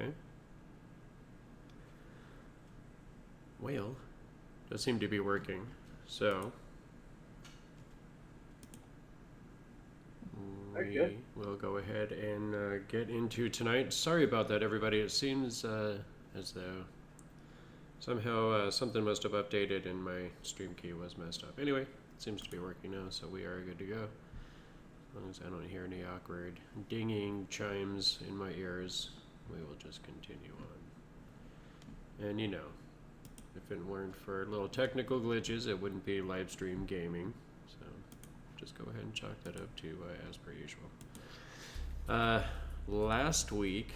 Okay. Well, does seem to be working. So we will go ahead and get into tonight. Sorry about that, everybody. It seems as though somehow something must have updated and my stream key was messed up. Anyway, it seems to be working now, so we are good to go. As long as I don't hear any awkward dinging chimes in my ears, we will just continue on. And you know, if it weren't for little technical glitches, it wouldn't be live stream gaming. So just go ahead and chalk that up to as per usual. Last week,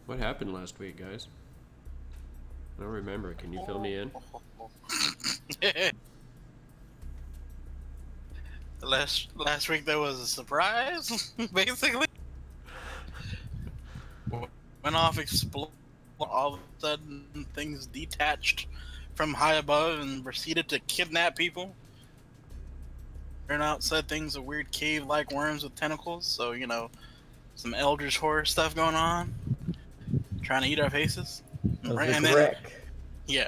what happened last week, guys? I don't remember. Can you fill me in? Last week there was a surprise, basically. Went off, exploded. All of a sudden, things detached from high above and proceeded to kidnap people. Turned out, said things are weird cave-like worms with tentacles. So some eldritch horror stuff going on, trying to eat our faces. And then,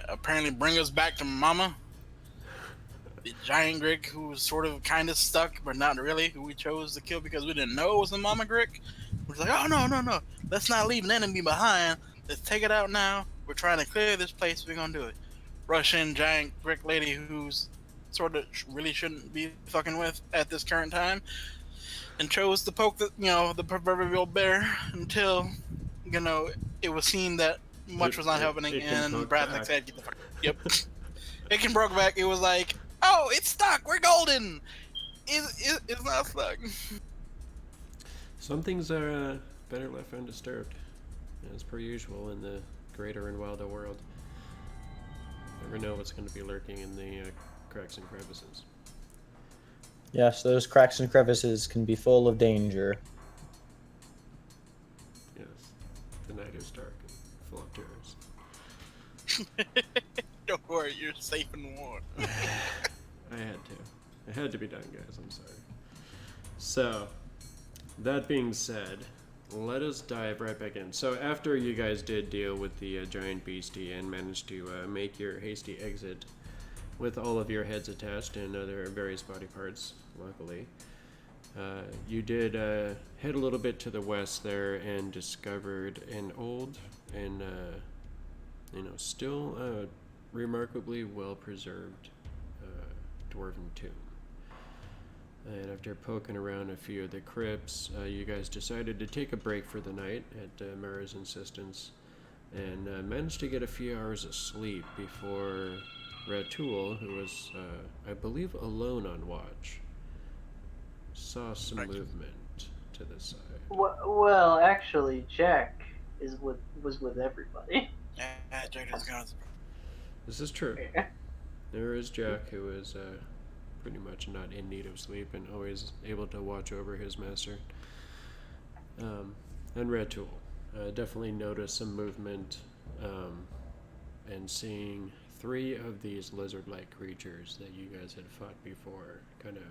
apparently bring us back to Mama. The giant Grick, who was sort of kind of stuck, but not really, who we chose to kill because we didn't know it was a Mama Grick. We're like, oh, no. Let's not leave an enemy behind. Let's take it out now. We're trying to clear this place. We're going to do it. Russian giant Grick lady who's sort of really shouldn't be fucking with at this current time. And chose to poke the proverbial bear until, it was seen that much was not happening. And Brasnic said, get the fuck. Yep. It can broke back. It was like, oh, it's stuck. We're golden. It's not stuck. Some things are better left undisturbed, as per usual in the greater and wilder world. Never know what's going to be lurking in the cracks and crevices. Yes, those cracks and crevices can be full of danger. Yes, the night is dark and full of terrors. Don't worry, you're safe and warm. I had to. It had to be done, guys. I'm sorry. So, that being said, let us dive right back in. So, after you guys did deal with the giant beastie and managed to make your hasty exit with all of your heads attached and other various body parts, luckily, you did head a little bit to the west there and discovered an old and, still remarkably well-preserved Dwarven tomb. And after poking around a few of the crypts, you guys decided to take a break for the night at Mara's insistence and managed to get a few hours of sleep before Ratul, who was, I believe, alone on watch, saw some movement to the side. Well, actually, Jack was with everybody. Jack is gone. This is true. There is Jack, who is pretty much not in need of sleep and always able to watch over his master. And Ratul definitely noticed some movement and seeing 3 of these lizard-like creatures that you guys had fought before kind of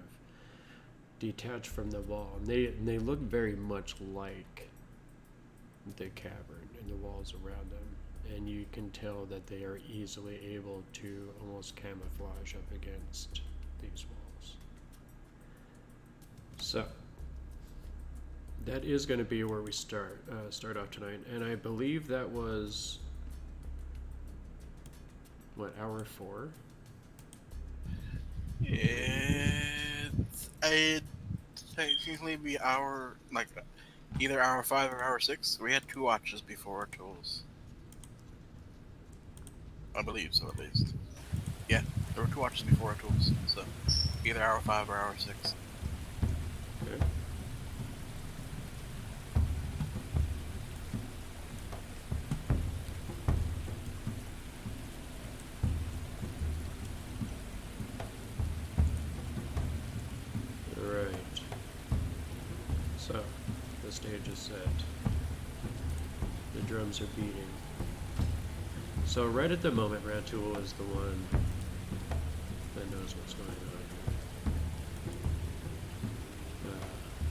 detached from the wall. And they look very much like the cavern and the walls around them. And you can tell that they are easily able to almost camouflage up against these walls. So, that is going to be where we start off tonight. And I believe that was, hour 4? I'd technically be either hour 5 or hour 6. We had 2 watches before our tools. I believe so, at least. Yeah, there were 2 watches before our tools, so either hour 5 or hour 6. Okay. Alright. So, the stage is set. The drums are beating. So right at the moment, Ratul is the one that knows what's going on.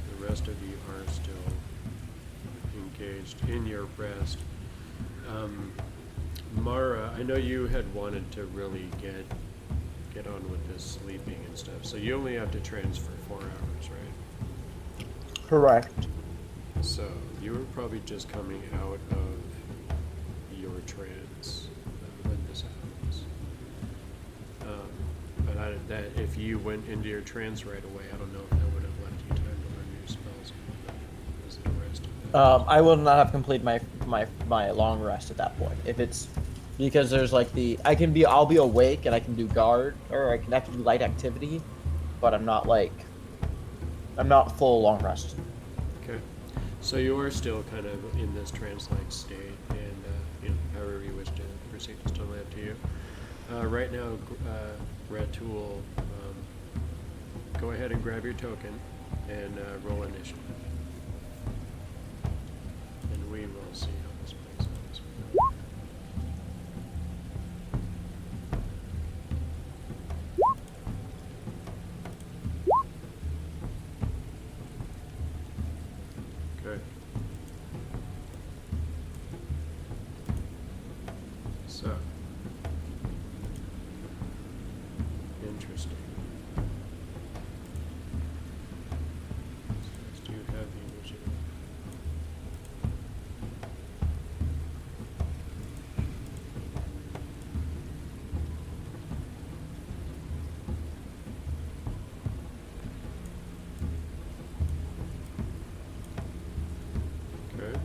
The rest of you are still engaged in your rest. Mara, I know you had wanted to really get on with this sleeping and stuff, so you only have to trance for 4 hours, right? Correct. So you were probably just coming out of your trance when this happens. But that if you went into your trance right away, I don't know if that would have left you time to learn new spells. As the rest of that. I will not have completed my long rest at that point. If it's because there's like I'll be awake and I can do guard or I can do light activity, but I'm not full long rest. Okay. So you are still kind of in this trance-like state, and however you wish to proceed is totally up to you. Right now, Ratul, go ahead and grab your token and roll initiative. And we will see how this plays out. Okay. So, interesting. Do you have the initiative? Okay.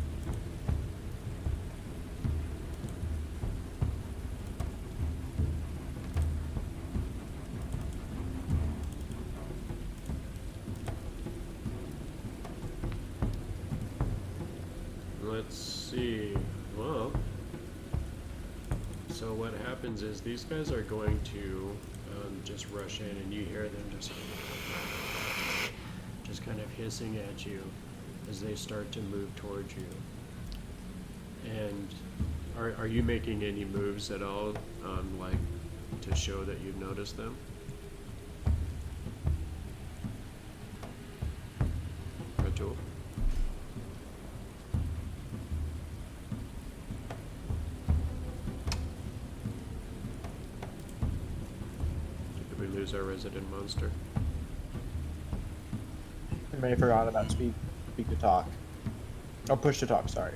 Let's see. Well, so what happens is these guys are going to just rush in, and you hear them just kind of hissing at you as they start to move towards you. And are you making any moves at all, like to show that you've noticed them? Ratul? Did we lose our resident monster? I may have forgot about speak to talk. Oh, push to talk. Sorry.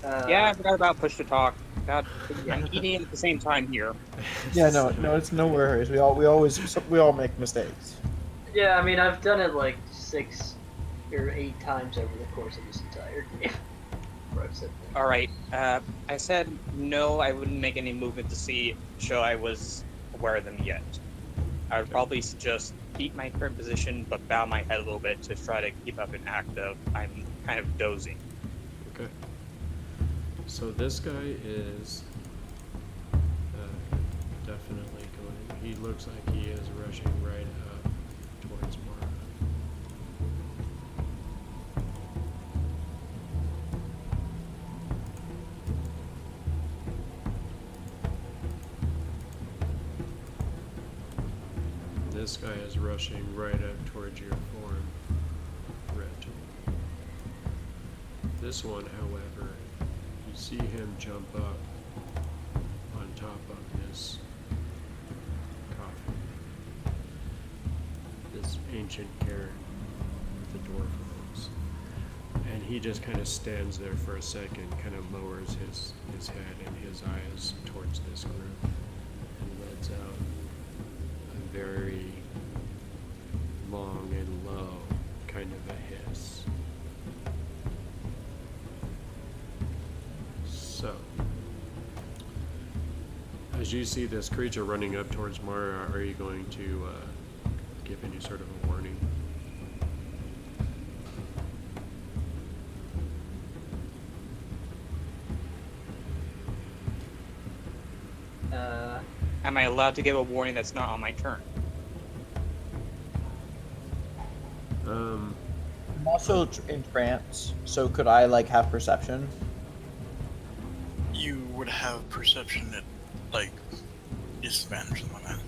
Yeah, I forgot about push to talk. God, I'm eating at the same time here. Yeah, no, it's no worries. We all make mistakes. Yeah, I mean, I've done it like 6 or 8 times over the course of this entire game. Where I've said that. All right. I said no. I wouldn't make any movement to show I was aware of them yet. I would probably just keep my current position, but bow my head a little bit to try to keep up an act of I'm kind of dozing. Okay. So this guy is definitely going. He looks like he is rushing right up towards Mara. This guy is rushing right up towards your form, Ratul. This one, however, you see him jump up on top of this coffin. This ancient cairn with the dwarf robes. And he just kind of stands there for a second, kind of lowers his head and his eyes towards this group, and lets out a very long and low kind of a hiss. So, as you see this creature running up towards Mara, are you going to give any sort of a warning? Am I allowed to give a warning that's not on my turn? I'm also in trance, so could I have perception? You would have perception at, like, disadvantage on that.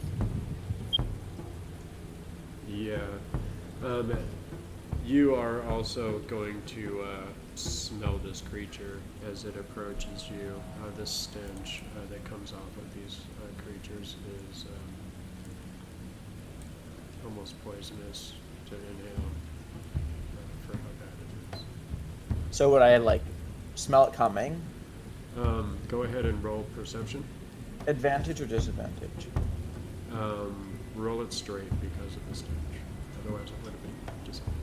Yeah. You are also going to smell this creature as it approaches you. The stench that comes off of these creatures is almost poisonous to inhale for how bad it is. So would I like smell it coming? Go ahead and roll perception. Advantage or disadvantage? Roll it straight because of the stench. Otherwise, it would have been disadvantage.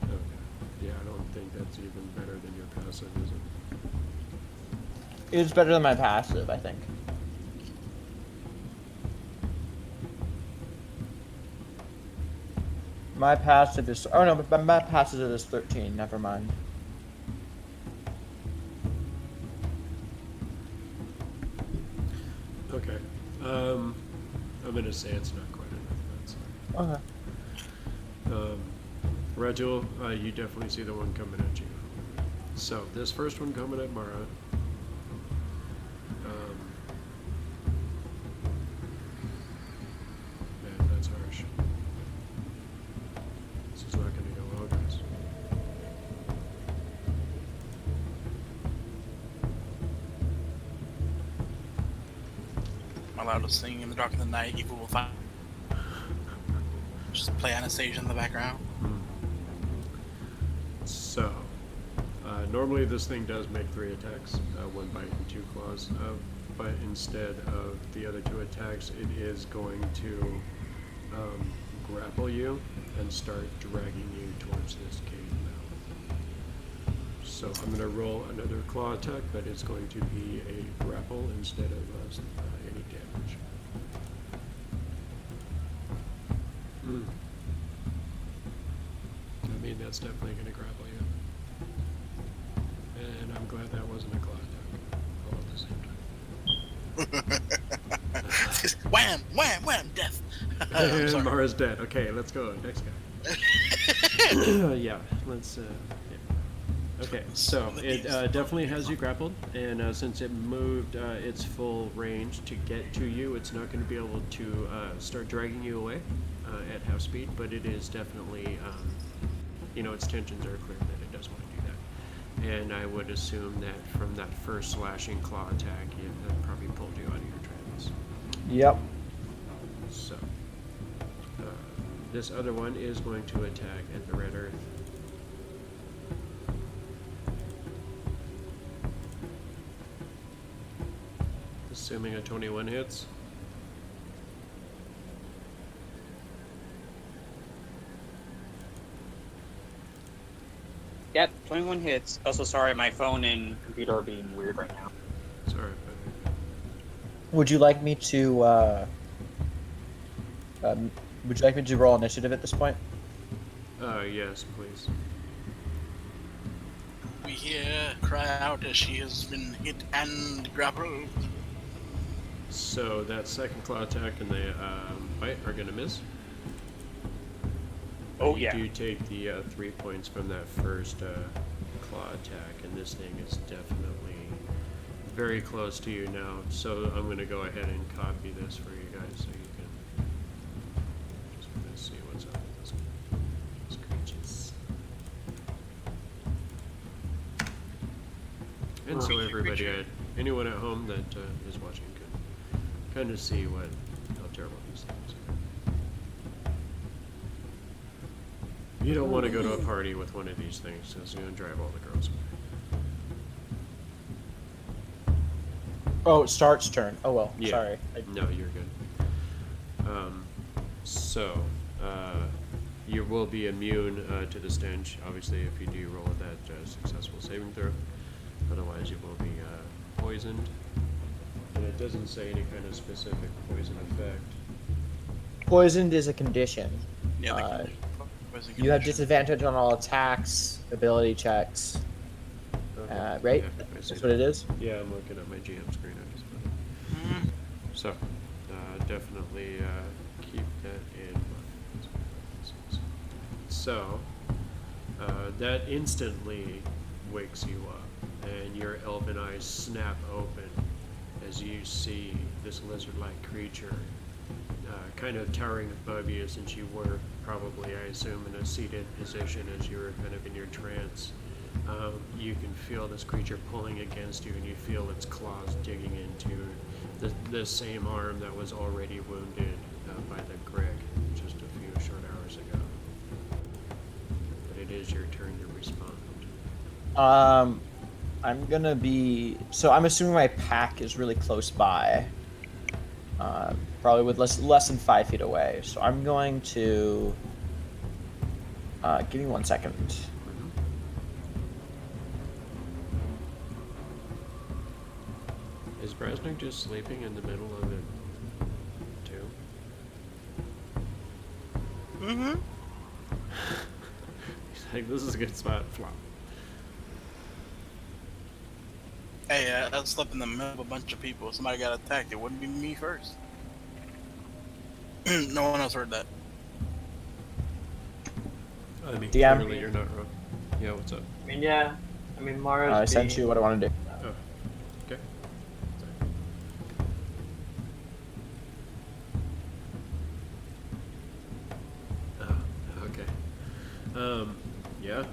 Okay. Yeah, I don't think that's even better than your passive, is it? It's better than my passive, I think. My passive is... Oh no, but my passive is 13. Never mind. Okay. I'm gonna say it's not quite enough. That's Okay. Rajul, you definitely see the one coming at you. So this first one coming at Mara. Man, that's harsh. This is not gonna go well, guys. I'm allowed to sing in the dark of the night, evil will find. Just play Anastasia in the background. So, normally this thing does make 3 attacks, 1 bite and 2 claws, but instead of the other 2 attacks, it is going to grapple you and start dragging you towards this cave mouth. So I'm going to roll another claw attack, but it's going to be a grapple instead of any damage. I mean, that's definitely going to grapple you. And I'm glad that wasn't a claw attack all at the same time. Wham! Wham! Wham! Death! And sorry. Mara's dead. Okay, let's go. Next guy. Yeah, let's... yeah. Okay, so it definitely has you grappled, and since it moved its full range to get to you, it's not going to be able to start dragging you away at half speed, but it is definitely, you know, its tensions are clear that it does want to do that. And I would assume that from that first slashing claw attack, it probably pulled you out of your trance. Yep. So, this other one is going to attack at the red earth. Assuming a 21 hits. Yep, 21 hits. Also, sorry, my phone and computer are being weird right now. Sorry, Would you like me to, would you like me to roll initiative at this point? yes, please. We hear cry out as she has been hit and grappled. So that second claw attack and the bite are going to miss. Oh, You yeah. do take the 3 points from that first claw attack, and this thing is definitely very close to you now. So I'm going to go ahead and copy this for you guys so you can just kind of see what's up with these creatures. And so everybody, anyone at home that is watching can kind of see how terrible these things are. You don't want to go to a party with one of these things, because it's going to drive all the girls away. Oh, it starts turn. Oh well, Yeah. sorry. No, you're good. You will be immune to the stench, obviously, if you do roll that successful saving throw. Otherwise, you will be poisoned. And it doesn't say any kind of specific poison effect. Poisoned is a condition. Yeah, You have disadvantage on all attacks, ability checks, Okay. right? Yeah, I see That's that. what it is? Yeah, I'm looking at my GM screen. I just put it. So, definitely keep that in mind. So, that instantly wakes you up, and your elven eyes snap open as you see this lizard-like creature kind of towering above you, since you were probably, I assume, in a seated position as you were kind of in your trance. You can feel this creature pulling against you, and you feel its claws digging into the same arm that was already wounded by the Greg just a few short hours ago. But it is your turn to respond. I'm gonna be. So I'm assuming my pack is really close by. Probably with less than 5 feet away. So I'm going to. Give me 1 second. Is Brasnic just sleeping in the middle of it, too? Mm-hmm. He's like, this is a good spot, flop. Hey, I slept in the middle of a bunch of people. If somebody got attacked, it wouldn't be me first. No one else heard that. I mean, DM. clearly you're not wrong. Yeah, what's up? I mean, yeah. I mean, Mara's I sent being- you what I want to do. Oh, okay. Sorry. Oh, okay. Yeah.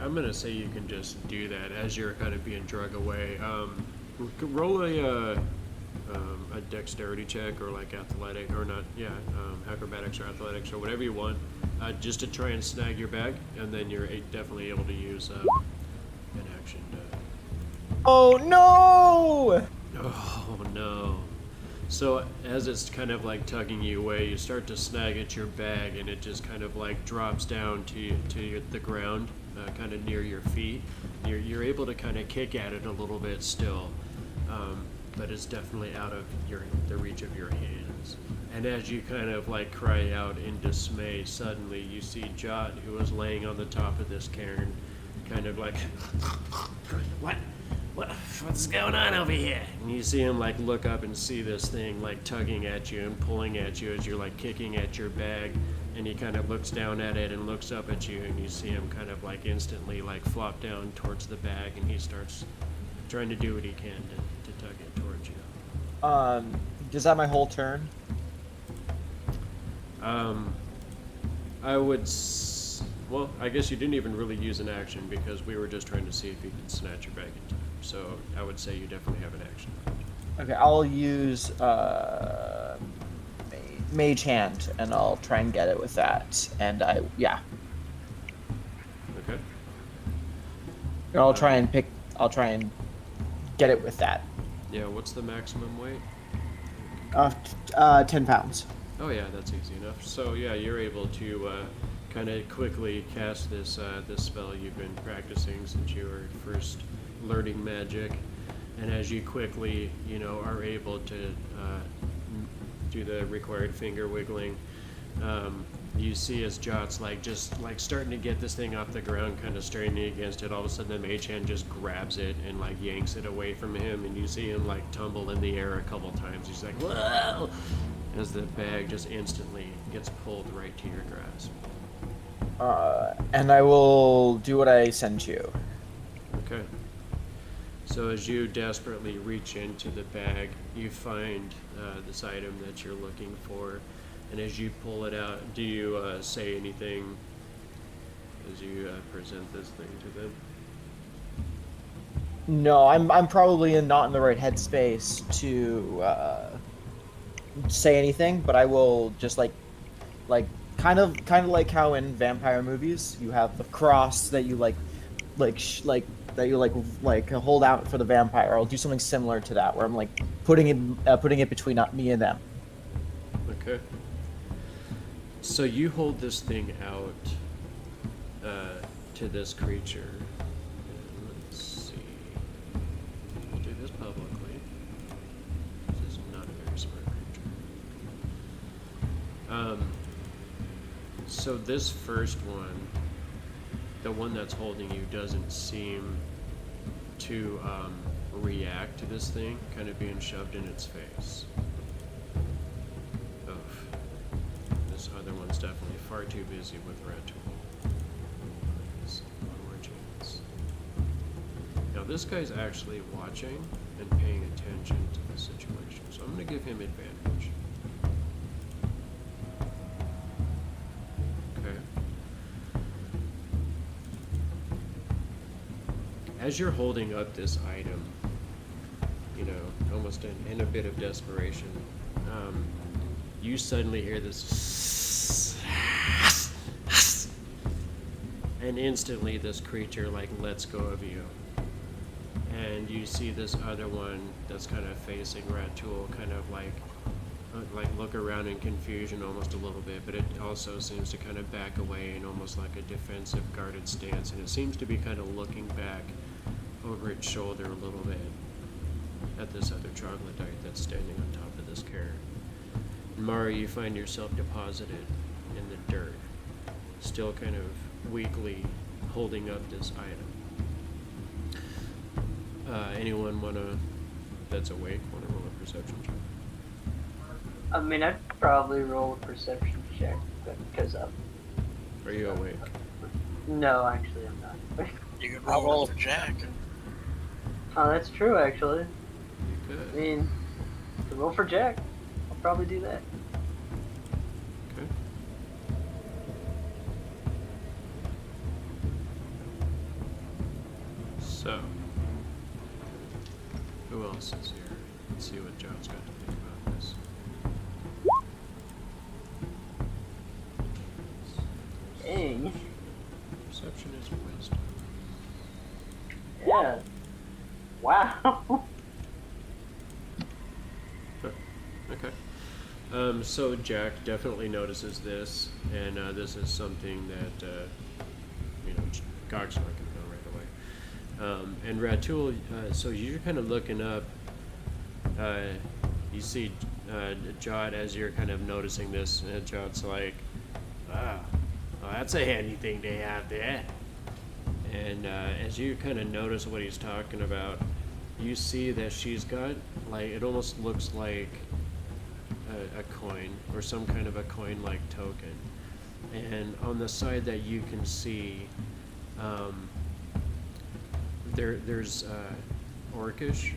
I'm gonna say you can just do that as you're kind of being drug away. Roll a dexterity check, or like athletic, or not, acrobatics or athletics or whatever you want, just to try and snag your bag, and then you're definitely able to use an action to... Oh no! Oh no. So as it's kind of like tugging you away, you start to snag at your bag, and it just kind of like drops down to the ground, kind of near your feet. You're able to kind of kick at it a little bit still, but it's definitely out of the reach of your hands. And as you kind of like cry out in dismay, suddenly you see Jot, who was laying on the top of this cairn, kind of like, what's going on over here? And you see him like look up and see this thing like tugging at you and pulling at you as you're like kicking at your bag, and he kind of looks down at it and looks up at you, and you see him kind of like instantly like flop down towards the bag, and he starts trying to do what he can to tug it towards you. Is that my whole turn? Well, I guess you didn't even really use an action, because we were just trying to see if you could snatch your bag in time. So I would say you definitely have an action. Okay, I'll use Mage Hand, and I'll try and get it with that. And Okay. I'll try and get it with that. Yeah, what's the maximum weight? 10 pounds. Oh yeah, that's easy enough. So yeah, you're able to kind of quickly cast this spell you've been practicing since you were first learning magic, and as you quickly, are able to do the required finger wiggling, you see as Jot's just starting to get this thing off the ground, kind of straining against it. All of a sudden, the mage hand just grabs it and yanks it away from him, and you see him tumble in the air a couple times. He's like, whoa! As the bag just instantly gets pulled right to your grasp. And I will do what I send you. Okay. So as you desperately reach into the bag, you find this item that you're looking for, and as you pull it out, do you say anything as you present this thing to them? No, I'm probably not in the right headspace to say anything, but I will just kind of like how in vampire movies you have the cross that you hold out for the vampire. I'll do something similar to that, where I'm putting it between me and them. Okay. So you hold this thing out to this creature. And let's see. We'll do this publicly. This is not a very smart creature. So this first one, the one that's holding you, doesn't seem to react to this thing kind of being shoved in its face. Oof. This other one's definitely far too busy with Rat Tool. One more chance. Now this guy's actually watching and paying attention to the situation, so I'm going to give him advantage. Okay. As you're holding up this item, you know, almost in a bit of desperation, you suddenly hear this, and instantly this creature like lets go of you, and you see this other one that's kind of facing Ratul, kind of like look around in confusion almost a little bit, but it also seems to kind of back away in almost like a defensive guarded stance, and it seems to be kind of looking back over its shoulder a little bit at this other troglodyte that's standing on top of this cairn. Mara, you find yourself deposited in the dirt, still kind of weakly holding up this item. Anyone that's awake wanna roll a perception check? I mean, I'd probably roll a perception check because I'm. Are you awake? No, actually, I'm not. You could I'll roll roll. for Jack. Oh, that's true, actually. You I could. mean, to roll for Jack, I'll probably do that. Okay. So, who else is here? Let's see what John's got to think about this. Dang. Perception is wisdom. Yeah. Wow. Okay. So Jack definitely notices this, and this is something that you know, Gok's not going to know right away. And Ratul, so you're kind of looking up. You see Jod as you're kind of noticing this, and Jod's like, "Ah, well, that's a handy thing to have there." And as you kind of notice what he's talking about, you see that she's got, like, it almost looks like a coin, or some kind of a coin-like token. And on the side that you can see, there's Orcish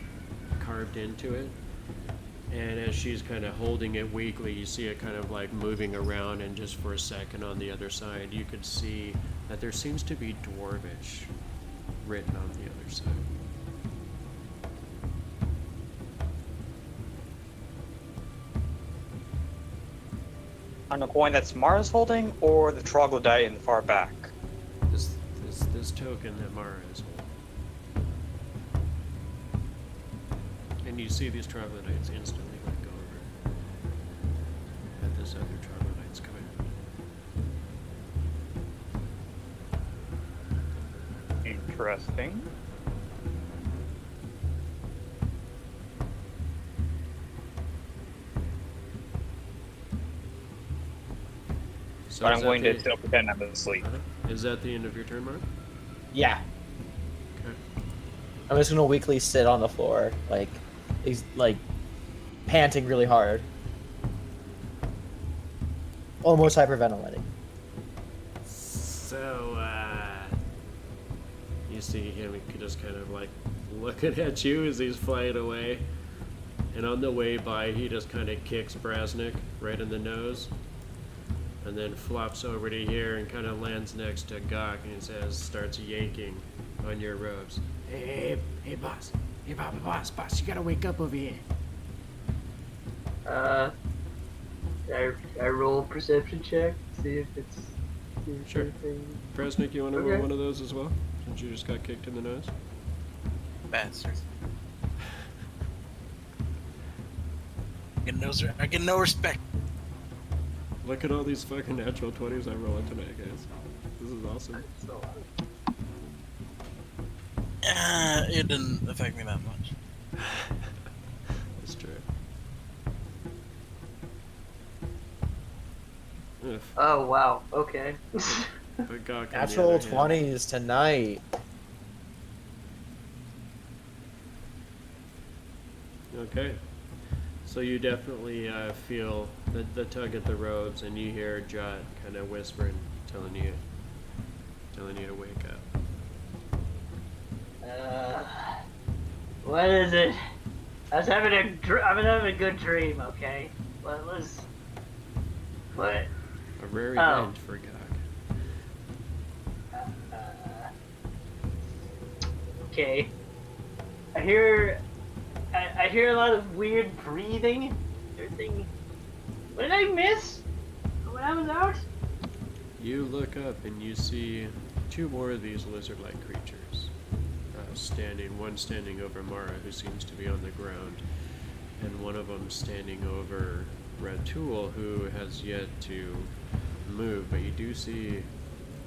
carved into it. And as she's kind of holding it weakly, you see it kind of like moving around, and just for a second on the other side, you could see that there seems to be Dwarvish written on the other side. On the coin that's Mara's holding, or the troglodyte in the far back? This token that Mara is holding. And you see these troglodytes instantly let go over at this other troglodyte's coin. Interesting. So But is I'm that going to the- still pretend I'm asleep. Is that the end of your turn, Mark? Yeah. Okay. I'm just gonna weakly sit on the floor, like, he's like panting really hard, almost hyperventilating. So, you see him just kind of like looking at you as he's flying away. And on the way by, he just kind of kicks Brasnic right in the nose. And then flops over to here and kind of lands next to Gok and starts yanking on your robes. Hey, boss. Hey, boss, you gotta wake up over here. I roll a perception check, see if it's. See if Sure. anything- Brasnic, you wanna roll Okay. one of those as well? Since you just got kicked in the nose? Bastard. I get no respect. Look at all these fucking natural 20s I'm rolling tonight, guys. This is awesome. So, It didn't affect me that much. That's true. Ugh, oh wow. Okay. but Gok on the Natural other hand- 20s tonight. Okay. So you definitely feel the tug at the robes, and you hear Jot kind of whispering, telling you to wake up. What is it? I was having I've been having a good dream. Okay. What was? What? A rare Oh. event for Gok. Okay. I hear a lot of weird breathing. Everything. What did I miss when I was out? You look up and you see two more of these lizard-like creatures one standing over Mara, who seems to be on the ground, and one of them standing over Ratul, who has yet to move, but you do see,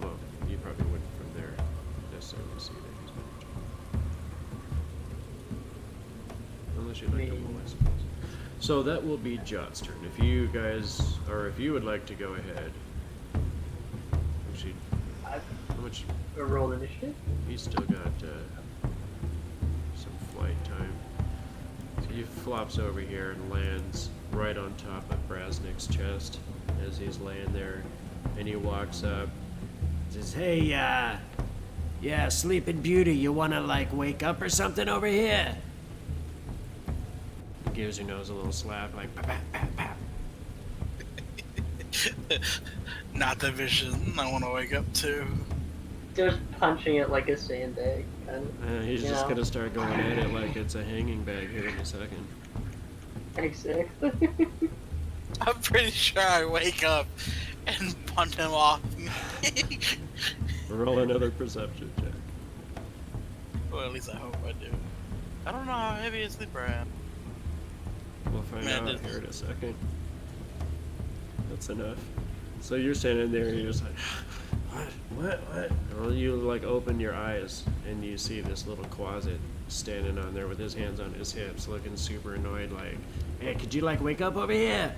well, you probably wouldn't from there necessarily see that he's moved. Unless you'd like to roll, I suppose. So that will be Jot's turn. If you guys, or if you would like to go ahead. Actually, how much? A roll initiative. He's still got some flight time. So he flops over here and lands right on top of Brasnic's chest as he's laying there, and he walks up, says, "Hey, yeah, Sleeping Beauty, you wanna like wake up or something over here?" He gives your nose a little slap, like pap pap pap pap. Not the vision I want to wake up to. Just punching it like a sandbag, kind of. He's You just know. gonna start going at it like it's a hanging bag here in a second. Exactly. I'm pretty sure I wake up and punch him off. Roll another perception check. Well, at least I hope I do. I don't know how heavy a sleeper I am. We'll find Man, out here in a second. That's enough. So you're standing there and you're just like, what? Well, you like open your eyes and you see this little closet standing on there with his hands on his hips, looking super annoyed, like, "Hey, could you like wake up over here?"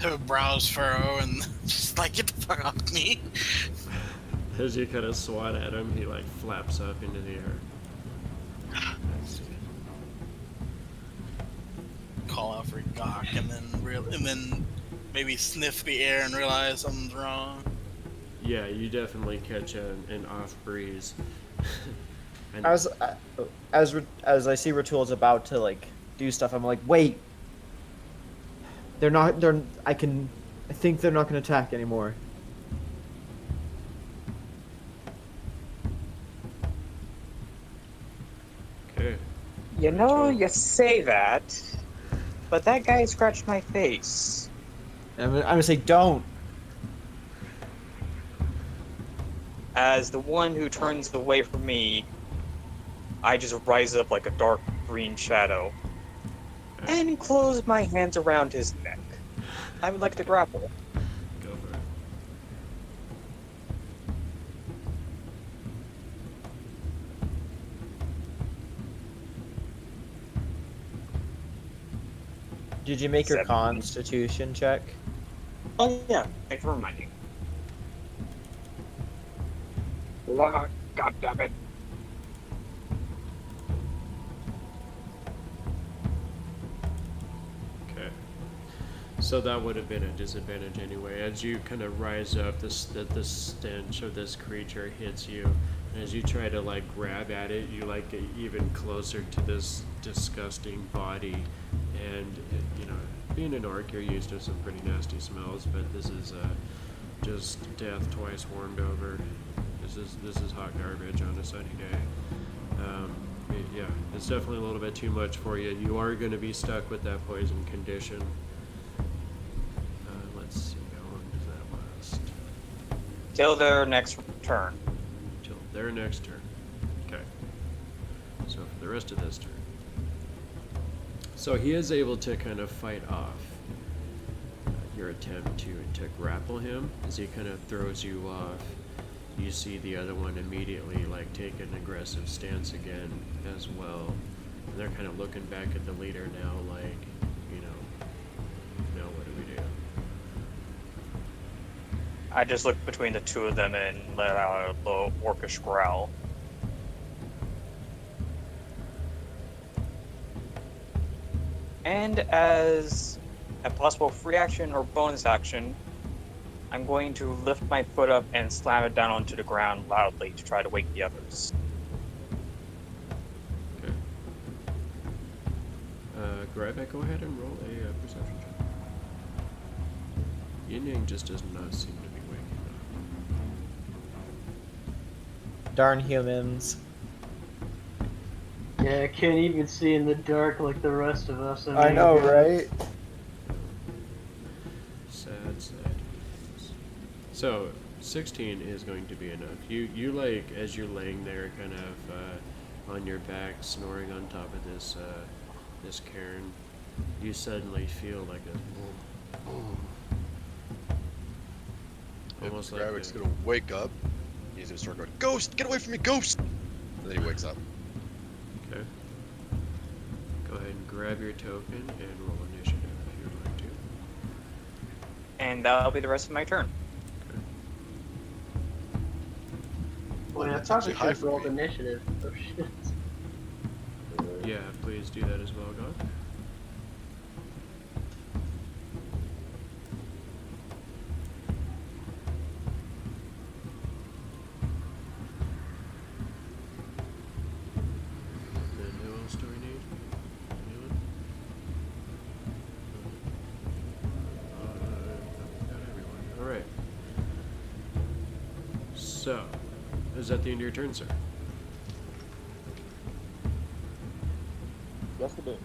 Have a brows furrow and just like, get the fuck off me. As you kind of swat at him, he like flaps up into the air. Call out for Gok and then maybe sniff the air and realize something's wrong. Yeah, you definitely catch an off breeze. And As I see Ratul's about to like do stuff, I'm like, wait. I think they're not gonna attack anymore. okay. You know, you say that, but that guy scratched my face. And I'm gonna say don't. As the one who turns away from me, I just rise up like a dark green shadow and close my hands around his neck. I would like to grapple. Go for it. Did you make your 17. Constitution check? Oh yeah, thanks for reminding. God damn it. Okay. So that would have been a disadvantage anyway. As you kind of rise up, the stench of this creature hits you. And as you try to like grab at it, you like get even closer to this disgusting body. And you know, being an orc, you're used to some pretty nasty smells, but this is just death twice warmed over. This is hot garbage on a sunny day. Yeah, it's definitely a little bit too much for you. You are going to be stuck with that poison condition. Let's see, how long does that last? Till their next turn. Till their next turn. Okay. So for the rest of this turn. So he is able to kind of fight off your attempt to grapple him. As he kind of throws you off, you see the other one immediately like take an aggressive stance again as well. And they're kind of looking back at the leader now like, you know, what do we do? I just look between the two of them and let out a low orcish growl. And as a possible free action or bonus action, I'm going to lift my foot up and slam it down onto the ground loudly to try to wake the others. Okay. Grybek, go ahead and roll a perception check. Yin Yang just does not seem to be waking up. Darn humans. Yeah, I can't even see in the dark like the rest of us. I know, right? Sad, sad. So, 16 is going to be enough. You like, as you're laying there, kind of on your back, snoring on top of this this cairn, you suddenly feel like a boom, boom. Almost like Grybek's gonna wake up. He's gonna start going, "Ghost! Get away from me, ghost!" And then he wakes up. Okay. Go ahead and grab your token and roll initiative if you would like to. And that'll be the rest of my turn. Wait, I That's probably actually high should for roll me. initiative. Oh shit. Yeah, please do that as well, God. Then who else do we need? Anyone? Got everyone. Alright. So, is that the end of your turn, sir? Yes, it is.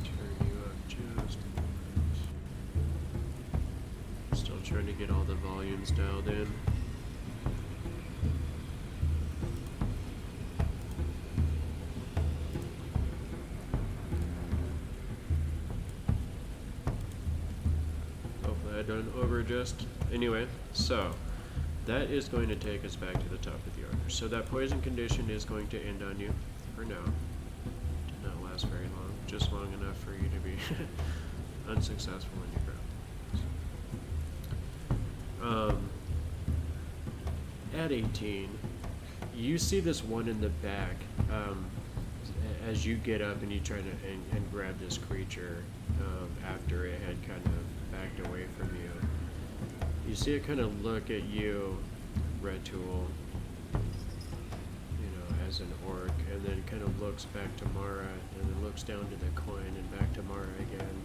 Turn you up just a bit. Still trying to get all the volumes dialed in. Hopefully I don't over adjust. Anyway, so that is going to take us back to the top of the order. So that poison condition is going to end on you for now. Did not last very long, just long enough for you to be unsuccessful in your growth. At 18, you see this one in the back. As you get up and you try to and grab this creature after it had kind of backed away from you. You see it kind of look at you, Red Tool, as an orc, and then kind of looks back to Mara, and then looks down to the coin and back to Mara again.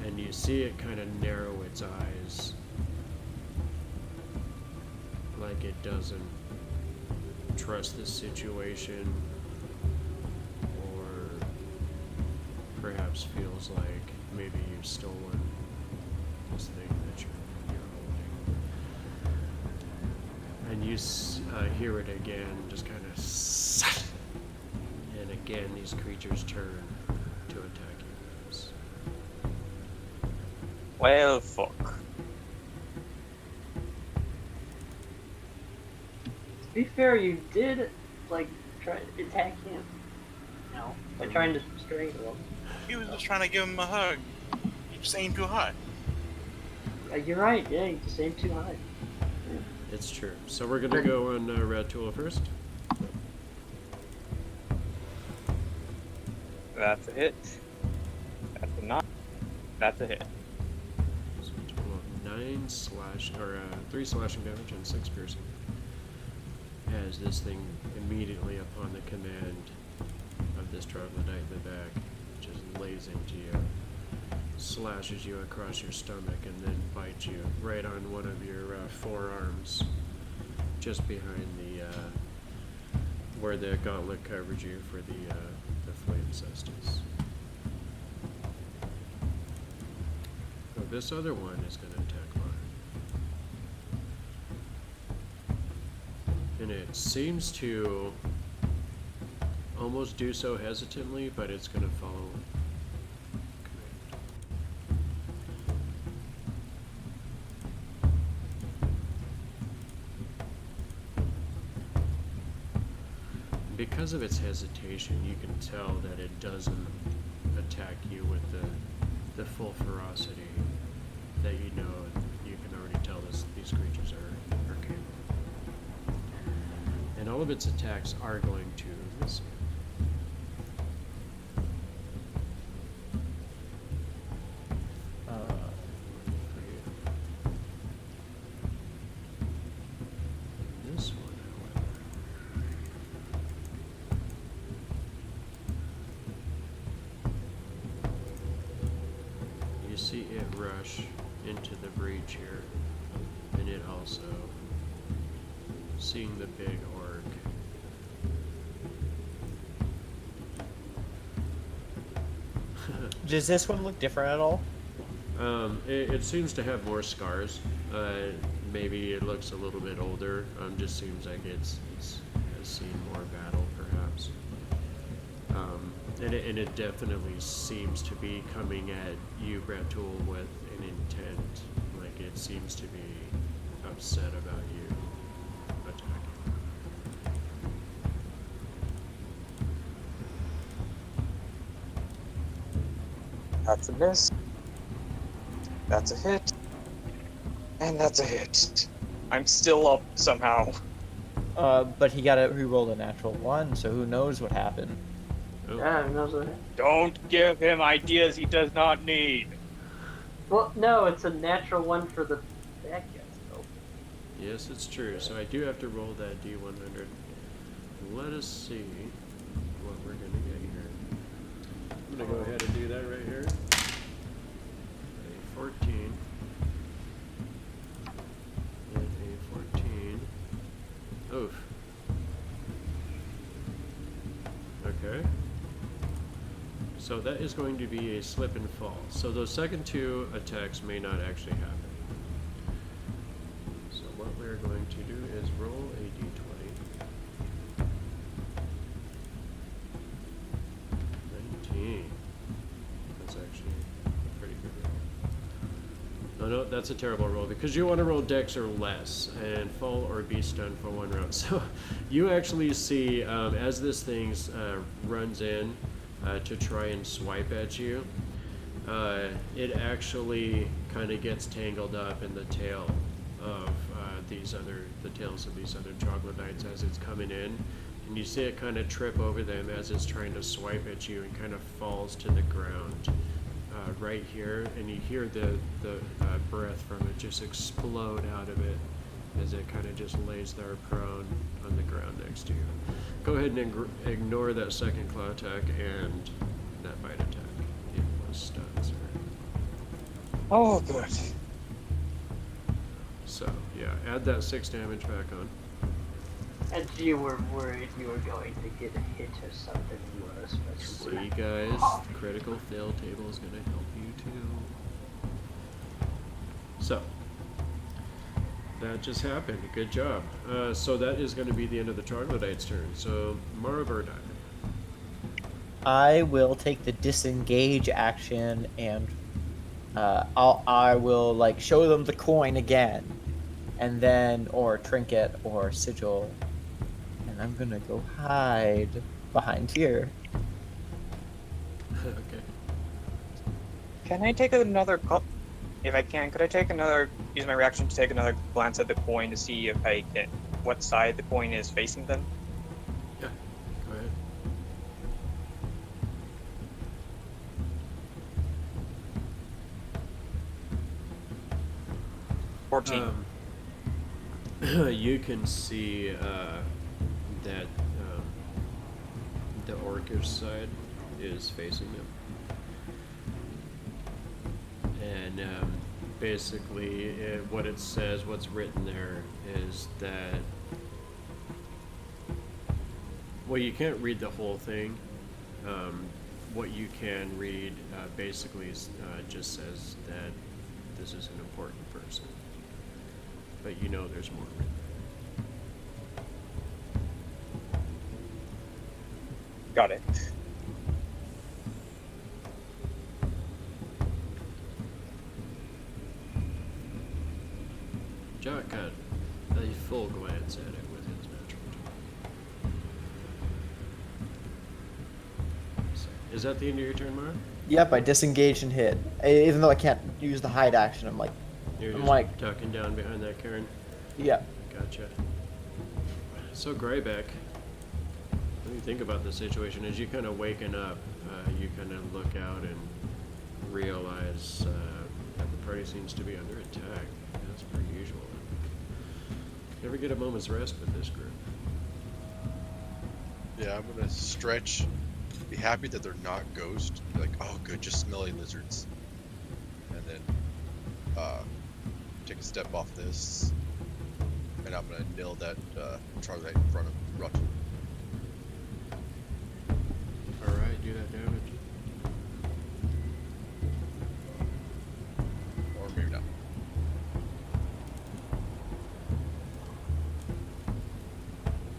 And you see it kind of narrow its eyes, like it doesn't trust the situation, or perhaps feels like maybe you've stolen this thing that you're holding. And you hear it again, just kind of, and again these creatures turn to attack you guys. Well, fuck. To be fair, you did like try to attack him. No, by trying to strangle him. He was just trying to give him a hug. He just aimed too high. You're right. Yeah, you just aimed too high. It's true. So we're gonna go on Red Tool first. That's a hit. That's a not. That's a hit. So a total of 3 slashing damage and 6 piercing. As this thing immediately upon the command of this troglodyte in the back just lays into you, slashes you across your stomach, and then bites you right on one of your forearms, just behind the where the gauntlet covered you for the flame cestus. So this other one is going to attack Mara. And it seems to almost do so hesitantly, but it's going to follow command. Because of its hesitation, you can tell that it doesn't attack you with the full ferocity that you know. You can already tell these creatures are capable. And all of its attacks are going to miss you. see it rush into the breach here, and it also seeing the big orc. Does this one look different at all? It seems to have more scars. Maybe it looks a little bit older. Just seems like it's has seen more battle, perhaps. And it definitely seems to be coming at you, Bratul, with an intent. Like it seems to be upset about you attacking. That's a miss. That's a hit. And that's a hit. I'm still up somehow. But he rolled a natural 1, so who knows what happened. Oh, Yeah, who knows what? Don't give him ideas he does not need. Well, no, it's a natural 1 for the bad guys, though. yes, it's true. So I do have to roll that D100. Let us see what we're gonna get here. I'm gonna go ahead and do that right here. A 14. And a 14. Oof. Okay. So that is going to be a slip and fall. So those second two attacks may not actually happen. So what we're going to do is roll a d20. 19. That's actually a pretty good roll. No, that's a terrible roll because you want to roll dex or less and fall or be stunned for 1 round. So you actually see as this thing runs in to try and swipe at you, it actually kind of gets tangled up in the tail of the tails of these other troglodytes as it's coming in, and you see it kind of trip over them as it's trying to swipe at you and kind of falls to the ground right here, and you hear the breath from it just explode out of it as it kind of just lays there prone on the ground next to you. Go ahead and ignore that second claw attack and that bite attack. It was stunned, sir. Oh, good. So, yeah, add that 6 damage back on. And you were worried you were going to get a hit or something worse, but you See, weren't. guys, critical fail table is going to help you too. So, that just happened. Good job. So that is going to be the end of the troglodyte's turn. So, Mara Verdine. I will take the disengage action and I will like show them the coin again, and then or trinket or sigil, and I'm gonna go hide behind here. Okay. Can I take another if I can, could I use my reaction to take another glance at the coin to see if I can, what side the coin is facing them? Yeah, go ahead. You can see that the orcish side is facing them. And basically, what it says, what's written there, is that, well, you can't read the whole thing. What you can read basically just says that this is an important person. But you know there's more written there. Got it. Jock got a full glance at it with his natural 20. So, is that the end of your turn, Mara? Yep, I disengage and hit. Even though I can't use the hide action, I'm You're I'm just like- tucking down behind that Karen. yeah. Gotcha. So Grybek, what do you think about the situation? As you kind of waken up, you kind of look out and realize that the party seems to be under attack. That's per usual. Never get a moment's rest with this group. Yeah, I'm gonna stretch. Be happy that they're not ghost. Be like, oh good, just smelly lizards. And then take a step off this, and I'm gonna nail that Charlie right in front of Rut. Alright, do that damage. Or maybe not.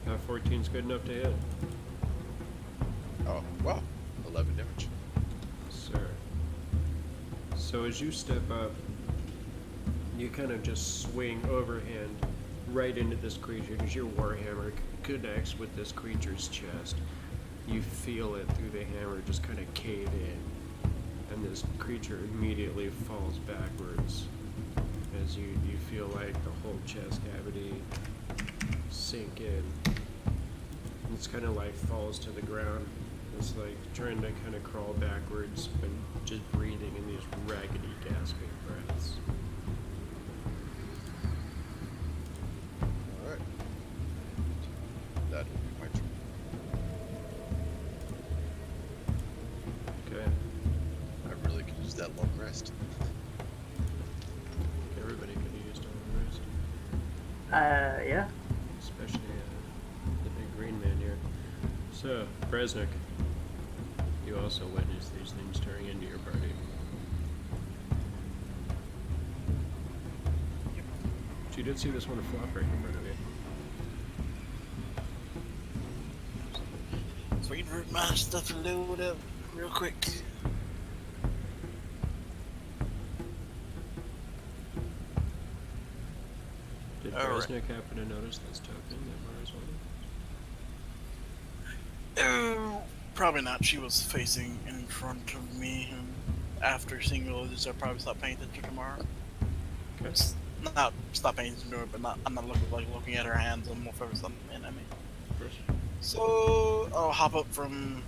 Now 14's good enough to hit. Oh, wow. 11 damage. Sir. So as you step up, you kind of just swing overhand right into this creature as your warhammer connects with this creature's chest. You feel it through the hammer just kind of cave in, and this creature immediately falls backwards as you feel like the whole chest cavity sink in. It's kind of like falls to the ground. It's like trying to kind of crawl backwards, but just breathing in these raggedy, gasping breaths. Alright. That will be my turn. Okay, I really could use that long rest. everybody could have used all the rest, Yeah. especially the big green man here. So, Brasnic, you also witnessed these things turning into your party. But you did see this one flop right in front of you. So we root my stuff to load up real quick. Did All right. Brasnic happen to notice this token that Mars wanted? Probably not. She was facing in front of me, and after seeing all this, I'll probably stop paying attention tomorrow. Okay. Not stop paying attention to her, but I'm not looking at her hands. I'm more focused on the enemy. Of course. So I'll hop up from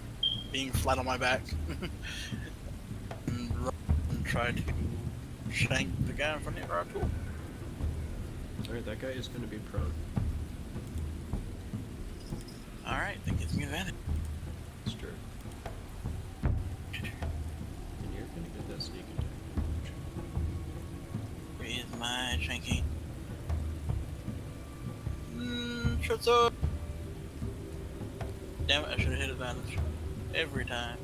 being flat on my back and run and try to shank the guy in front of me. Alright, cool. Alright, that guy is going to be prone. Alright, that gives me advantage. That's true. And you're going to get that sneak attack. Where is my shanking? Shuts up. Damn it, I should have hit advantage. Every time.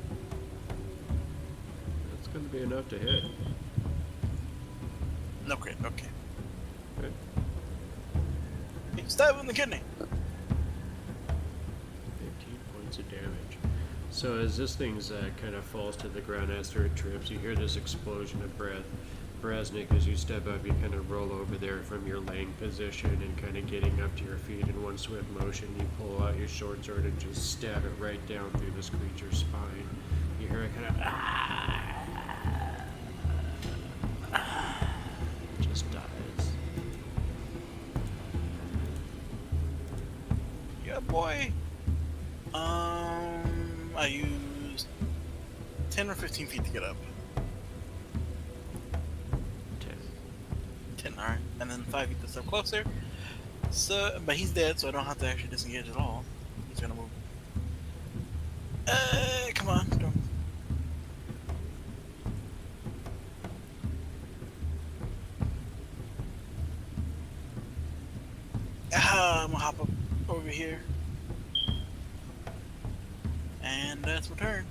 That's going to be enough to hit. No crit, okay. Okay. Hey, stab in the kidney! 15 points of damage. So as this thing's kind of falls to the ground after it trips, you hear this explosion of breath. Brasnic, as you step up, you kind of roll over there from your laying position and kind of getting up to your feet in one swift motion. You pull out your short sword and just stab it right down through this creature's spine. You hear it kind of just dies. Yeah, boy! I used 10 or 15 feet to get up. 10, alright. And then 5 feet to step closer. So, but he's dead, so I don't have to actually disengage at all. He's gonna move. Come on, don't. I'm gonna hop up over here. And that's my turn.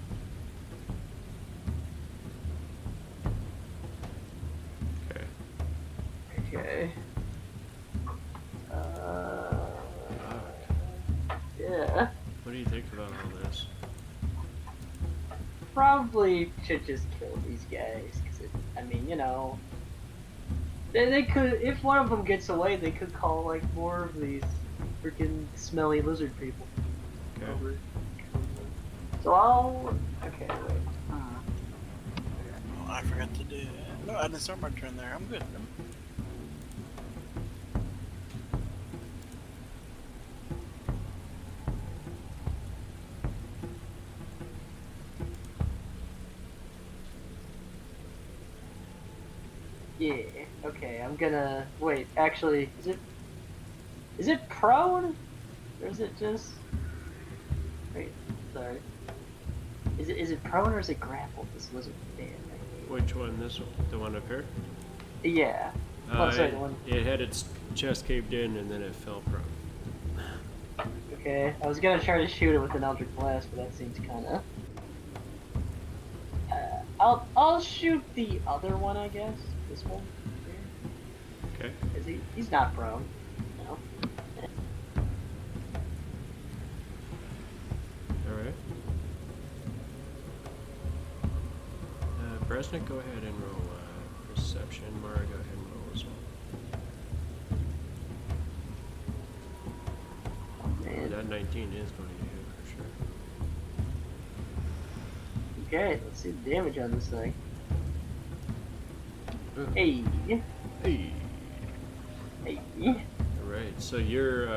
Okay. Okay. Fuck. Yeah. What do you think about all this? Probably should just kill these guys, because I mean, you know, they could, if one of them gets away, they could call like more of these freaking smelly lizard people Okay. over. So I'll, okay, wait. Oh, I forgot to do. No, I didn't start my turn there. I'm good. Yeah, okay, I'm gonna, wait, actually, is it prone? Or is it just, wait, sorry. Is it prone or is it grappled? This wasn't dead, right? Which one? This one? The one up here? Yeah. Oh, sorry, it, the one. it had its chest caved in and then it fell prone. Okay, I was gonna try to shoot it with an Eldritch Blast, but that seems kinda... I'll shoot the other one, I guess. This one. Okay. Is he's not prone. No. Alright. Brasnic, go ahead and roll perception. Mara, go ahead and roll as well. Oh, man. That 19 is going to hit for sure. Okay, let's see the damage on this thing. Ooh. Hey. Hey. Hey. Alright, so you're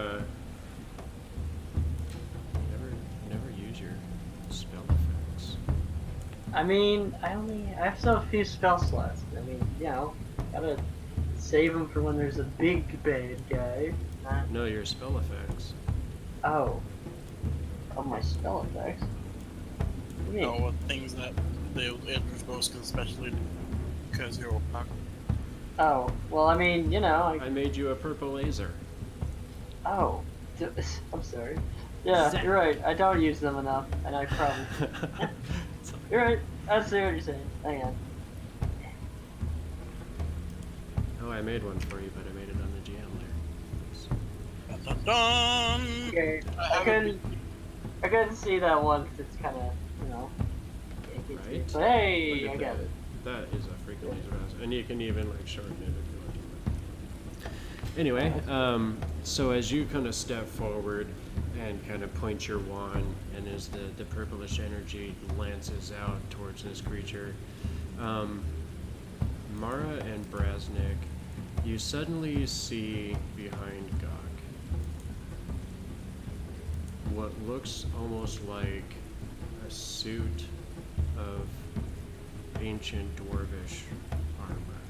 never use your spell effects. I mean, I have so few spell slots. I mean, you know, gotta save them for when there's a big bad guy. Not... No, your spell effects. Oh. Oh, my spell effects. What do you mean? No, things that the Eldritch Ghost can especially because you're opaque. Oh, well, I mean, you know, I made you a purple laser. Oh. I'm sorry. Yeah, you're right. I don't use them enough, and I probably... You're right. I see what you're saying. Hang on. Oh, I made one for you, but I made it on the GM layer. Dun, dun, dun. Okay. I couldn't see that one because it's kind of, you know... Right? But hey, Look I at got that. it. That is a freaking laser blast. And you can even like shorten it if you want to. Anyway, so as you kind of step forward and kind of point your wand, and as the purplish energy lances out towards this creature, Mara and Brasnic, you suddenly see behind Gok what looks almost like a suit of ancient dwarvish armor,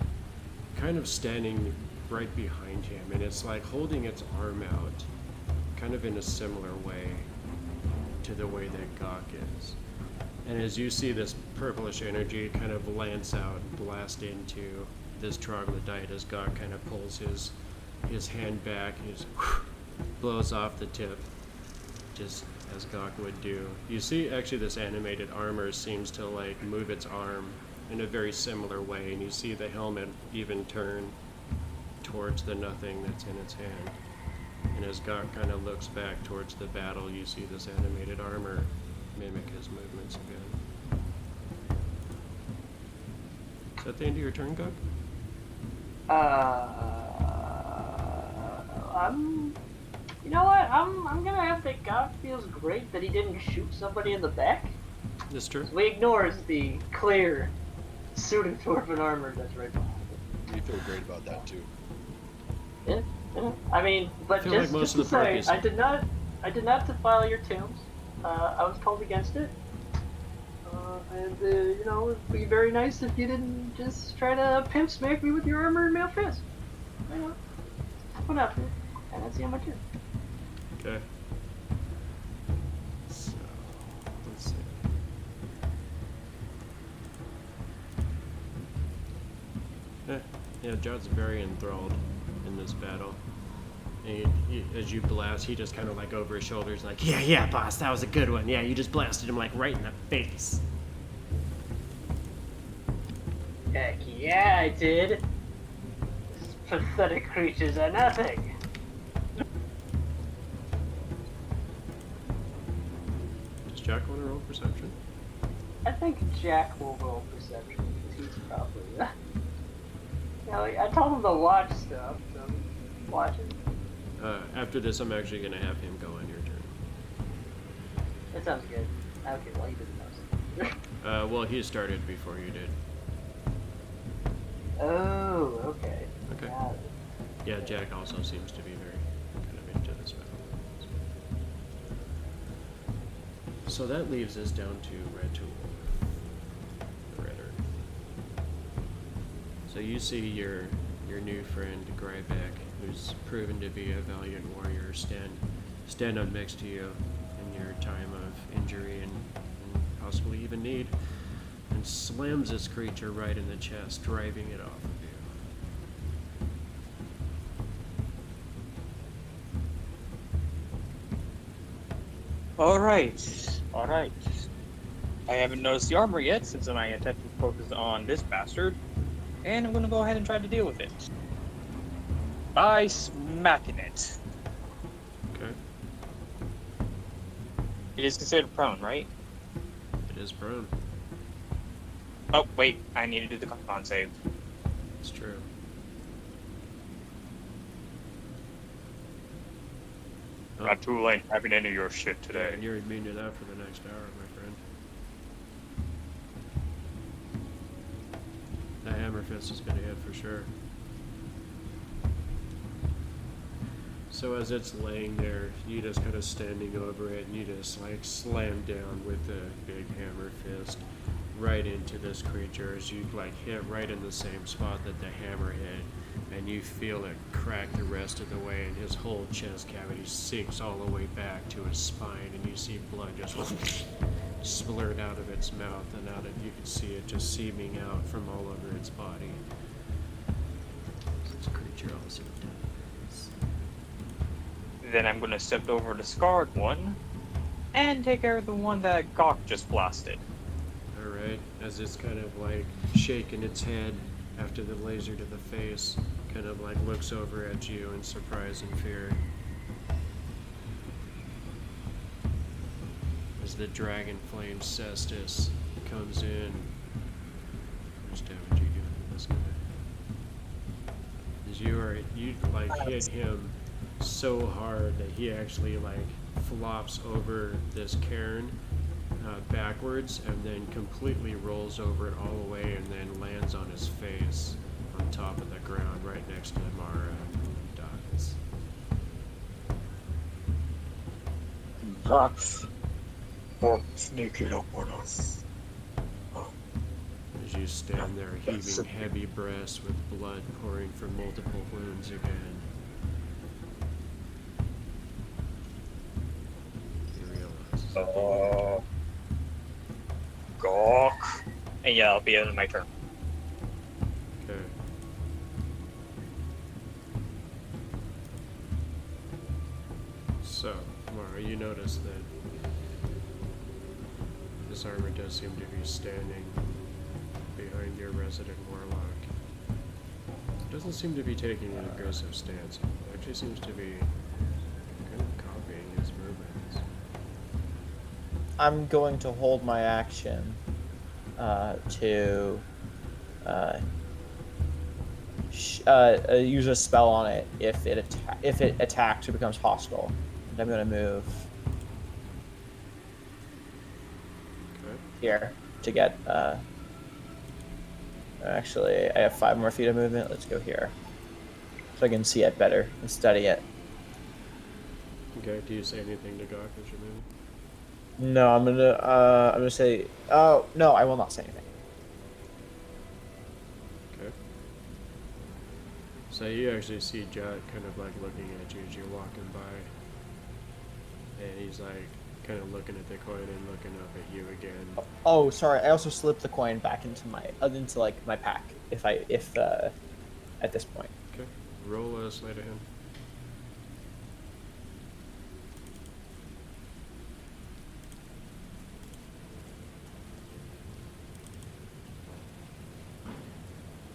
kind of standing right behind him, and it's like holding its arm out, kind of in a similar way to the way that Gok is. And as you see this purplish energy kind of lance out, blast into this troglodyte as Gok kind of pulls his hand back, and just blows off the tip, just as Gok would do. You see actually this animated armor seems to like move its arm in a very similar way, and you see the helmet even turn towards the nothing that's in its hand. And as Gok kind of looks back towards the battle, you see this animated armor mimic his movements again. Is that the end of your turn, Gok? You know what? I'm gonna have to. Gok feels great that he didn't shoot somebody in the back. That's true. So he ignores the clear suit of dwarven armor that's right behind him. You feel great about that too. Yeah. I mean, but I feel like just most to of the say, parties- I did not defile your tombs. I was told against it. You know, it'd be very nice if you didn't just try to pimp smack me with your armor and mail fist. You know, put out there, and that's the end of my turn. Okay. So, let's see. Yeah, Jod's very enthralled in this battle. And as you blast, he just kind of like over his shoulders, like, yeah, boss, that was a good one. Yeah, you just blasted him like right in the face. Heck yeah, I did. These pathetic creatures are nothing. Does Jack want to roll perception? I think Jack will roll perception because he's probably. You know, I told him to watch stuff, so he's watching. After this, I'm actually going to have him go on your turn. That sounds good. Okay, well, he didn't know. Well, he started before you did. Oh, okay. Okay. Got it. Yeah, Jack also seems to be very kind of into this battle. So that leaves us down to Red Tool. The Redder. So you see your new friend Grybek, who's proven to be a valiant warrior, stand up next to you in your time of injury and possibly even need. and slams this creature right in the chest, driving it off of you. Alright. Alright. I haven't noticed the armor yet since my attention focused on this bastard. And I'm gonna go ahead and try to deal with it. By smacking it. Okay. It is considered prone, right? It is prone. Oh, wait. I need to do the con save. It's true. Oh, Not too late having any of your shit yeah, today. and you're immune to that for the next hour, my friend. That hammer fist is gonna hit for sure. So as it's laying there, you just kind of standing over it, and you just like slam down with the big hammer fist right into this creature as you like hit right in the same spot that the hammer hit, and you feel it crack the rest of the way, and his whole chest cavity sinks all the way back to his spine, and you see blood just splurt out of its mouth, and out of you can see it just seeping out from all over its body. This creature also dies. Then I'm gonna step over the scarred one and take care of the one that Gok just blasted. Alright, as it's kind of like shaking its head after the laser to the face, kind of like looks over at you in surprise and fear. As the dragon flame cestus comes in. How much damage are you doing to this guy? As you like hit him so hard that he actually like flops over this cairn backwards, and then completely rolls over it all the way, and then lands on his face on top of the ground right next to Mara, and dies. That's for sneaking up on us. As you stand there heaving heavy breaths with blood pouring from multiple wounds again. You realize. Gok. And yeah, I'll be in my turn. Okay. So, Mara, you notice that this armor does seem to be standing behind your resident warlock. It doesn't seem to be taking an aggressive stance. It actually seems to be kind of copying his movements. I'm going to hold my action to use a spell on it if it attacks or becomes hostile. And I'm going to move Okay. here to get. Actually, I have 5 more feet of movement. Let's go here, so I can see it better and study it. Okay, do you say anything to Gok as you're moving? No, I'm gonna say. Oh no, I will not say anything. Okay. So you actually see Jot kind of like looking at you as you're walking by. And he's like kind of looking at the coin and looking up at you again. Oh, sorry. I also slipped the coin back into my pack. If at this point. Okay. Roll a sleight of hand.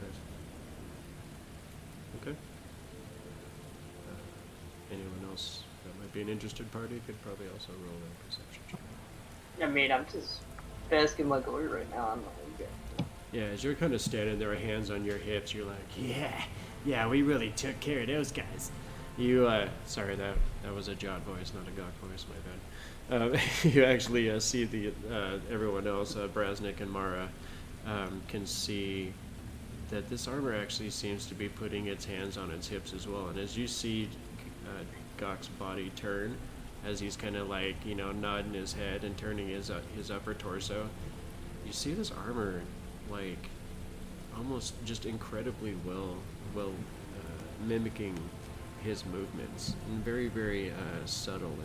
Nice. Okay. Anyone else that might be an interested party could probably also roll a perception check. I mean, I'm just basking my glory right now. I'm not good. Yeah, as you're kind of standing there, hands on your hips, you're like, yeah, we really took care of those guys. You, sorry, that was a Jot voice, not a Gok voice, my bad. You actually see the everyone else, Brasnic and Mara, can see that this armor actually seems to be putting its hands on its hips as well. And as you see Gok's body turn, as he's kind of like, nodding his head and turning his upper torso, you see this armor like almost just incredibly well mimicking his movements in very, very subtle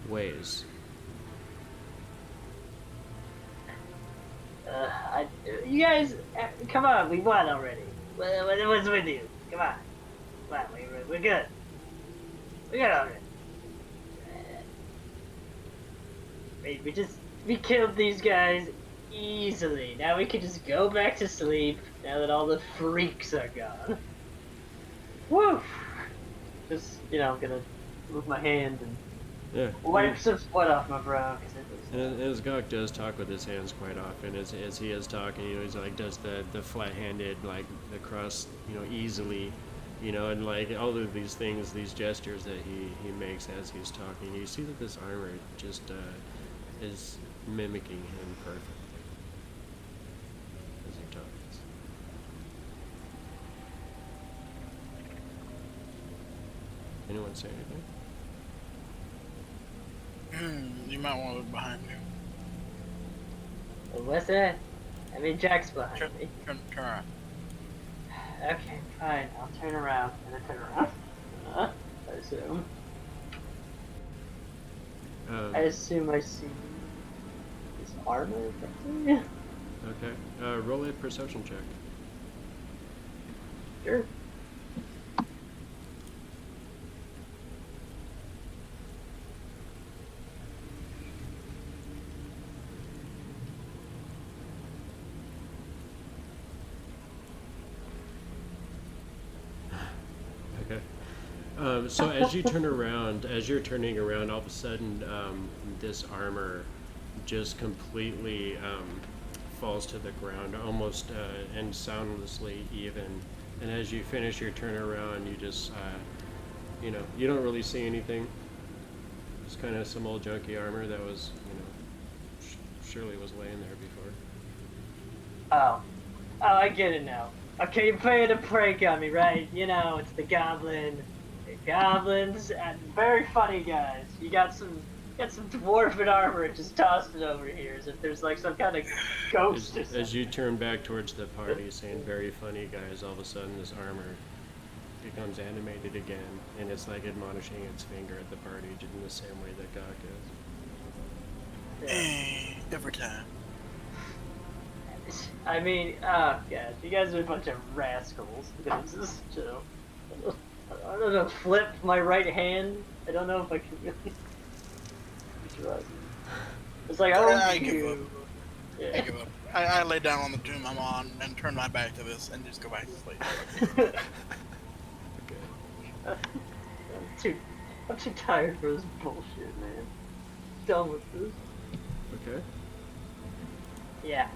ways. You guys, come on, we won already. What's with you? Come on, we're good. We're good already. We killed these guys easily. Now we can just go back to sleep. Now that all the freaks are gone. Woo! Just I'm gonna move my hand and Yeah. wipe some sweat off my brow because it was. And as Gok does talk with his hands quite often, as he is talking, he's like does the flat-handed like across, easily, and like all of these things, these gestures that he makes as he's talking. You see that this armor just is mimicking him perfectly as he talks. Anyone say anything? You might want to look behind you. Well, what's that? I mean, Jack's behind Turn, me. turn around. Okay, fine. I'll turn around. And I turn around. I assume. I assume I see this armor. Okay. Roll a perception check. Sure. Okay. So as you turn around, as you're turning around, all of a sudden, this armor just completely falls to the ground, almost and soundlessly even. And as you finish your turnaround, you just, you don't really see anything. It's kind of some old junky armor that was, surely was laying there before. Oh, I get it now. Okay, you're playing a prank on me, right? It's the goblin. The goblins and very funny guys. You got some dwarven armor. Just tossed it over here as if there's like some kind of ghost or something. As you turn back towards the party, saying "very funny guys," all of a sudden this armor becomes animated again, and it's like admonishing its finger at the party, just in the same way that Gok is. Every time. I mean, oh god, you guys are a bunch of rascals. This is I don't know, flip my right hand. I don't know if I can really. It's like, I give up. Yeah. I give up. I lay down on the doom I'm on and turn my back to this and just go back to sleep. I'm too tired for this bullshit, man. Done with this. Okay. Yeah.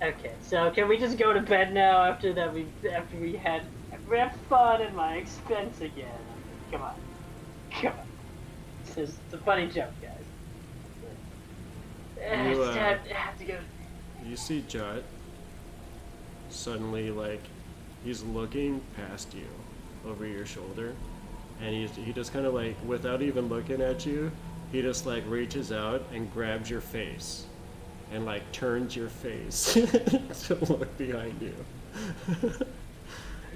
Okay, so can we just go to bed now after we had fun at my expense again? Come on. It's a funny joke, guys. You, I have to go. You see Jut suddenly, like, he's looking past you over your shoulder, and he just kind of like, without even looking at you, he just like reaches out and grabs your face and like turns your face to look behind you.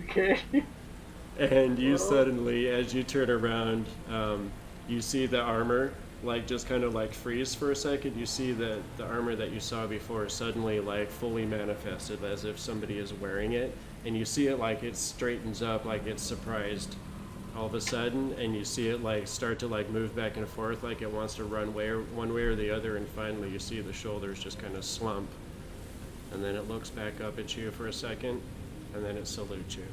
Okay. And you suddenly, as you turn around, you see the armor like just kind of like freeze for a second. You see the armor that you saw before suddenly like fully manifested as if somebody is wearing it, and you see it like it straightens up, like it's surprised all of a sudden, and you see it like start to like move back and forth like it wants to run one way or the other, and finally you see the shoulders just kind of slump, and then it looks back up at you for a second, and then it salutes you.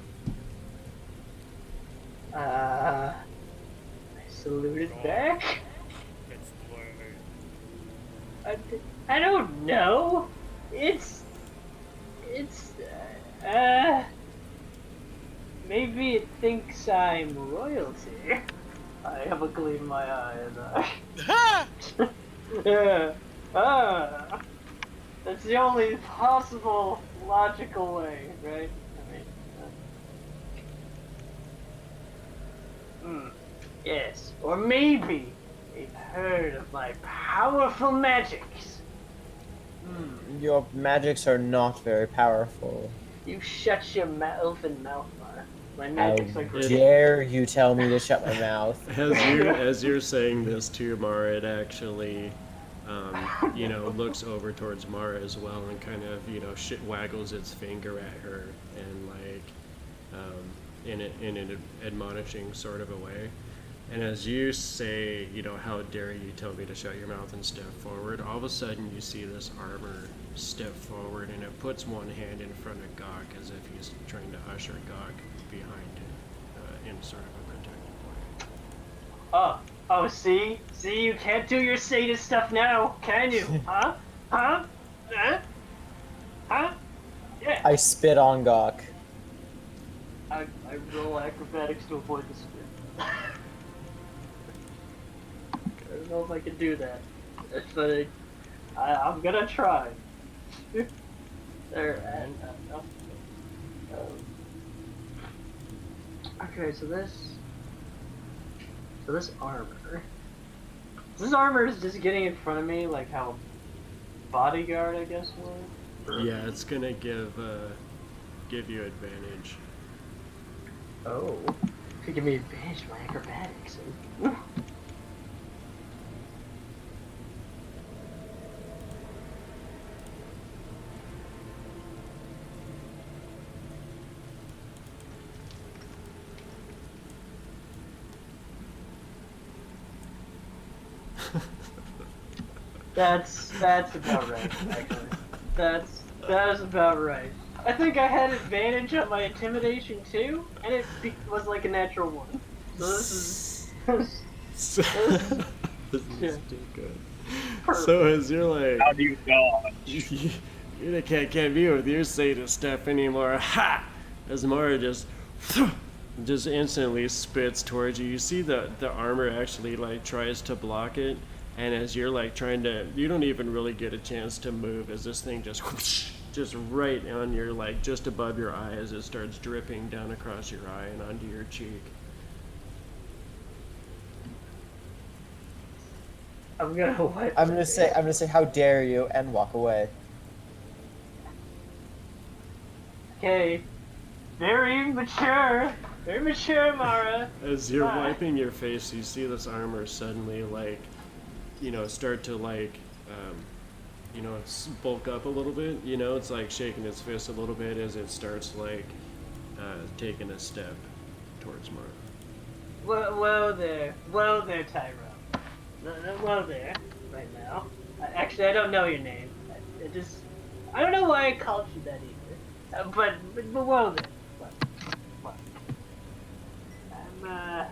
I saluted back. It's the word. I don't know. It's maybe it thinks I'm royalty. I have a gleam in my eye and that's the only possible logical way, right? I mean, yes, or maybe they've heard of my powerful magics. Your magics are not very powerful. You shut your elfin mouth, Mark. My How magics are great. dare you tell me to shut my mouth? As you're saying this to Mara, it actually looks over towards Mara as well and kind of, waggles its finger at her and in an admonishing sort of a way. And as you say, how dare you tell me to shut your mouth and step forward, all of a sudden you see this armor step forward and it puts one hand in front of Gok as if he's trying to usher Gok behind him in sort of a protective way. Oh, see, you can't do your sadist stuff now, can you? Huh? Huh? Yeah. I spit on Gok. I roll acrobatics to avoid the spit. I don't know if I can do that, but I'm gonna try. There, okay, so this armor. This armor is just getting in front of me, like how bodyguard, I guess, would. Yeah, it's gonna give you advantage. Oh, could give me advantage to my acrobatics. That's about right, actually. That is about right. I think I had advantage on my intimidation too, and it was like a natural one. So this is This is Yeah. too good. Perfect. So as you're like, How do you dodge? you can't be with your sadist stuff anymore. Ha! As Mara just instantly spits towards you. You see the armor actually like tries to block it, and as you're like trying to, you don't even really get a chance to move as this thing just right on your, like just above your eye as it starts dripping down across your eye and onto your cheek. I'm gonna wipe. I'm gonna say, how dare you, and walk away. Okay. Very mature, Mara. As you're Bye. wiping your face, you see this armor suddenly, like, start to, like, bulk up a little bit. It's like shaking its fist a little bit as it starts, like, taking a step towards Mara. Whoa there, Tyrone. Whoa there, right now. Actually, I don't know your name. I don't know why I called you that either. But whoa there. What? I'm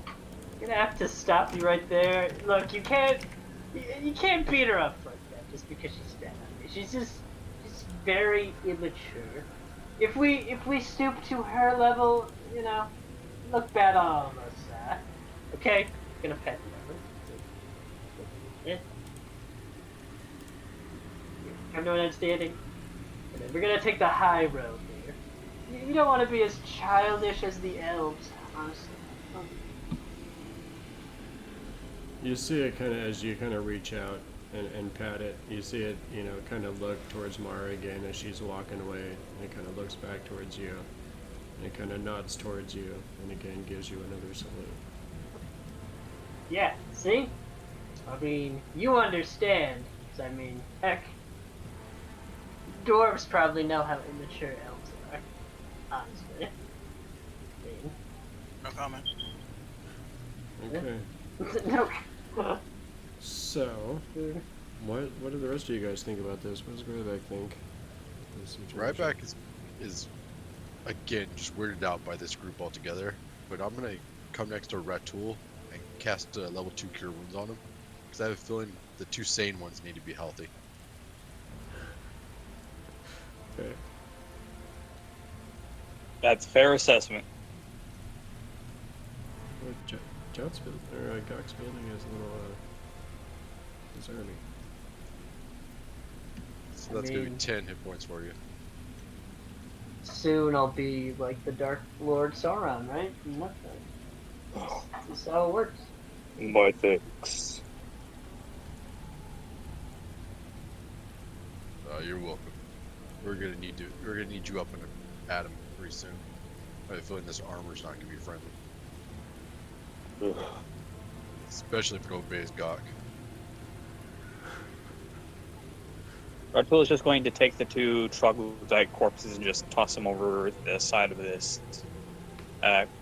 gonna have to stop you right there. Look, you can't beat her up like that just because she's stabbed me. She's very immature. If we stoop to her level, look bad on all of us. Okay, gonna pet you. Yeah. Come to an understanding. We're gonna take the high road here. You don't want to be as childish as the elves, honestly. You see it kind of as you kind of reach out and pat it. You see it, kind of look towards Mara again as she's walking away. And it kind of looks back towards you. And it kind of nods towards you and again gives you another salute. Yeah, see? I mean, you understand. Heck, dwarves probably know how immature elves are, honestly. No comment. Okay. No. So, what do the rest of you guys think about this? What does Grybek think? of this situation? Grybek is again just weirded out by this group altogether. But I'm gonna come next to Ratul and cast level 2 Cure Wounds on him because I have a feeling the 2 sane ones need to be healthy. Okay. That's a fair assessment. Well, Gok's building is a little concerning. So I that's gonna be mean- 10 hit points for you. Soon I'll be like the Dark Lord Sauron, right? This is how it works. My thanks. You're welcome. We're gonna need you up in an atom pretty soon. I have a feeling this armor's not gonna be friendly, especially if it obeys Gok. Red is just going to take the 2 troglodyte corpses and just toss them over the side of this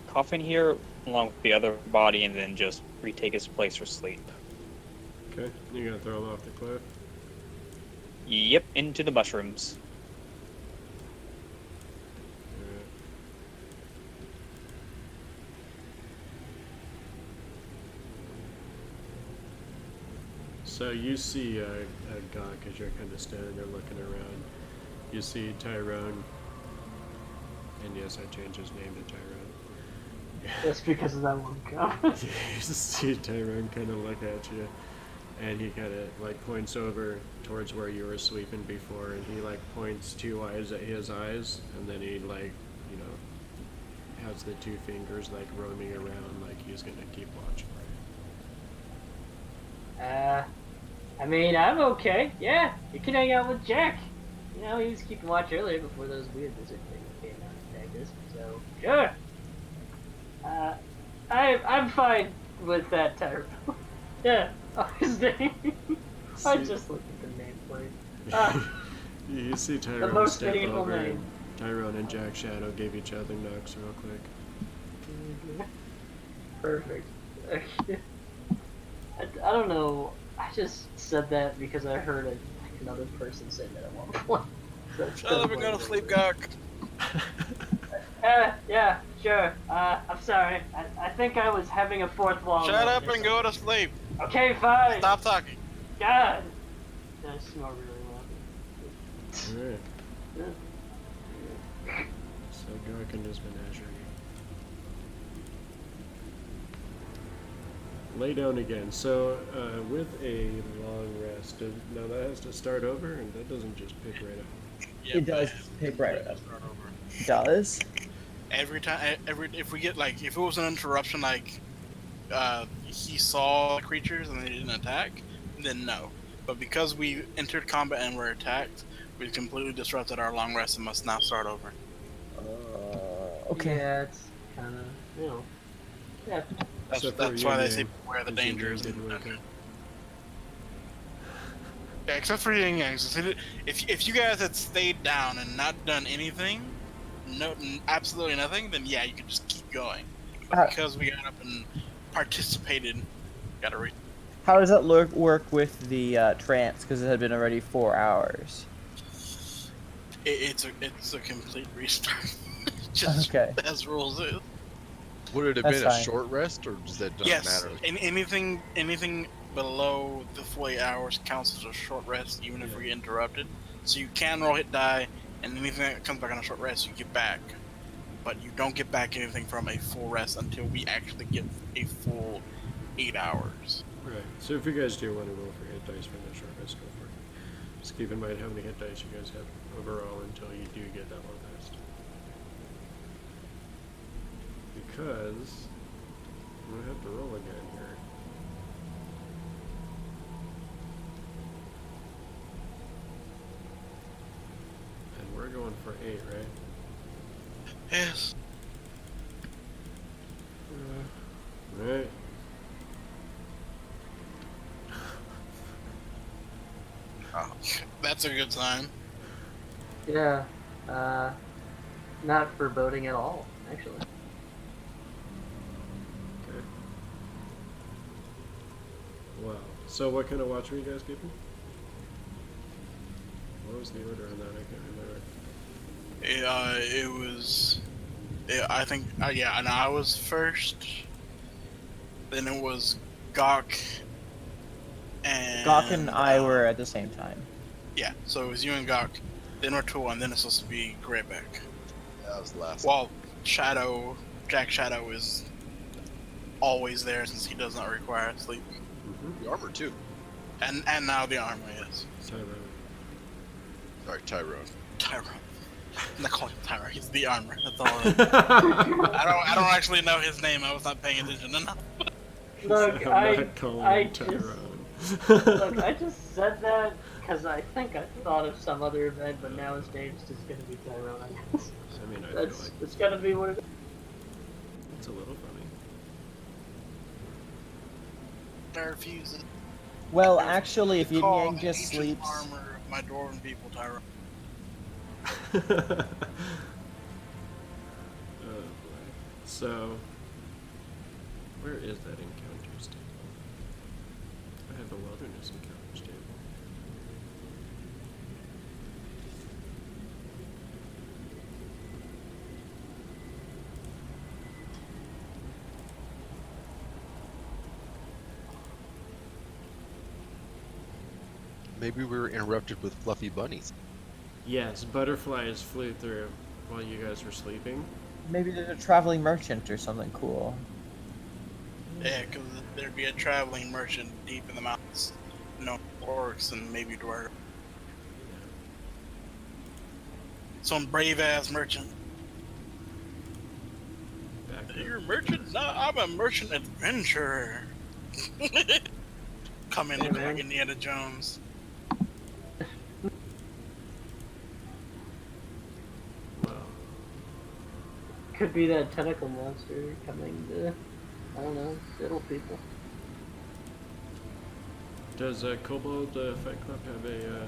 coffin here, along with the other body, and then just retake his place for sleep. Okay, you gonna throw him off the cliff? Yep, into the mushrooms. Alright. So you see Gok as you're kind of standing there looking around. You see Tyrone, and yes, I changed his name to Tyrone. Just because of that one comment. You see Tyrone kind of look at you, and he kind of like points over towards where you were sleeping before, and he like points 2 eyes at his eyes, and then he like, you know, has the 2 fingers like roaming around like he's gonna keep watch for you. I mean, I'm okay. Yeah, you can hang out with Jack. You know, he was keeping watch earlier before those weird lizard things came out and attacked us. So, sure. I'm fine with that, Tyrone. Yeah, his name. I just looked at the nameplate. You see the Tyrone most step medieval over, name. and Tyrone and Jack Shadow give each other knocks real quick. Perfect. I don't know. I just said that because I heard another person say that at one point. So Shut up and go to sleep, Gok. Yeah, sure. I'm sorry. I think I was having a fourth wall. Shut up and go to sleep. Okay, fine. Stop talking. God. I snore really loud. Alright. So Gok and his menagerie. Lay down again. So, with a long rest, now that has to start over, and that doesn't just pick right up. Yeah, It does but- pick right up. Start over. Does? Every time, if we get like, if it was an interruption, like, he saw creatures and they didn't attack, then no. But because we entered combat and were attacked, we completely disrupted our long rest and must now start over. Okay. Yeah, it's kind of, you know. Yeah. That's Except for why they Yin say Yang, beware the because Yin dangers. Yang didn't wake up. Yeah, except for Yin Yang. If you guys had stayed down and not done anything, absolutely nothing, then yeah, you could just keep going. But because we got up and participated, gotta read. How does that work with the trance? Because it had been already 4 hours. It's a complete restart. Just Okay. as rules is. Would it have That's been a fine. short rest, or does that not Yes, matter? anything below the 48 hours counts as a short rest, even if we get interrupted. So you can roll hit die, and anything that comes back on a short rest, you get back. But you don't get back anything from a full rest until we actually get a full 8 hours. Right. So if you guys do want to roll for hit dice for that short rest, go for it. Just keep in mind how many hit dice you guys have overall until you do get that long rest. Because I'm gonna have to roll again here. And we're going for 8, right? Yes. Right. Oh, that's a good sign. Yeah. Not foreboding at all, actually. Okay. Wow. So what kind of watch were you guys keeping? What was the order on that? I can't remember. It was. I think. Yeah, and I was first. Then it was Gok. And Gok and I were at the same time. Yeah, so it was you and Gok. Then O'Toole, and then it's supposed to be Grybek. Yeah, that was the last. Well, Jack Shadow is always there since he does not require sleep. The armor too. And now the armor, yes. Tyrone. Sorry, Tyrone. Tyrone. I'm not calling him Tyrone, he's the armor. That's all. I don't actually know his name, I was not paying attention enough. Look, I'm not calling I him Tyrone. Look, I just said that because I think I thought of some other event, but now his name's just gonna be Tyrone, I guess. I mean, I feel That's like it's gonna be what it is. it's a little funny. I refuse it. Well, actually, if Yin Call Yang just ancient sleeps, armor of my Dwarven people, Tyrone. Oh boy. So, where is that encounters table? I have a wilderness encounters table. Maybe we were interrupted with fluffy bunnies. Yes, butterflies flew through while you guys were sleeping. Maybe there's a traveling merchant or something cool. Yeah, because there'd be a traveling merchant deep in the mountains. No orcs and maybe dwarves. Some brave ass merchant. Back up. You're a merchant? No, I'm a merchant adventurer. Come in looking like Indiana Jones. Well, Could be that tentacle monster coming to, I don't know, settle people. does Kobold Fight Club have a?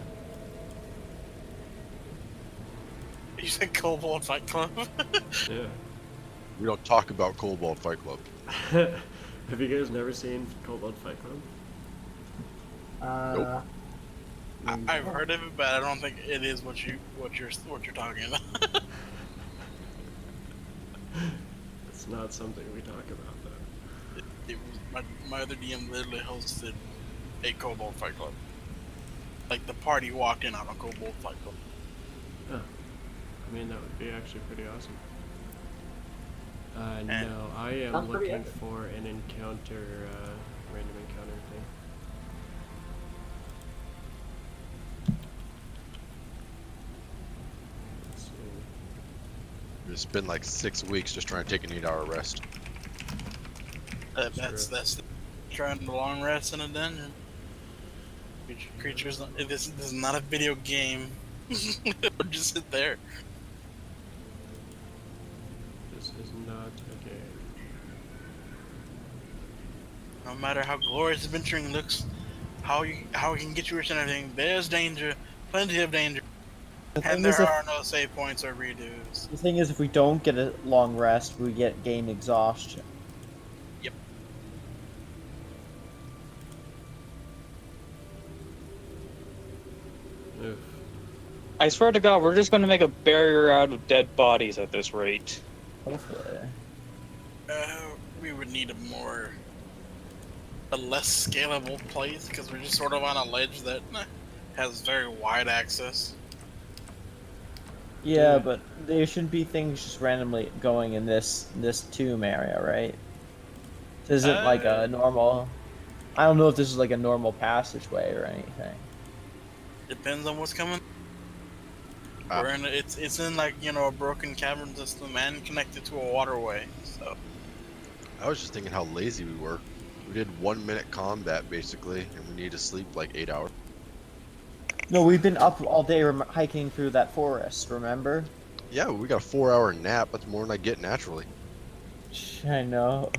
You said Kobold Fight Club? Yeah. We don't talk about Cobalt Fight Club. Have you guys never seen Kobold Fight Club? I've heard of it, but I don't think it is what you're talking about. It's not something we talk about, though. It was my other DM literally hosted a Kobold Fight Club. Like the party walked in on a Kobold Fight Club. Oh. I mean, that would be actually pretty awesome. No, I am Sounds pretty looking epic. for an encounter, random encounter thing. Let's see. We spend like 6 weeks just trying to take an 8-hour rest. That's trying the long rest in a dungeon. Creatures. This is not a video game. Just sit there. This is not a game. No matter how glorious adventuring looks, how it can get you rich and everything, there's danger, plenty of danger, The and thing is, there are no save points or redos. the thing is, if we don't get a long rest, we get game exhaustion. Yep. Oof. I swear to God, we're just going to make a barrier out of dead bodies at this rate. Hopefully. We would need a less scalable place because we're just sort of on a ledge that has very wide access. Yeah, but there shouldn't be things just randomly going in this tomb area, right? This isn't like a normal. I don't know if this is like a normal passageway or anything. Depends on what's coming. Ah. We're in it's in like a broken cavern system and connected to a waterway. So I was just thinking how lazy we were. We did 1 minute combat basically, and we need to sleep like 8 hours. No, we've been up all day hiking through that forest. Remember? Yeah, we got a 4-hour nap. That's more than I get naturally. I know.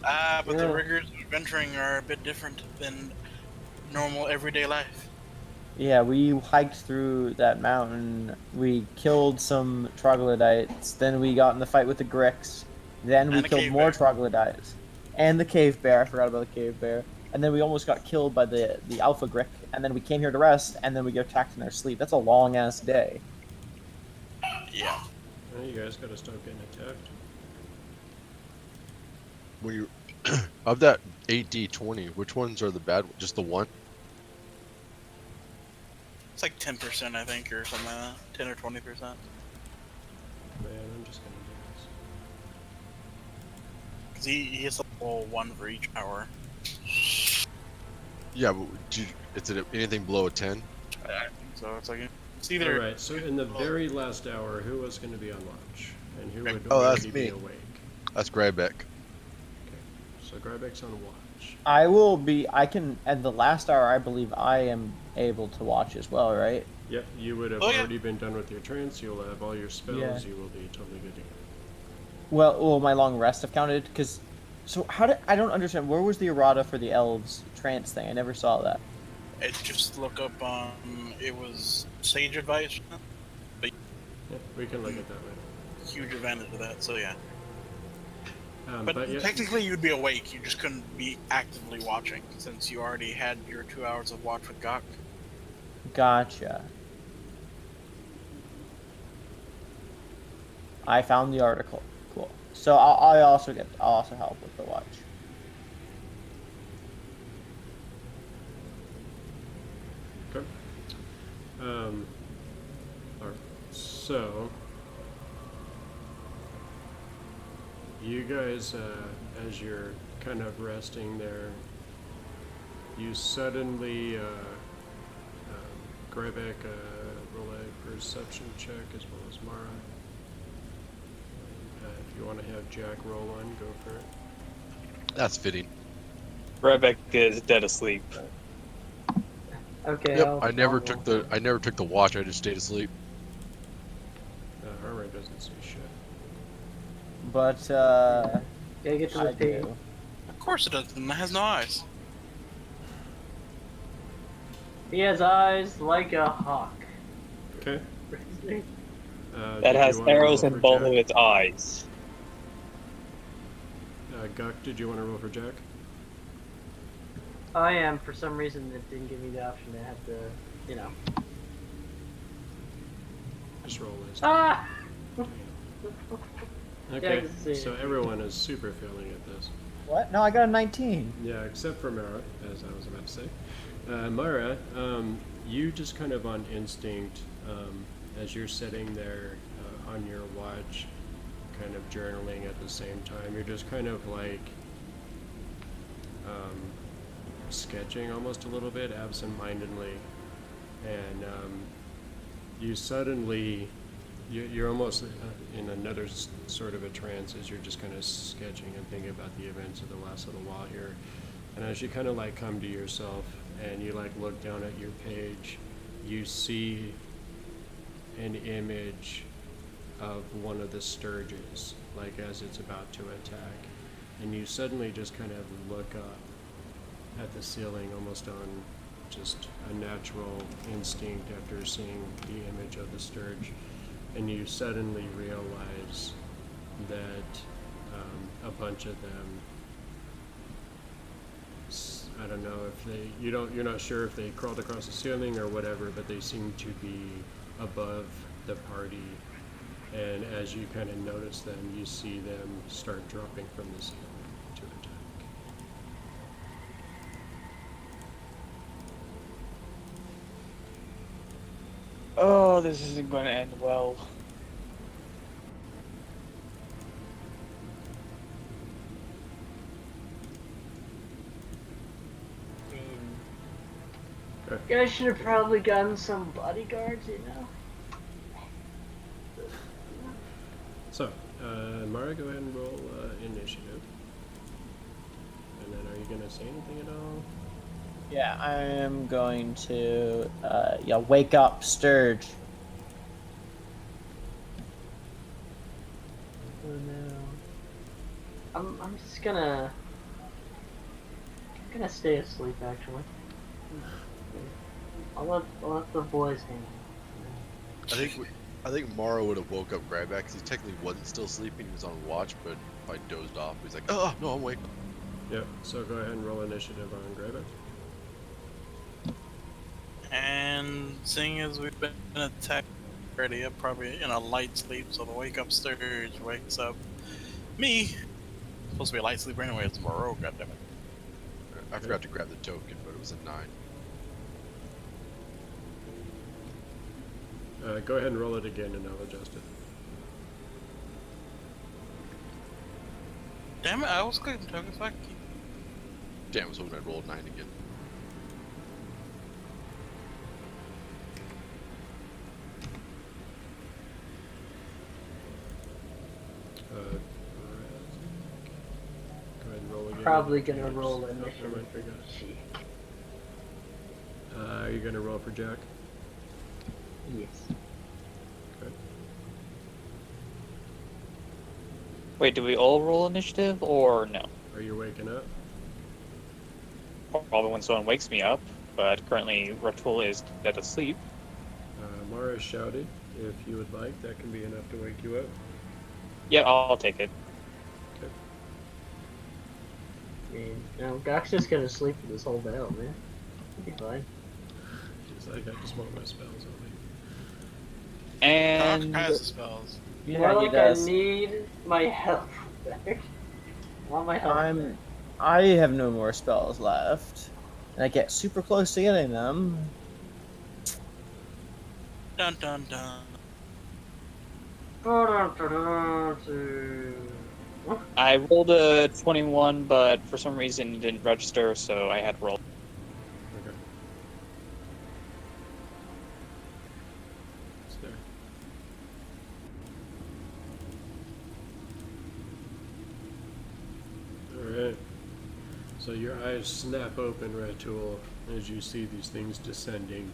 but Yeah. the rigors of adventuring are a bit different than normal everyday life. Yeah, we hiked through that mountain. We killed some troglodytes. Then we got in the fight with the Gricks. Then we And the killed cave more bear. troglodytes. And the cave bear. I forgot about the cave bear. And then we almost got killed by the alpha Grick. And then we came here to rest. And then we get attacked in our sleep. That's a long ass day. Yeah. Well, you guys gotta stop getting attacked. When you of that 8D20, which ones are the bad? Just the one? It's like 10%, I think, or something like that. 10 or 20%. Man, I'm just gonna do this. Because he hits a level 1 for each hour. Yeah, but is it anything below a 10? I think so. It's either. Alright, so in the very last hour, who was gonna be on watch? And who would Oh, that's already be me. awake? That's Grybek. So Grybek's on watch. I will be. I can. At the last hour, I believe I am able to watch as well, right? Yep, you would have Oh, yeah. already been done with your trance, you'll have all your spells, Yeah. you will be totally good to go. Well, my long rest have counted? Because. So, how did. I don't understand. Where was the errata for the elves trance thing? I never saw that. just look up on. It was Sage Advice. Yeah, we can look at that later. Huge advantage of that. So yeah. But yeah, Technically, you'd be awake. You just couldn't be actively watching since you already had your 2 hours of watch with Gok. Gotcha. I found the article. Cool. So I'll also help with the watch. okay. Alright, so you guys, as you're kind of resting there, you suddenly, Grybek, roll a perception check as well as Mara. If you want to have Jack roll one, go for it. That's fitting. Grybek is dead asleep. Okay. Yep. I never took the watch. I just stayed asleep. Armor doesn't say shit. But Gotta get to the I page. do. Of course it doesn't. It has no eyes. He has eyes like a hawk. Okay. That did has you wanna roll arrows in for both Jack? of its eyes. Gok, did you want to roll for Jack? I am. For some reason, it didn't give me the option to have to, you know. Just roll list. Ah! Okay, can see so it. everyone is super failing at this. What? No, I got a 19. Yeah, except for Mara, as I was about to say. Mara, you just kind of on instinct, as you're sitting there on your watch, kind of journaling at the same time, you're just kind of like sketching almost a little bit absent-mindedly, and you suddenly, you're almost in another sort of a trance as you're just kind of sketching and thinking about the events of the last little while here. And as you kind of like come to yourself and you like look down at your page, you see an image of one of the sturges, like as it's about to attack. And you suddenly just kind of look up at the ceiling almost on just a natural instinct after seeing the image of the sturge. And you suddenly realize that a bunch of them, I don't know if they, you're not sure if they crawled across the ceiling or whatever, but they seem to be above the party. And as you kind of notice them, you see them start dropping from the ceiling to attack. Oh, this isn't going to end well. Okay. You guys should have probably gotten some bodyguards, you know? So, Mara, go ahead and roll initiative. And then are you going to say anything at all? Yeah, I am going to wake up Sturge. Oh no. I'm just gonna stay asleep actually. I'll let the boys hang. I think Mara would have woke up Grybek because he technically wasn't still sleeping. He was on watch, but I dozed off. He's like, oh no, I'm awake. Yep, so go ahead and roll initiative on Grybek. And seeing as we've been attacked already, I'm probably in a light sleep, so the wake up Sturge wakes up me. Supposed to be a light sleeper anyway, it's Moreau, goddammit. I forgot to grab the token, but it was a 9. Go ahead and roll it again and I'll adjust it. Damn it, I was clicking tokens back. Damn, I was hoping I'd roll a 9 again. Brasnic. Go ahead and roll again. Probably gonna Oops. roll Nope, initiative. never mind, forgot. Cheek. Are you going to roll for Jack? Yes. Okay. Wait, do we all roll initiative or no? Are you waking up? Probably when someone wakes me up. but currently Ratul is dead asleep. Mara shouted, if you would like, that can be enough to wake you up. Yeah, I'll take it. Okay. I mean, Gok's just gonna sleep with this whole battle, man. He'll be fine. He's like, I just want my spells on me. Doc And has the spells. Yeah, More he like does. I need my health back. I want my health back. I have no more spells left. And I get super close to getting them. Dun dun dun. I rolled a 21, but for some reason it didn't register, so I had to roll. Okay. It's there. Alright. So your eyes snap open, Ratul, as you see these things descending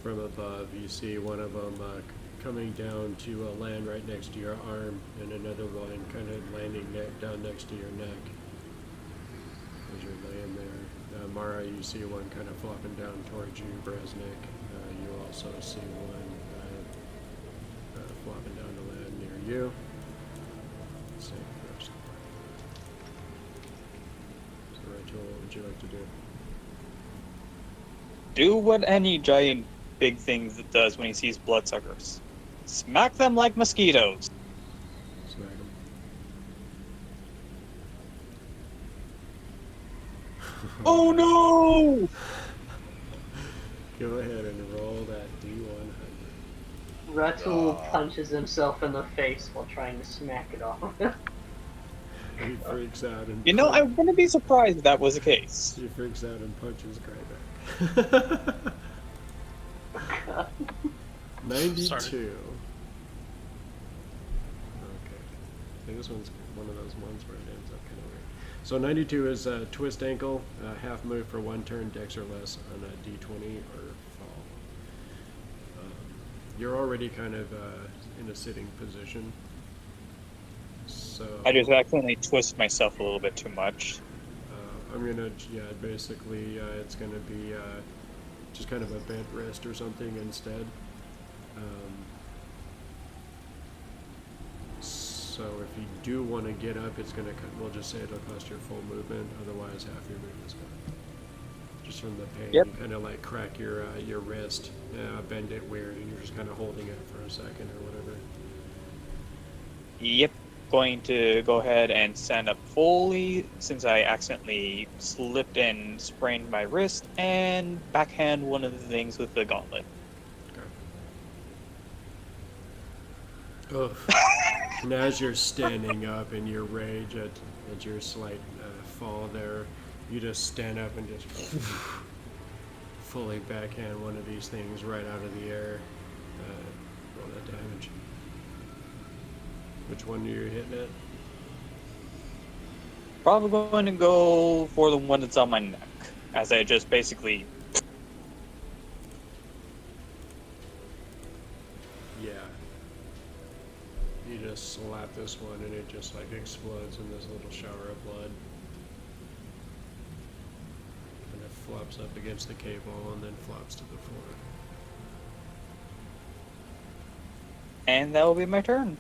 from above. You see one of them coming down to land right next to your arm, and another one kind of landing down next to your neck as you're laying there. Mara, you see one kind of flopping down towards you. Brasnic, you also see one flopping down to land near you. Same person. So, Rachel, what would you like to do? Do what any giant big thing does when he sees bloodsuckers. Smack them like mosquitoes. Smack him. Oh no! Go ahead and roll that D100. Ratul punches himself in the face while trying to smack it off. He freaks out and You know, I wouldn't be surprised if that was the case. he freaks out and punches Grybek. 92. Sorry. Okay. I think this one's one of those ones where it ends up kind of weird. So 92 is a twist ankle, half move for 1 turn, dex or less on a D20 or fall. You're already kind of in a sitting position. So I just accidentally twisted myself a little bit too much. I'm gonna, basically it's gonna be just kind of a bent wrist or something instead. So if you do want to get up, it's gonna, we'll just say it'll cost your full movement. Otherwise, half your movement is gone. Just from the pain, Yep. you kind of like crack your wrist, bend it weird, and you're just kind of holding it for a second or whatever. Yep. Going to go ahead and stand up fully since I accidentally slipped and sprained my wrist and backhand one of the things with the gauntlet. Oh. And as you're standing up in your rage at your slight fall there, you just stand up and just fully backhand one of these things right out of the air. Roll that damage. Which one are you hitting at? Probably going to go for the one that's on my neck, as I just basically... Yeah. You just slap this one and it just like explodes in this little shower of blood. And it flops up against the cave wall and then flops to the floor. And that will be my turn.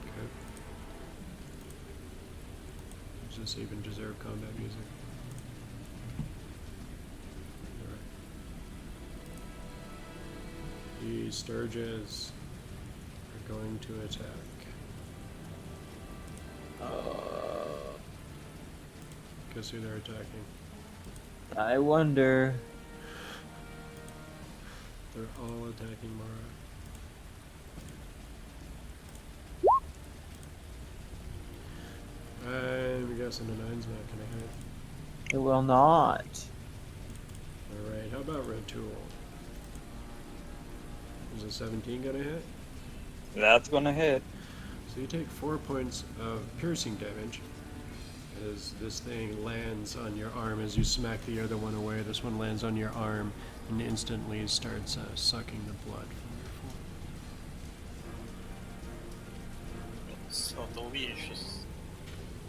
Okay. Does this even deserve combat music? Alright. The Sturges are going to attack. Guess who they're attacking? I wonder. They're all attacking Mara. I'm guessing a 9's not gonna hit. It will not. Alright, how about Red Tool? Is a 17 gonna hit? That's going to hit. So you take 4 points of piercing damage as this thing lands on your arm. As you smack the other one away, this one lands on your arm and instantly starts sucking the blood from your foot. So delicious.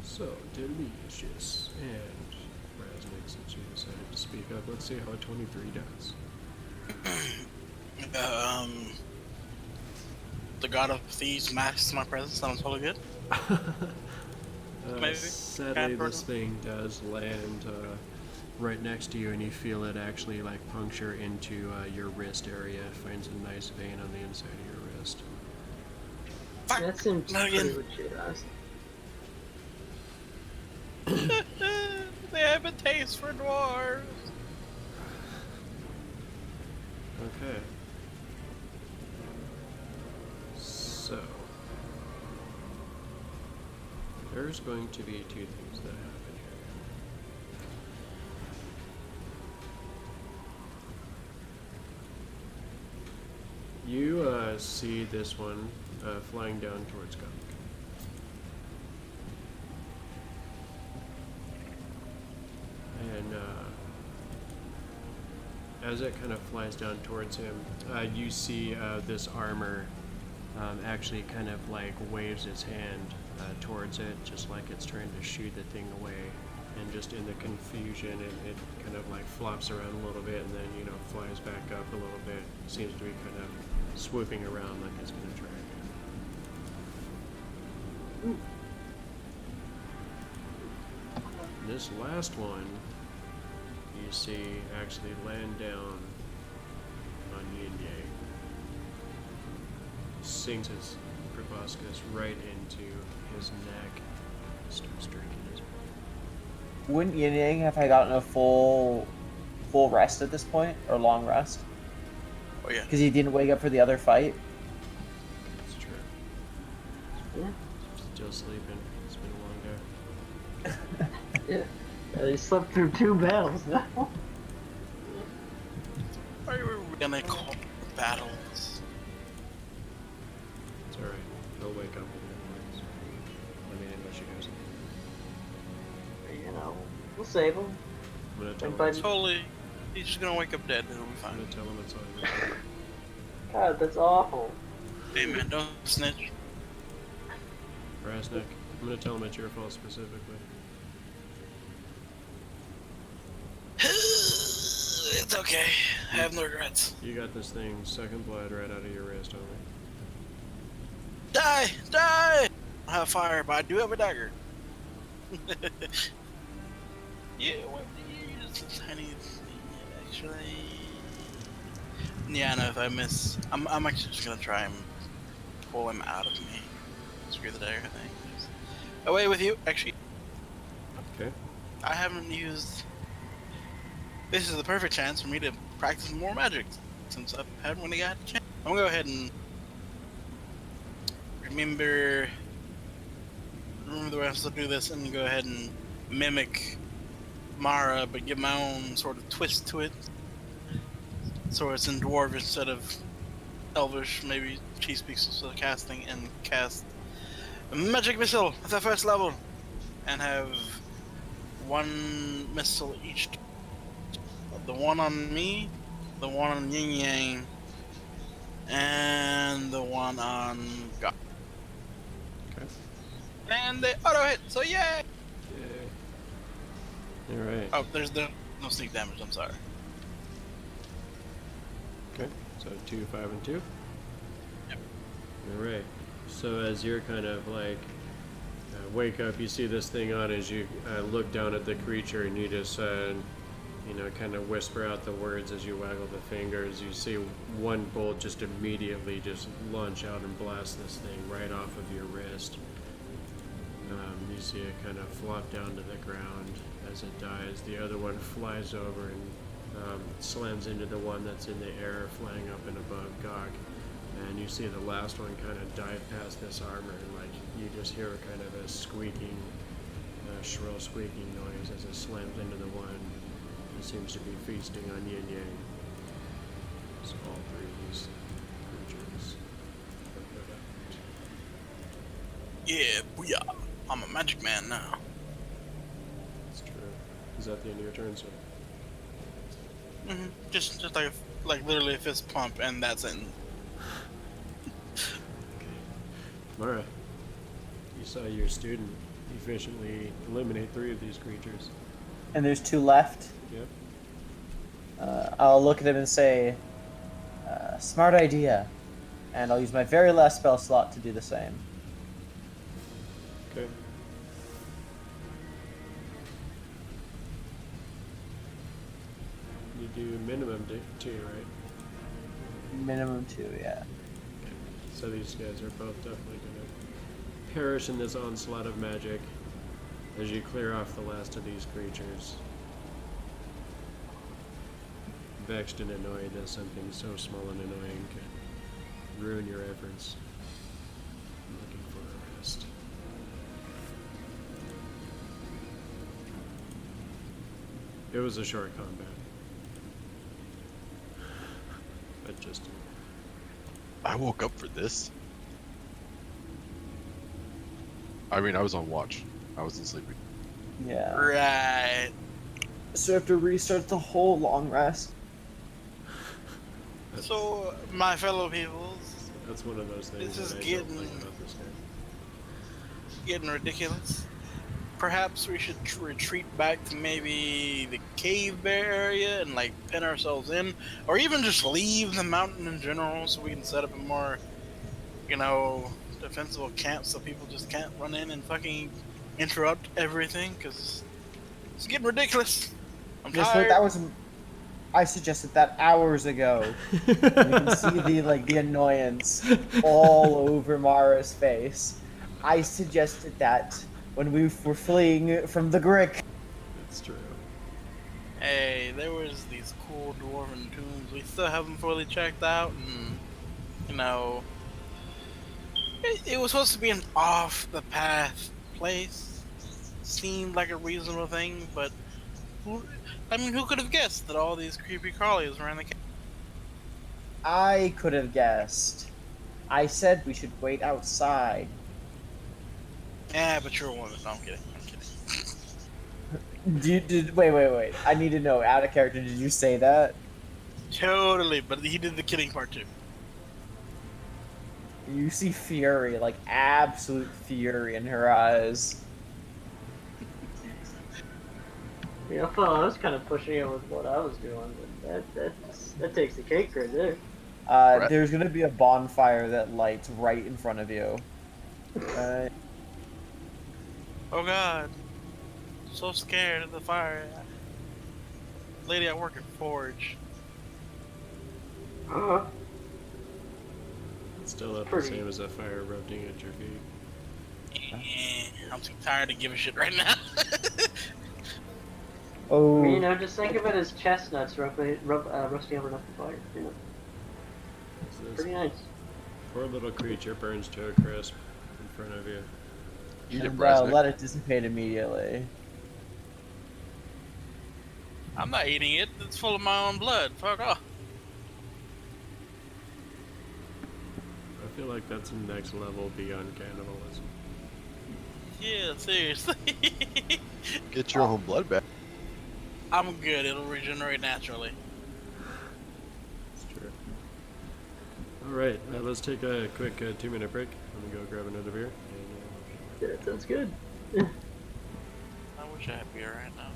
So delicious. And Brasnic, since you decided Speak up. Let's see how a 23 does. The God of Thieves masks my presence. Sounds totally good. Maybe. Sadly, this thing does land right next to you, and you feel it actually like puncture into your wrist area. It finds a nice vein on the inside of your wrist. Fuck. That seems Not pretty again. legit, honestly. They have a taste for dwarves. Okay. So there's going to be two things that happen here. You see this one flying down towards Gok. And as it kind of flies down towards him, you see this armor actually kind of like waves its hand towards it, just like it's trying to shoot the thing away. And just in the confusion, it kind of like flops around a little bit, and then, you know, flies back up a little bit. Seems to be kind of swooping around like it's going to try again. This last one, you see actually land down on Yin Yang. Sinks his proboscis right into his neck. Starts drinking his. Wouldn't Yin Yang have gotten a full rest at this point, or long rest? Oh yeah. Because he didn't wake up for the other fight. It's true. Yeah. Still sleeping. It's been a long day. Yeah. They slept through 2 battles now. What are we gonna call battles? It's alright. He'll wake up in the mornings. I mean, unless you guys. You know, we'll save them. I'm gonna tell him. But- Totally. He's just gonna wake up dead. It'll be I'm fine. gonna tell him it's on your phone. God, that's awful. Hey man, don't snitch. Brasnic, I'm gonna tell him it's your fault specifically. It's okay. I have no regrets. You got this thing second blood right out of your wrist, homie. Die! Die! I don't have fire, but I do have a dagger. Yeah, what do you use? I need actually. Yeah, no. If I miss, I'm actually just gonna try and pull him out of me. Screw the dagger thing. Just away with you. Actually, Okay. I haven't used. This is the perfect chance for me to practice more magic since I've had when I got a chance. I'm gonna go ahead and remember the way I'm supposed to do this, and go ahead and mimic Mara, but give my own sort of twist to it. So it's in Dwarven instead of Elvish. Maybe she speaks of casting, and cast a magic missile at the first level, and have one missile each. The one on me, the one on Yin Yang, and the one on Gok. Okay. And they auto hit, so yay! Yay. Alright. Oh, there's no sneak damage, I'm sorry. Okay. So 2, 5, and 2. Yep. Alright. So as you're kind of like wake up, you see this thing on as you look down at the creature, and you just you know, kind of whisper out the words as you waggle the fingers. You see one bolt just immediately just launch out and blast this thing right off of your wrist. You see it kind of flop down to the ground as it dies. The other one flies over and slams into the one that's in the air, flying up and above Gok. And you see the last one kind of dive past this armor, and like you just hear kind of a squeaking, shrill squeaking noise as it slams into the one. It seems to be feasting on Yin Yang. So all three of these creatures are put out. Yeah, booyah! I'm a magic man now. That's true. Is that the end of your turn, sir? Just like literally a fist pump, and that's it. Mara, you saw your student efficiently eliminate 3 of these creatures. And there's 2 left. Yep. I'll look at him and say, smart idea. And I'll use my very last spell slot to do the same. Okay. You do minimum 2, right? Minimum 2, yeah. So these guys are both definitely gonna perish in this onslaught of magic as you clear off the last of these creatures. Vexed and annoyed that something so small and annoying could ruin your efforts. I'm looking for a rest. It was a short combat. But just... I woke up for this. I mean, I was on watch. I wasn't sleeping. Yeah. Right. So I have to restart the whole long rest. So, my fellow peoples, That's one of those things This is that I getting- don't like about this game. getting ridiculous. Perhaps we should retreat back to maybe the cave bear area and like pin ourselves in, or even just leave the mountain in general so we can set up a more, defensible camp so people just can't run in and fucking interrupt everything because it's getting ridiculous. I'm Just tired. like that was. I suggested that hours ago. You can see the annoyance all over Mara's face. I suggested that when we were fleeing from the Grick. That's true. Hey, there was these cool dwarven tombs. We still haven't fully checked out, and it was supposed to be an off the path place. Seemed like a reasonable thing, but who could have guessed that all these creepy crawlies were in the cave? I could have guessed. I said we should wait outside. Yeah, but you're a woman. No, I'm kidding. Wait. I need to know, out of character, did you say that? Totally, but he did the kidding part too. You see fury, like absolute fury in her eyes. Yeah, I was kind of pushing it with what I was doing, but that takes the cake right there. Right. There's gonna be a bonfire that lights right in front of you. Oh God, so scared of the fire. Lady, I work at Forge. It's still not the Pretty. same as a fire erupting at your feet. I'm too tired to give a shit right now. Oh, Just think of it as chestnuts roasting over nothing fire. So this Pretty nice. poor little creature burns to a crisp in front of you. Eat it, and Brasnic. let it dissipate immediately. I'm not eating it. It's full of my own blood. Fuck off. I feel like that's the next level beyond cannibalism. Yeah, seriously. Get your own blood back. I'm good. It'll regenerate naturally. It's true. Alright, let's take a quick 2-minute break. I'm gonna go grab another beer. Yeah, that sounds good. I wish I had beer right now.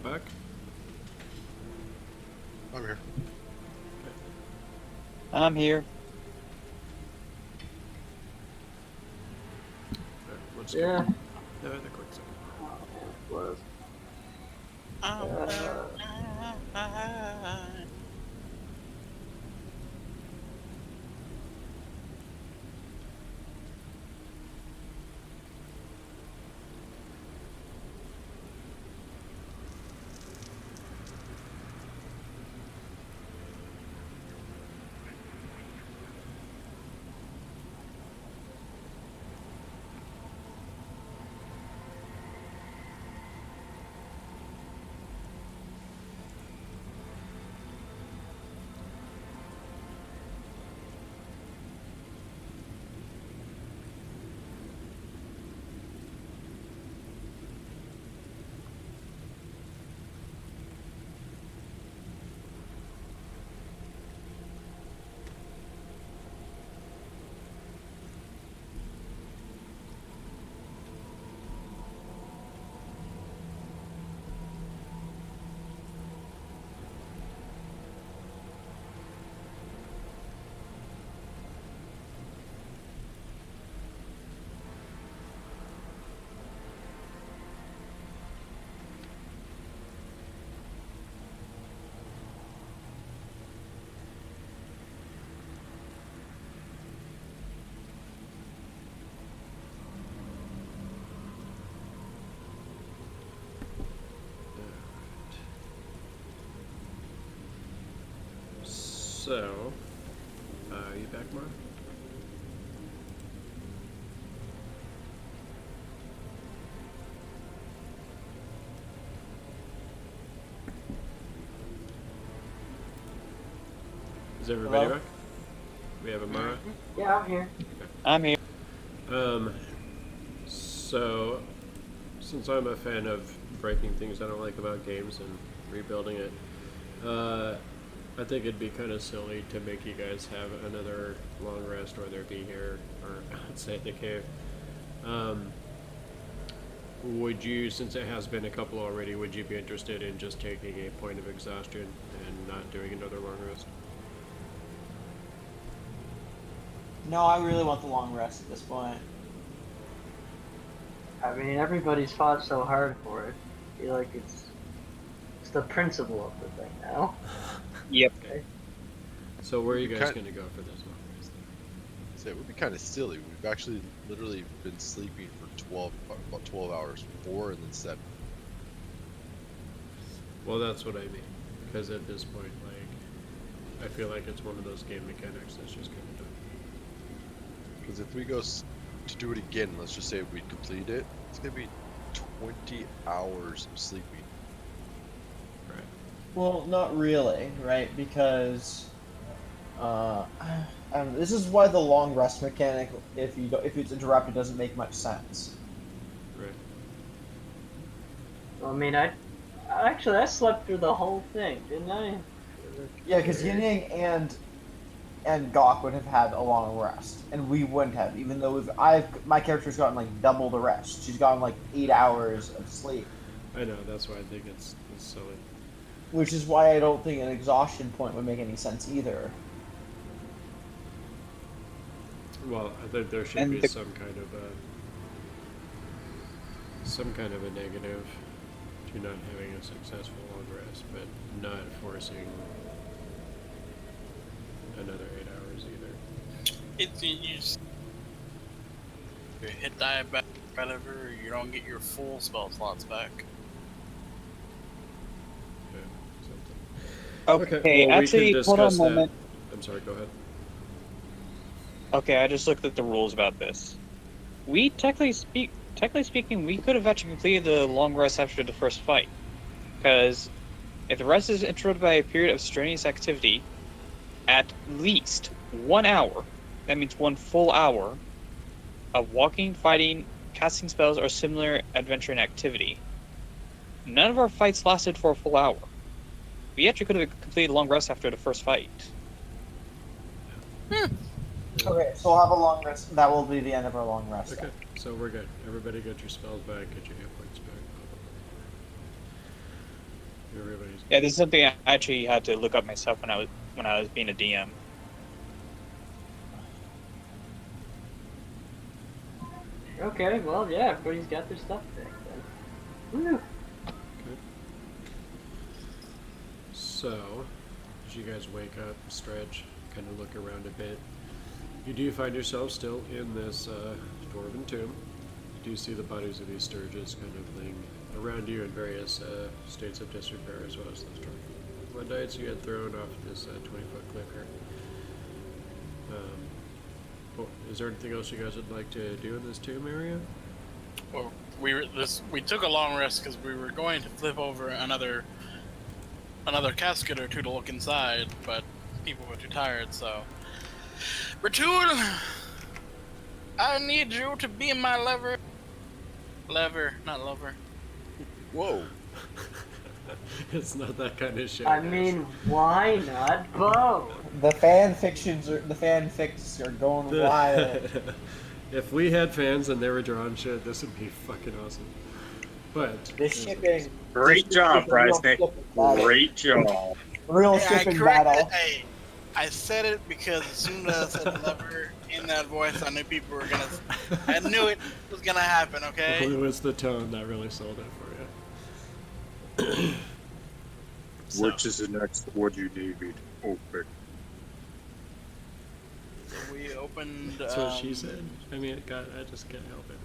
pack? I'm here. I'm here. Alright, let's Yeah. go. No, the quick second. Was. So, you back, Mark? Is everybody Hello? back? We have Amara. Yeah, I'm here. I'm here. So, since I'm a fan of breaking things I don't like about games and rebuilding it, I think it'd be kind of silly to make you guys have another long rest, whether it be here or outside the cave. Would you, since it has been a couple already, would you be interested in just taking a point of exhaustion and not doing another long rest? No, I really want the long rest at this point. I mean, everybody's fought so hard for it. I feel like it's the principle of the thing now. Yep. Okay. So where are you guys Kind- going to go for this long rest? So it would be kind of silly. We've actually literally been sleeping for about 12 hours, 4 and then 7. Well, that's what I mean. Because at this point, like, I feel like it's one of those game mechanics that's just kind of done. Because if we go to do it again, let's just say we complete it, it's gonna be 20 hours of sleeping. Right. Well, not really, right? Because this is why the long rest mechanic, if it's interrupted, doesn't make much sense. Right. I mean, I slept through the whole thing, didn't I? Yeah, because Yin Yang and Gok would have had a long rest, and we wouldn't have. Even though my character's gotten like double the rest. She's gotten like 8 hours of sleep, I know, that's why I think it's silly. which is why I don't think an exhaustion point would make any sense either. Well, I think there should And be the- some kind of a negative to not having a successful long rest, but not forcing another 8 hours either. It's you just you hit die back, whatever. You don't get your full spell slots back. Yeah, something. Okay, well, we actually, can hold on a discuss that. moment. I'm sorry, go ahead. Okay, I just looked at the rules about this. We technically speaking, we could have actually completed the long rest after the first fight, because if the rest is interrupted by a period of strenuous activity, at least 1 hour, that means 1 full hour, of walking, fighting, casting spells, or similar adventuring activity. None of our fights lasted for a full hour. We actually could have completed long rest after the first fight. Okay, so we'll have a long rest. That will be the end of our long rest. Okay, so we're good. Everybody get your spells back, get your hit points Everybody's. Yeah, this is something I actually had to look up myself when I was being a DM. Okay, well, yeah, everybody's got their stuff back then. Woo! So, as you guys wake up, stretch, kind of look around a bit, you do find yourself still in this dwarven tomb. You do see the bodies of these sturges kind of laying around you in various states of disrepair, as well as those drunk Luddites you had thrown off this 20-foot cliff here. Is there anything else you guys would like to do in this tomb area? Well, we took a long rest because we were going to flip over another casket or two to look inside, but people were too tired. So, Ratul, I need you to be my lever, not lover. Whoa. It's not that kind of shit. I guys. mean, why not both? The fanfics are going wild. If we had fans and they were drawing shit, this would be fucking awesome. But This shipping. Great job, Brasnic. Great job. Real Hey, shipping battle. Hey, I said it because as soon as I said lever in that voice, I knew people were gonna. I knew it was gonna happen. Okay. it was the tone that really sold it for you. So, Which is the next order, David? Open. So we opened. that's what she said. I mean, I just can't help it.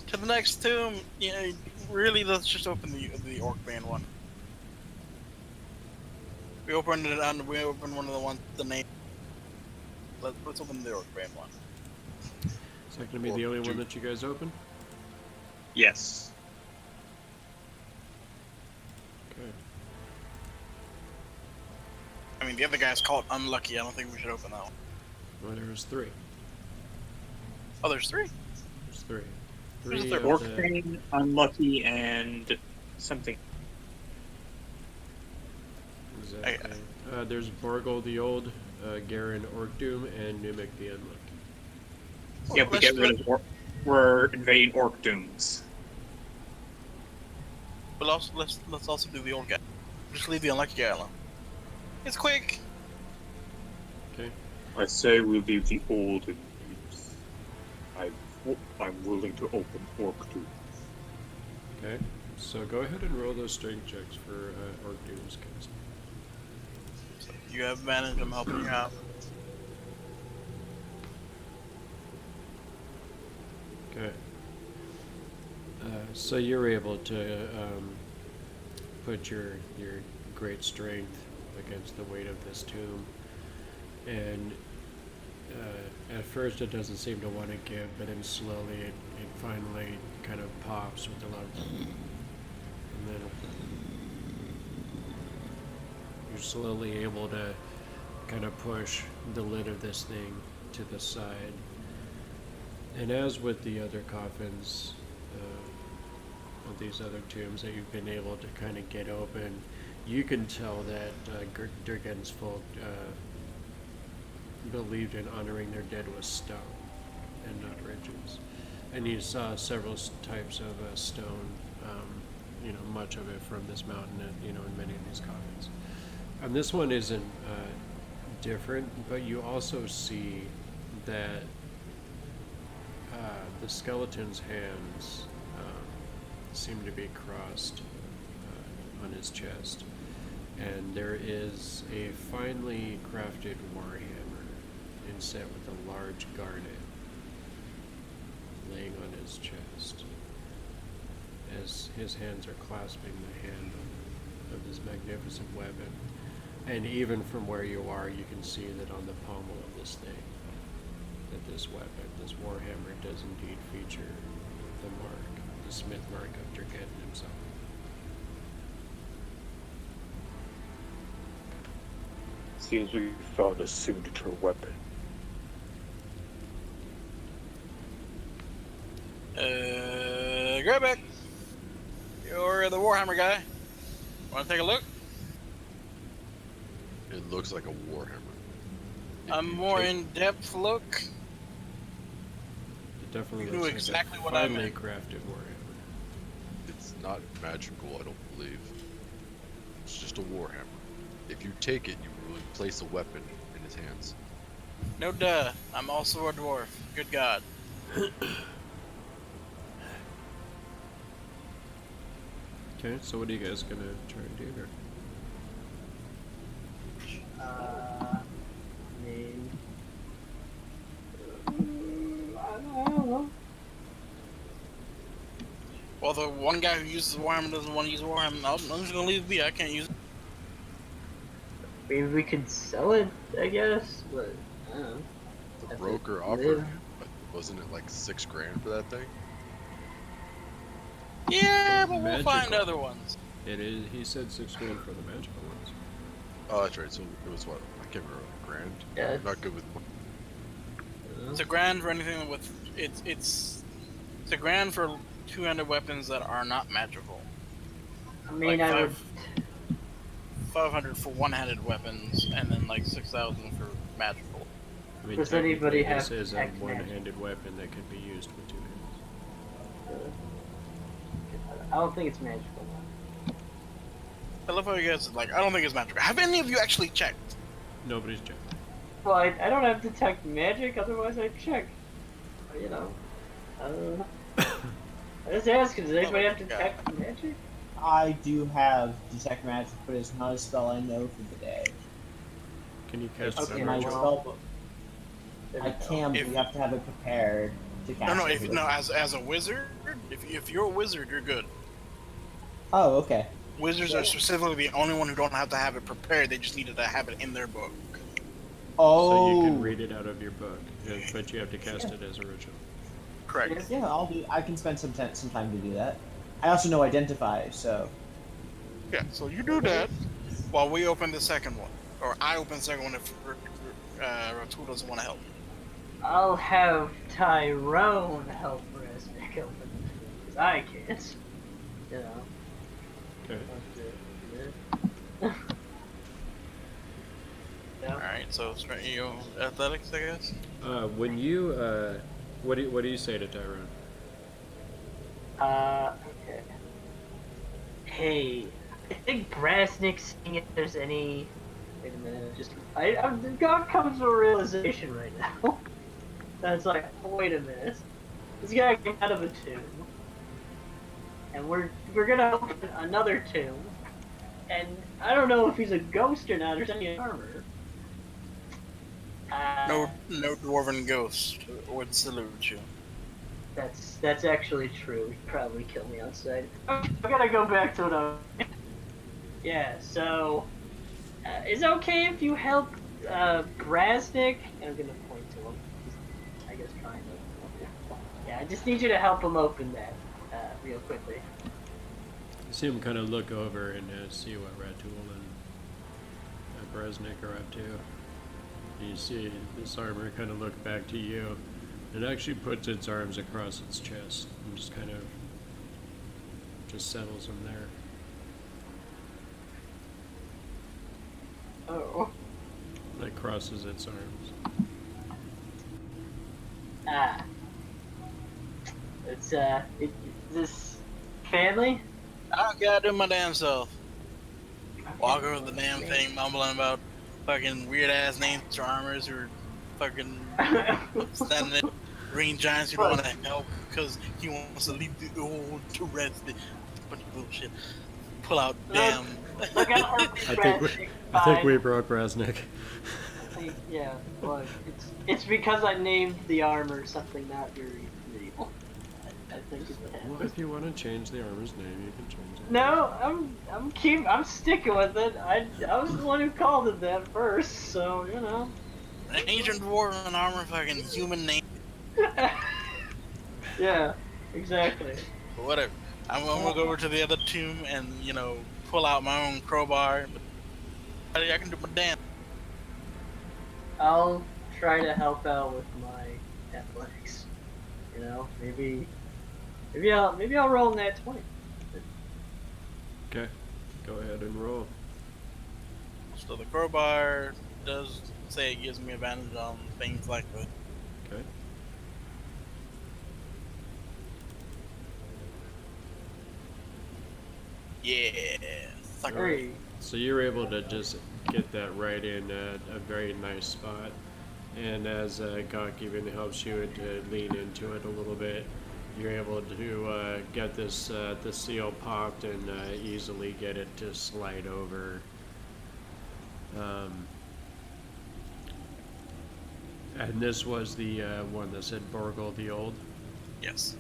To the next tomb. Yeah, really, let's just open the orc band one. We opened it on. We opened one of the ones. The name. Let's open the orc band one. Is that going to be the only one that you guys open? Yes. Okay. I mean, the other guy's called Unlucky. I don't think we should open that one. Well, there's three. Oh, there's three. There's three. Who's the Three third? of Orc the- Pain, Unlucky, and something. Exactly. There's Borgol the Old, Garen Orkdoom, and Numic the Unlucky. Yep, we get rid of we're invading Orc Dooms. But also, let's also do the old guy. Just leave the Unlucky guy alone. It's quick. Okay. I say we leave the old in use. I'm willing to open Orc too. Okay. So go ahead and roll those strength checks for Orkdoom's cast. You have advantage. I'm helping you out. Okay. So you're able to put your great strength against the weight of this tomb, and at first it doesn't seem to want to give, but then slowly it finally kind of pops with a lot of, and then you're slowly able to kind of push the lid of this thing to the side. And as with the other coffins, of these other tombs that you've been able to kind of get open, you can tell that Durgen's folk believed in honoring their dead with stone and not riches. And you saw several types of stone, much of it from this mountain, in many of these coffins. And this one isn't different, but you also see that the skeleton's hands seem to be crossed on his chest, and there is a finely crafted warhammer inset with a large garnet laying on his chest as his hands are clasping the handle of this magnificent weapon. And even from where you are, you can see that on the pommel of this thing, that this weapon, this warhammer, does indeed feature the mark, the smith mark of Durgen himself. Seems we found a signature weapon. Grybek, you're the Warhammer guy. Want to take a look? It looks like a warhammer. A more in-depth look. It definitely You knew looks exactly like what a I finely meant. crafted warhammer. It's not magical, I don't believe. It's just a warhammer. If you take it, you will place a weapon in his hands. No duh. I'm also a dwarf. Good God. Okay, so what are you guys gonna try and do here? I mean, I don't know. Well, the one guy who uses Warhammer doesn't want to use Warhammer. I'm just gonna leave it be. I can't use it. Maybe we could sell it, I guess, but I don't know. The Have to broker live. offered, wasn't it like $6,000 for that thing? Yeah, but we'll Magical. find other ones. It is. He said $6,000 for the magical ones. Oh, that's right. So it was what? I can't remember. $1,000. Yeah, I'm not good with money. It's $1,000 for anything with it's $1,000 for two-handed weapons that are not magical. I mean, Like I would. 500 for one-handed weapons, and then like 6,000 for magical. I mean, Does anybody technically, this have is a detect magic? one-handed weapon that could be used with two hands. I don't think it's magical. I love how you guys like. I don't think it's magical. Have any of you actually checked? Nobody's checked. Well, I don't have detect magic, otherwise I'd check. You know. I just asking, does anybody have detect magic? I do have detect magic, but it's not a spell I know for the day. Can you cast Okay, it? In my well, spell book, There I we go. can, but If- you have to have it prepared to cast No, it. as a wizard, if you're a wizard, you're good. Oh, okay. Wizards are specifically the only one who don't have to have it prepared. They just needed to have it in their book. Oh. So you can read it out of your book, but you have to cast it as original. Correct. Yeah, I can spend some time to do that. I also know identify, so. Yeah. So you do that while we open the second one, or I open the second one if Ratul doesn't want to help. I'll have Tyrone help Brasnic open because I can't. You know. Okay. Yeah. All right. So you athletics, I guess. When you what do you say to Tyrone? Okay. Hey, I think Brasnic's seeing if there's any. Wait a minute, just God comes to a realization right now. That's like, wait a minute, this guy came out of a tomb, and we're gonna open another tomb, and I don't know if he's a ghost or not. There's any armor. No dwarven ghost would salute you. That's actually true. He'd probably kill me outside. I gotta go back to the. Yeah. So, is it okay if you help Brasnic? And I'm gonna point to him. He's, I guess trying to. Yeah, I just need you to help him open that real quickly. You see him kind of look over and see what Ratul and Brasnic are up to. You see this armor kind of look back to you. It actually puts its arms across its chest and just kind of just settles them there. Oh. Like crosses its arms. It's is this family? I gotta do my damn self. Walk over the damn thing, mumbling about fucking weird ass names for armors who are fucking standing there. Green giants who don't want to help because he wants to leave the old to rest. Bunch of bullshit. Pull out damn. Look out for I think we broke Brasnic. Yeah, look, it's because I named the armor something not very medieval. I think it's what Well, happened. if you want to change the armor's name, you can change it. No, I'm sticking with it. I was the one who called it that first, so you know. An ancient dwarven armor, fucking human name. Yeah, exactly. Whatever. I'm gonna go over to the other tomb and pull out my own crowbar. But I can do my damn. I'll try to help out with my athletics. You know, maybe I'll roll in that 20. Okay, go ahead and roll. So the crowbar does say it gives me advantage on things like that. Okay. Yeah. Sucker. Hey. So you're able to just get that right in a very nice spot. And as Gok even helps you to lean into it a little bit, you're able to get this the seal popped and easily get it to slide over. And this was the one that said Borgel the Old. Yes.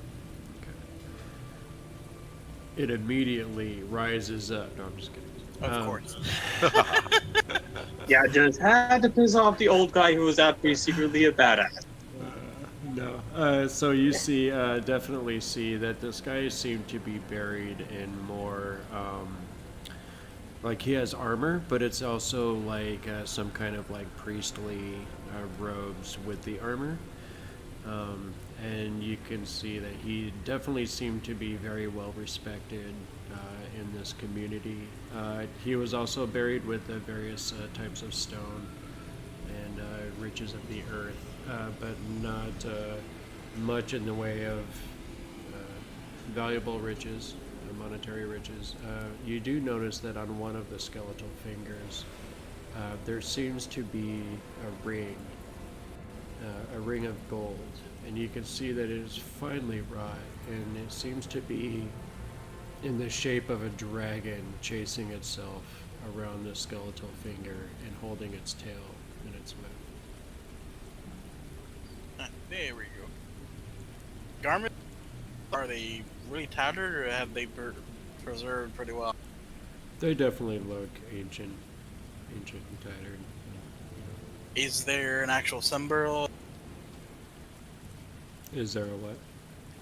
It immediately rises up. No, I'm just kidding. Of course. Yeah, just had to piss off the old guy who was actually secretly a badass. No. So you see, definitely see that this guy seemed to be buried in more, like he has armor, but it's also like some kind of like priestly robes with the armor. And you can see that he definitely seemed to be very well respected in this community. He was also buried with various types of stone and riches of the earth, but not much in the way of valuable riches, monetary riches. You do notice that on one of the skeletal fingers, there seems to be a ring of gold, and you can see that it is finely wrought, and it seems to be in the shape of a dragon chasing itself around the skeletal finger and holding its tail in its mouth. There we go. Garments, are they really tattered or have they preserved pretty well? They definitely look ancient and tattered. Is there an actual symbol? Is there a what?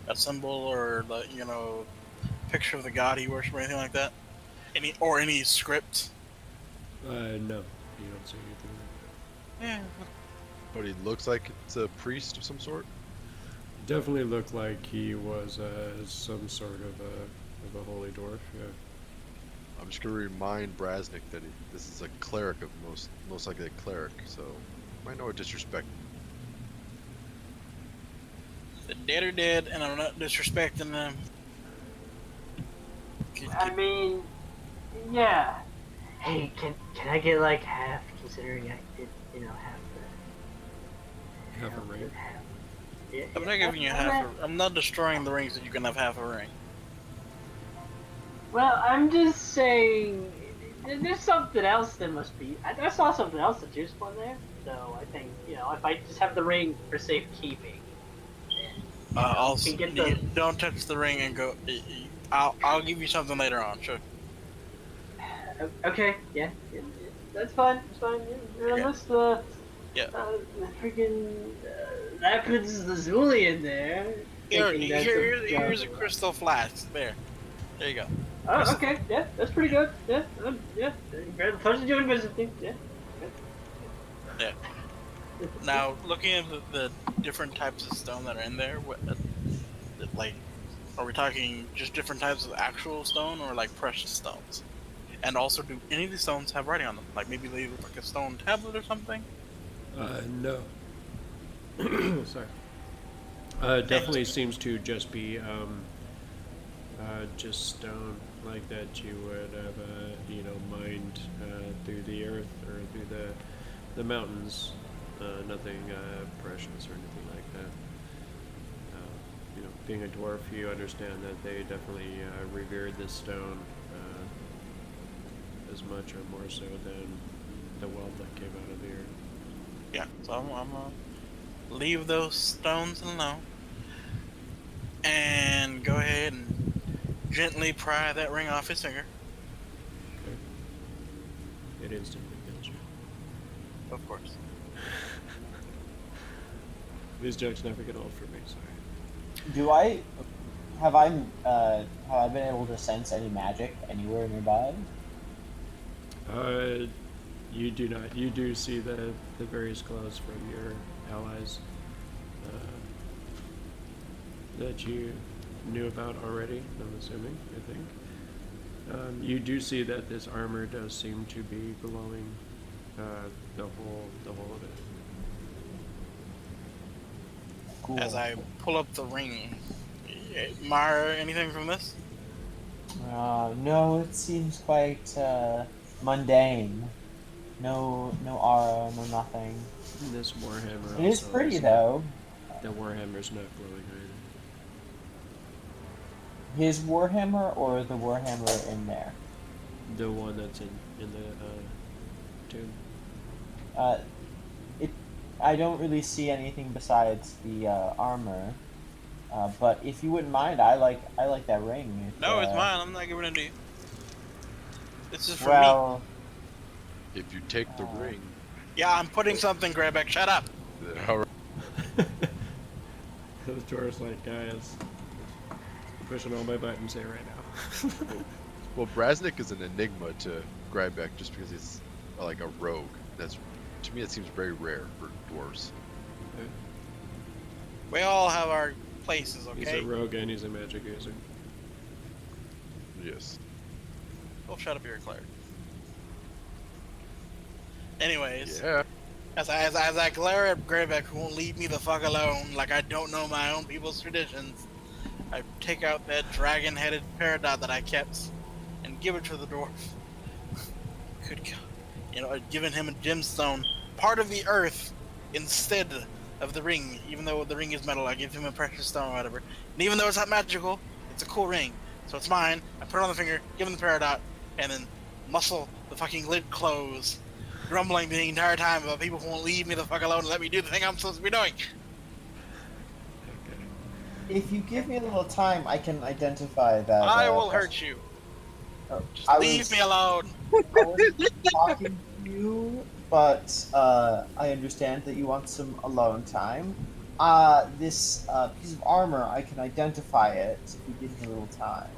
A symbol or the picture of the god he worshipped or anything like that? Any script? No, you don't see anything like Yeah. But he looks like it's a priest of some sort. that. Definitely looked like he was some sort of a holy dwarf. Yeah. I'm just gonna remind Brasnic that this is a cleric of most likely a cleric, so might know what disrespect. The dead are dead, and I'm not disrespecting them. I mean, yeah. Hey, can I get like half? Considering I did, half the. Half a ring. Half. Yeah, I'm not giving you half. I'm not destroying the rings that you can have half a ring. Well, I'm just saying, there's something else that must be. I saw something else that's useful in there, so I think if I just have the ring for safekeeping. Also, can get the- don't touch the ring and go. I'll give you something later on. Sure. Okay, yeah, that's fine. It's fine. Unless the freaking that puts the Zuli in there. Here's a crystal flask. There you go. Oh, okay, yeah, that's pretty good. Yeah, yeah. Pleasure doing business with you. Yeah. Now, looking at the different types of stone that are in there, are we talking just different types of actual stone or like precious stones? And also, do any of these stones have writing on them? Like maybe they look like a stone tablet or something? No. Sorry. Definitely seems to just be just stone like that you would have mined through the earth or through the mountains. Nothing precious or anything like that. Being a dwarf, you understand that they definitely revered this stone as much or more so than the wealth that came out of the earth. Yeah, so I'm gonna leave those stones alone and go ahead and gently pry that ring off his finger. Okay. It instantly kills you. Of course. These jokes never get old for me, sorry. Have I been able to sense any magic anywhere nearby? You do not. You do see the various glows from your allies that you knew about already, I'm assuming, I think. You do see that this armor does seem to be glowing the whole of it. Cool. As I pull up the ring, Mara, anything from this? No, it seems quite mundane. No aura, no nothing. This Warhammer It is also pretty isn't- though. The Warhammer's not glowing either. His Warhammer or the Warhammer in there? The one that's in the tomb. Uh, it. I don't really see anything besides the armor. But if you wouldn't mind, I like that ring. If, No, it's mine. I'm not giving it to you. This is for me. Well, If you take the ring, Yeah, I'm putting something, Grybek. Shut up. then how The door's like, guys, I'm pushing all my buttons here right now. well, Brasnic is an enigma to Grybek just because he's like a rogue. That's to me, it seems very rare for dwarves. We all have our places, He's okay? a rogue and he's a magic user. Yes. Oh, shut up, you're a cleric. Anyways, Yeah. as I glare at Grybek, who won't leave me the fuck alone, like I don't know my own people's traditions, I take out that dragon-headed peridot that I kept and give it to the dwarf. Good God. You know, I'd given him a gemstone, part of the earth, instead of the ring. Even though the ring is metal, I give him a precious stone or whatever. And even though it's not magical, it's a cool ring. So it's mine. I put it on the finger, give him the peridot, and then muscle the fucking lid close, grumbling the entire time about people who won't leave me the fuck alone and let me do the thing I'm supposed to be doing. if you give me a little time, I can identify that. I will hurt you. Just I leave was- me alone. I was talking to you, but I understand that you want some alone time. This piece of armor, I can identify it if you give me a little time.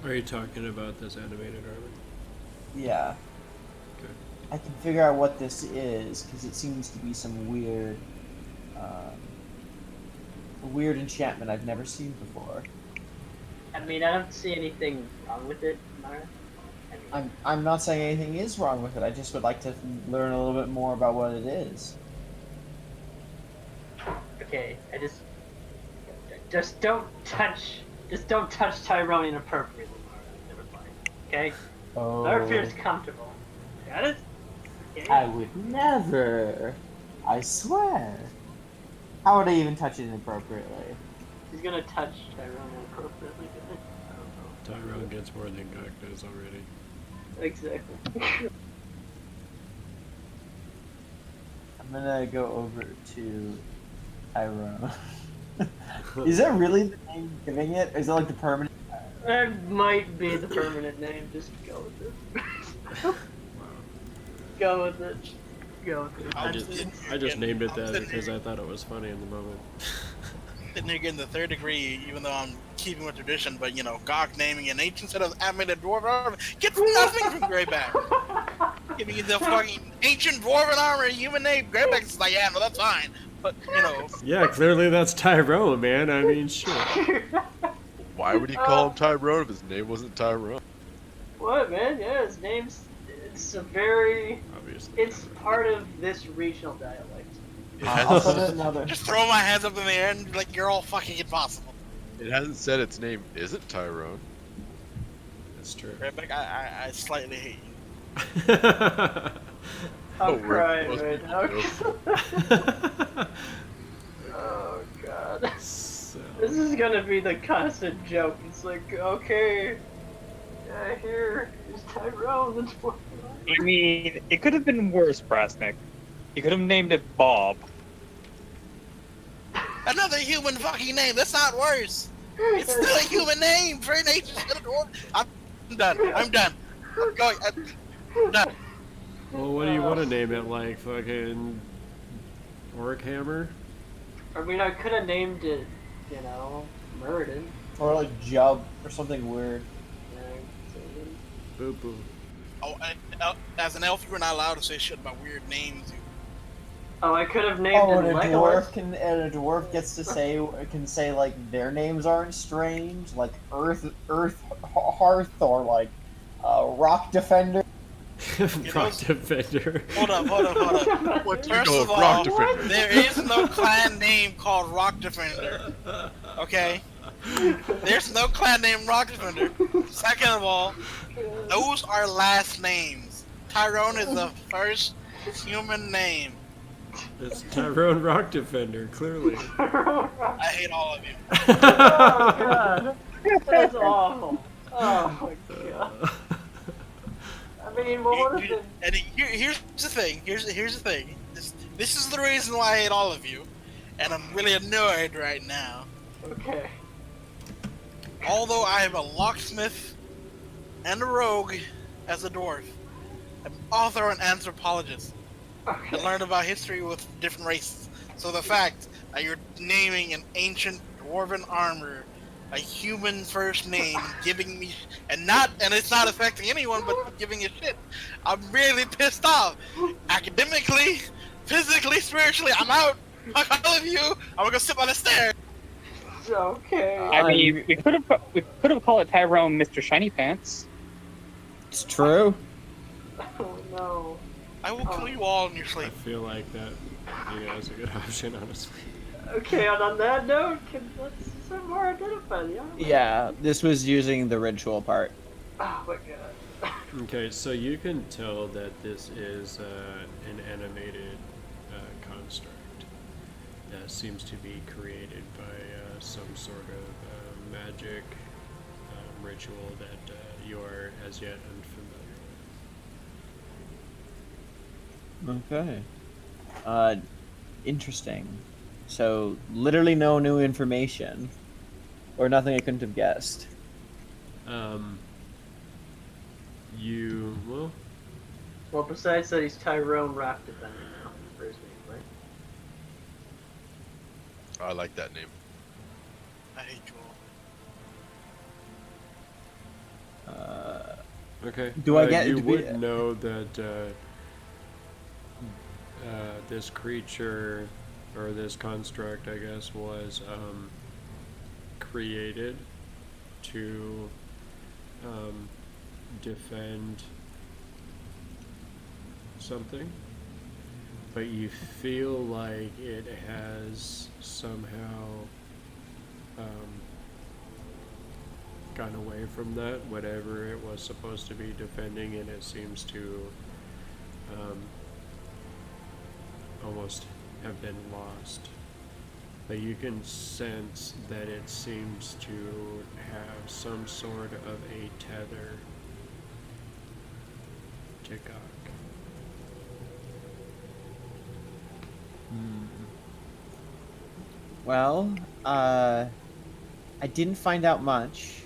Are you talking about this animated armor? Yeah. Okay. I can figure out what this is because it seems to be some weird, weird enchantment I've never seen before. I mean, I don't see anything wrong with it, Mara. I mean, I'm not saying anything is wrong with it. I just would like to learn a little bit more about what it is. okay, just don't touch Tyrone inappropriately, Mara. Never mind. Okay? Oh, Never feels comfortable. Got it? Okay. I would never. I swear. How would I even touch it inappropriately? He's gonna touch Tyrone inappropriately, didn't he? I don't know. Tyrone gets more than Gok does already. Exactly. I'm gonna go over to Tyrone. Is that really the name you're giving it? Or is that like the permanent? That might be the permanent name. Just go with it. Wow. Go with it. Go with it. I just named it that because I thought it was funny in the moment. Sitting here getting the third degree, even though I'm keeping with tradition, but you know, Gok naming an ancient set of animated dwarven armor gets nothing from Grybek. Giving you the fucking ancient dwarven armor, human name, Grybek is like, yeah, no, that's fine. But, you know, Yeah, clearly that's Tyrone, man. I mean, shit. Why would he call him Tyrone if his name wasn't Tyrone? What, man? Yeah, his name's. It's a very. Obviously. It's part of this regional dialect. It I'll put hasn't, another. just throw my hands up in the air and be like, you're all fucking impossible. it hasn't said its name isn't Tyrone. That's true. Grybek, I slightly hate you. I'm we're crying supposed to right be now. Oh god. So, This is gonna be the constant joke. It's like, okay, yeah, here is Tyrone. That's what. I mean, it could have been worse, Brasnic. You could have named it Bob. Another human fucking name, that's not worse. It's still a human name for an ancient set of dwarven. I'm done. I'm done. I'm done. well, what do you want to name it? Like fucking Orc Hammer? I mean, I could have named it, you know, Murden. Or like Jub or something weird. Boo boo. Oh, as an elf, you were not allowed to say shit about weird names. Oh, I could have named Oh, it and a Legolas. dwarf can gets to say like their names aren't strange, like Earth Hearth or like Rockdefender. Rockdefender. Hold up. What do you First know of of all, Rockdefender? there is no clan name called Rockdefender. Okay? There's no clan named Rockdefender. Second of all, those are last names. Tyrone is the first human name. It's Tyrone Rockdefender, clearly. I hate all of you. Oh god, that's awful. Oh my god. I mean, what would have been? And here's the thing. Here's the thing. This is the reason why I hate all of you, and I'm really annoyed right now. Okay. Although I am a locksmith and a rogue as a dwarf, I'm author and anthropologist. I learned about history with different races. So the fact that you're naming an ancient dwarven armor a human first name, giving me and it's not affecting anyone but giving a shit. I'm really pissed off. Academically, physically, spiritually, I'm out. Fuck all of you. I'm gonna go sit by the stairs. Okay. I mean, we could have called it Tyrone Mr. Shiny Pants. It's true. Oh no. I will kill you all in your I sleep. feel like that, is a good option, honestly. Okay, and on that note, let's some more identify the armor. Yeah, this was using the ritual part. Oh my god. Okay, so you can tell that this is an animated construct that seems to be created by some sort of magic ritual that you are as yet unfamiliar with. Okay. Interesting. So, literally no new information. Or nothing I couldn't have guessed. Well, besides that, he's Tyrone Rockdefender now. First name, right? I like that name. I hate you all. Okay. Do I get- You do we- would know that this creature, or this construct, I guess, was created to defend something, but you feel like it has somehow gone away from that, whatever it was supposed to be defending, and it seems to almost have been lost. But you can sense that it seems to have some sort of a tether to Gok. Well, I didn't find out much,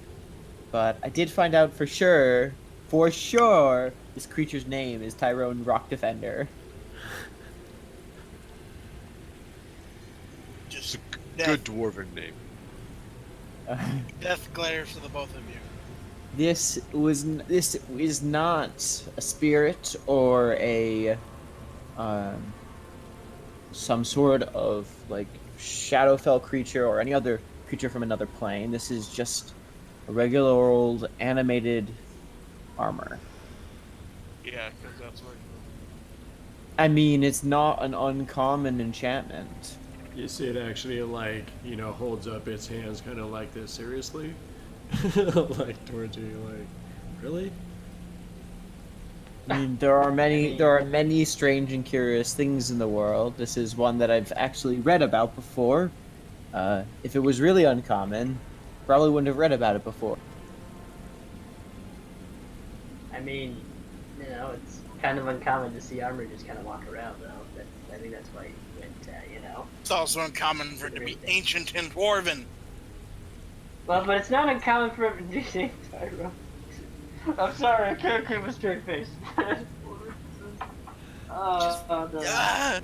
but I did find out for sure, this creature's name is Tyrone Rockdefender. Just Good dwarven name. death glares to the both of you. This is not a spirit or a some sort of like Shadowfell creature or any other creature from another plane. This is just a regular old animated armor. Yeah, because that's what. I mean, it's not an uncommon enchantment. You see it actually, like, holds up its hands kind of like this, seriously? Like, towards you, like, really? I mean, there are many strange and curious things in the world. This is one that I've actually read about before. If it was really uncommon, probably wouldn't have read about it before. I mean, it's kind of uncommon to see armor just kind of walk around, though. I think that's why he went, It's also uncommon for it to be ancient and dwarven. Well, but it's not uncommon for him to be named Tyrone. I'm sorry, I can't keep a straight face. No. Yeah.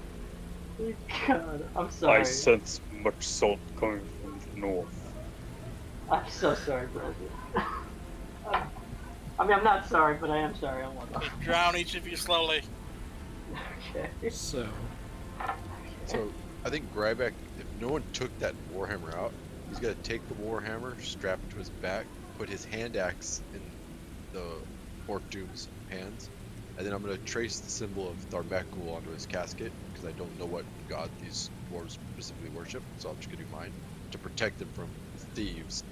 God, I'm sorry. I sense much salt coming from the north. I'm so sorry, Brandon. I mean, I'm not sorry, but I am sorry. I want to. Drown each of you slowly. Okay. So, So I think Grybek, if no one took that warhammer out, he's got to take the warhammer, strap it to his back, put his hand axe in the Orc Doom's hands, And then I'm going to trace the symbol of Tharmekul onto his casket, because I don't know what god these dwarves specifically worship, so I'm just going to do mine to protect them from thieves.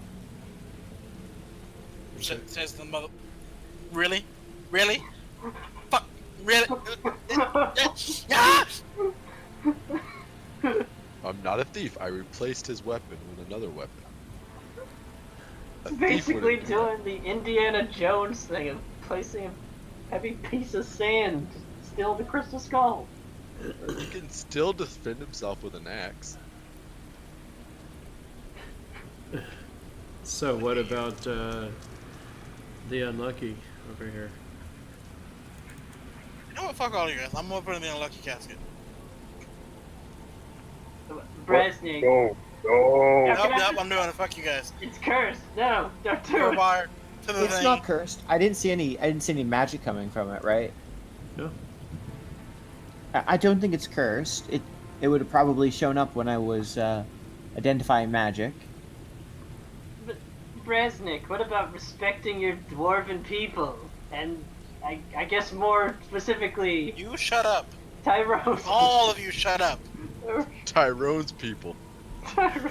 Says the mother. Really? Really? Fuck. Really? Ah! I'm not a thief. I replaced his weapon with another weapon. A thief Basically wouldn't do that. doing the Indiana Jones thing of placing a heavy piece of sand to steal the crystal skull. He can still defend himself with an axe. So what about the unlucky over here? You know what? Fuck all you guys. I'm gonna put in the unlucky casket. Brasnic. No. Yep, I'm doing it. Fuck you guys. It's cursed. No, don't do Go it. wire to the It's thing. not cursed. I didn't see any magic coming from it, right? No. I don't think it's cursed. It would have probably shown up when I was identifying magic. But Brasnic, what about respecting your dwarven people? And I guess more specifically, You shut up. Tyrone. All of you shut up. Tyrone's people. Tyrone.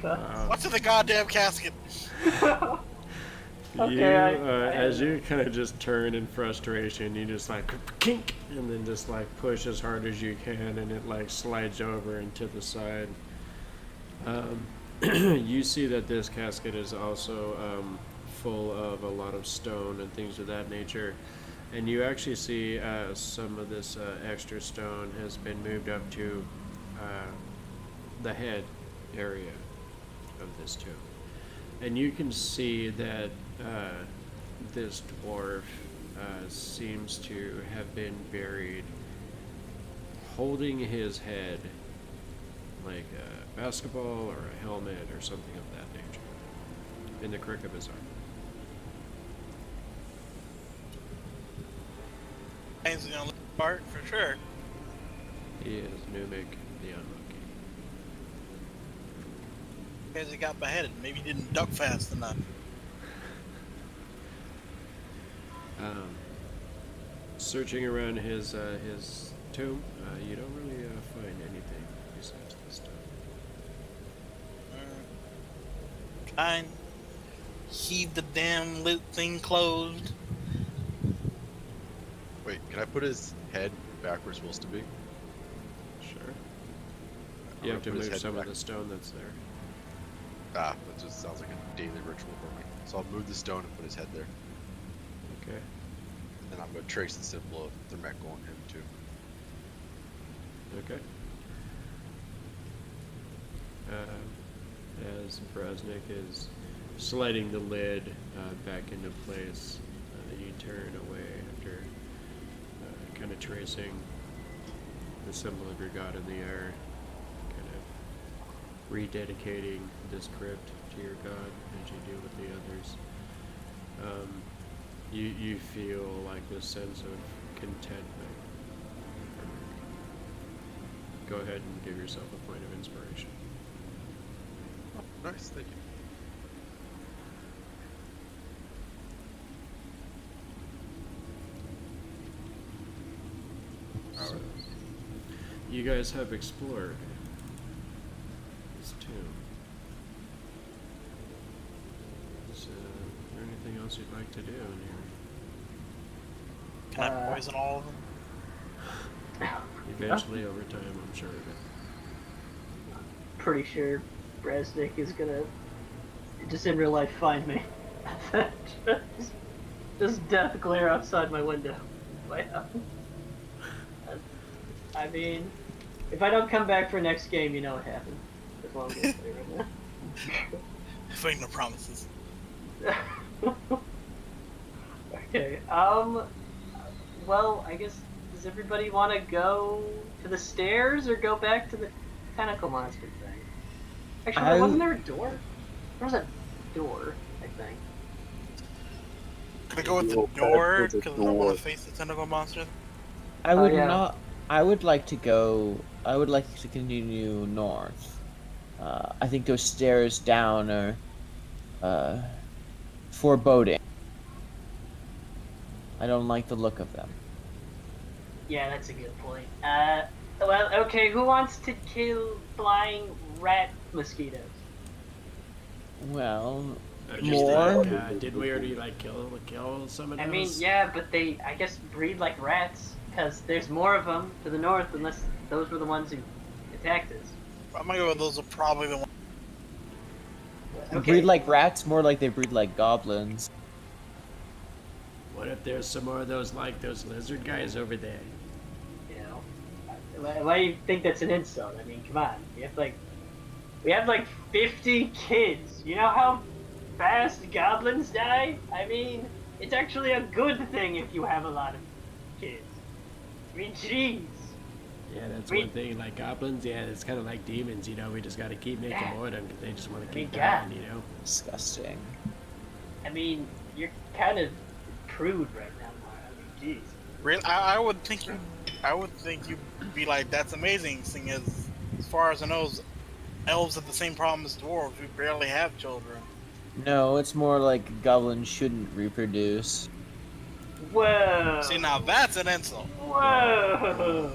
Wow. What's in the goddamn casket? Okay, As you kind of just turn in frustration, you just like kink, and then just like push as hard as you can, and it like slides over and to the side. You see that this casket is also full of a lot of stone and things of that nature, and you actually see some of this extra stone has been moved up to the head area of this tomb. And you can see that this dwarf seems to have been buried holding his head like a basketball or a helmet or something of that nature in the crick of his arm. He's the unlucky part for sure. He is Numic the Unlucky. Because he got beheaded. Maybe he didn't duck fast enough. Searching around his tomb, you don't really find anything besides this stuff. Fine. Heave the damn lit thing closed. Wait, can I put his head back where it's supposed to be? Sure. I'm You have to gonna put his move head some back. of the stone that's there. Ah, that just sounds like a daily ritual for me. So I'll move the stone and put his head there. Okay. And then I'm going to trace the symbol of Thermekul on him too. Okay. As Brasnic is sliding the lid back into place, you turn away after kind of tracing the symbol of your god in the air, kind of rededicating this crypt to your god as you do with the others. You feel like this sense of contentment. Go ahead and give yourself a point of inspiration. Oh, nice, thank you. So, you guys have explored this tomb. Is there anything else you'd like to do in here? Can I poison all of them? Eventually, over time, I'm sure of it. Pretty sure Brasnic is gonna just in real life find me. just death glare outside my window. I mean, if I don't come back for next game, you know what happened. That's what I'm gonna say right now. Make no promises. Okay. Well, I guess does everybody want to go to the stairs or go back to the tentacle monster thing? Actually, wasn't there a door? There was a door, I think. Can I go with the No, door? there's a Because I don't want door. to face the tentacle monster. I would yeah. not. I would like to go. I would like to continue north. I think those stairs down are foreboding. I don't like the look of them. Yeah, that's a good point. Well, okay, who wants to kill flying rat mosquitoes? Well, Just more? like, did we already like kill some of those? I mean, yeah, but they, I guess, breed like rats, because there's more of them to the north, unless those were the ones who attacked us. I'm gonna go with those are probably the ones. Okay. Breed like rats, more like they breed like goblins. What if there's some more of those lizard guys over there? You know, why do you think that's an insult? I mean, come on, we have like 50 kids. You know how fast goblins die? I mean, it's actually a good thing if you have a lot of kids. I mean, jeez. Yeah, that's one thing. Like goblins, yeah, it's kind of like demons. You know, we just got to keep making more of them because they just want to keep dying. You know. Disgusting. I mean, you're kind of prude right now, Mara. I mean, jeez. Really, I would think you'd be like, that's amazing. Seeing as far as I know, elves have the same problem as dwarves. We barely have children. No, it's more like goblins shouldn't reproduce. Whoa. See, now that's an insult. Whoa.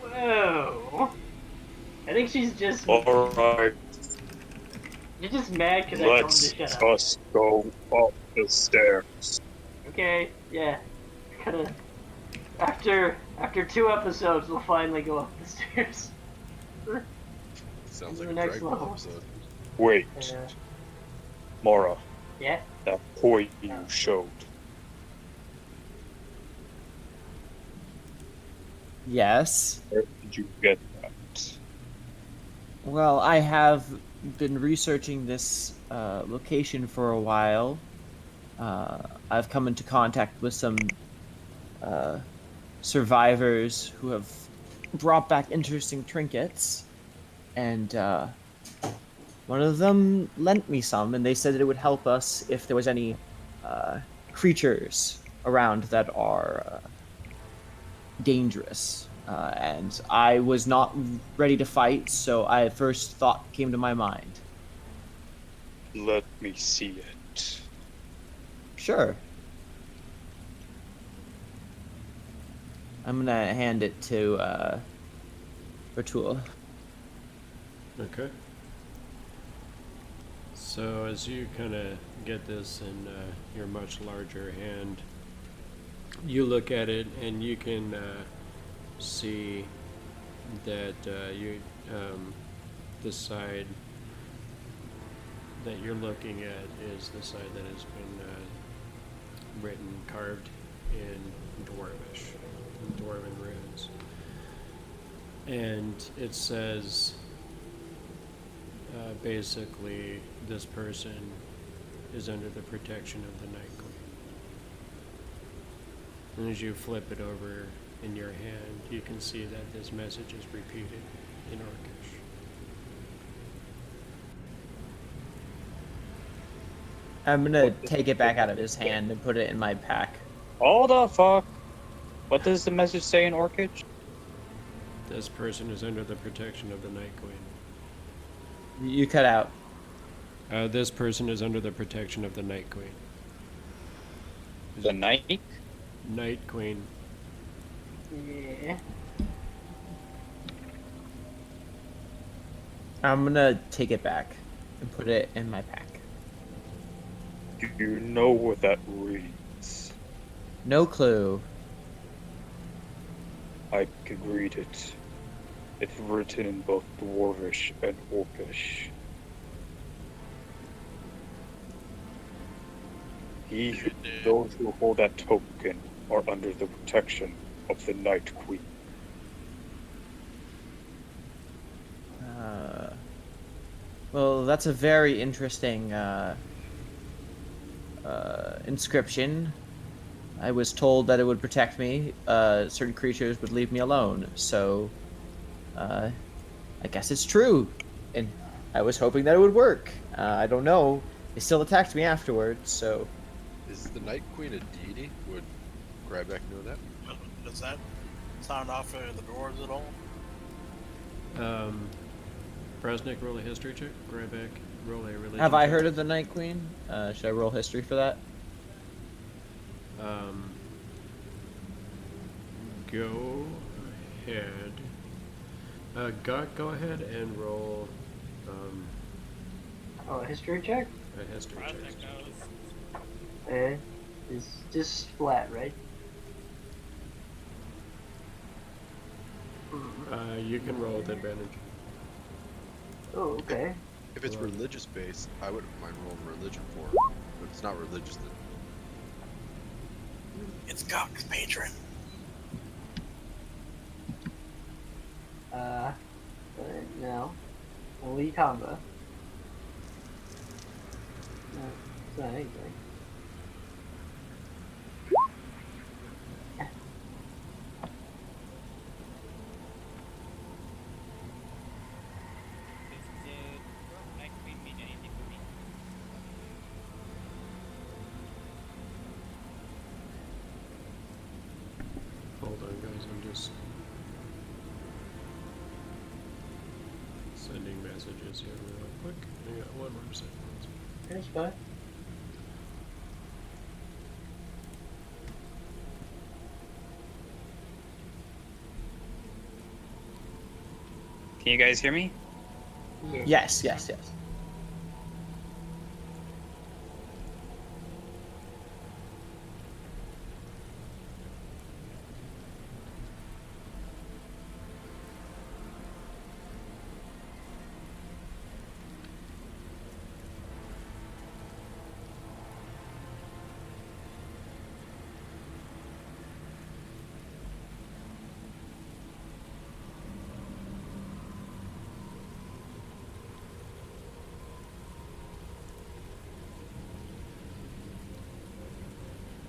Whoa. I think she's just. Alright, You're just mad because I told him to let's shut up. just go up the stairs. Okay, yeah. Kinda. After 2 episodes, we'll finally go up the stairs. Sounds The like a next Dragon level. Ball episode. Wait, Mara, Yeah? that point you showed. Yes. Where did you get that? Well, I have been researching this location for a while. I've come into contact with some survivors who have brought back interesting trinkets, and one of them lent me some, and they said that it would help us if there was any creatures around that are dangerous. And I was not ready to fight, so I first thought came to my mind. Let me see it. Sure. I'm gonna hand it to Ratul. Okay. So as you kind of get this in your much larger hand, you look at it and you can see that the side that you're looking at is the side that has been carved in Dwarvish, in Dwarven runes. And it says basically this person is under the protection of the Night Queen. And as you flip it over in your hand, you can see that this message is repeated in Orcish. I'm gonna take it back out of his hand and put it in my pack. All the fuck? What does the message say in Orcish? This person is under the protection of the Night Queen. You cut out. This person is under the protection of the Night Queen. The night? Night Queen. Yeah. I'm gonna take it back and put it in my pack. Do you know what that reads? No clue. I can read it. It's written in both Dwarvish and Orcish. Those who hold that token are under the protection of the Night Queen. Well, that's a very interesting inscription. I was told that it would protect me. Certain creatures would leave me alone. So, I guess it's true. And I was hoping that it would work. I don't know. They still attacked me afterwards, so... Is the Night Queen a deity? Would Grybek know that? Does that sound off of the dwarves at all? Brasnic, roll a history check. Grybek, roll a religion Have I check. heard of the Night Queen? Should I roll history for that? Go ahead. Gok, go ahead and roll Oh, a history check? a history check. It's just flat, right? You can roll with advantage. Oh, okay. If it's religious based, I wouldn't mind rolling religion for it. But if it's not religious, then It's Gok's patron. No. Only combo. No, it's not anything. Hold on, guys. I'm just sending messages here real quick. I got one more second. That's fine. Can you guys hear me? Yeah. Yes.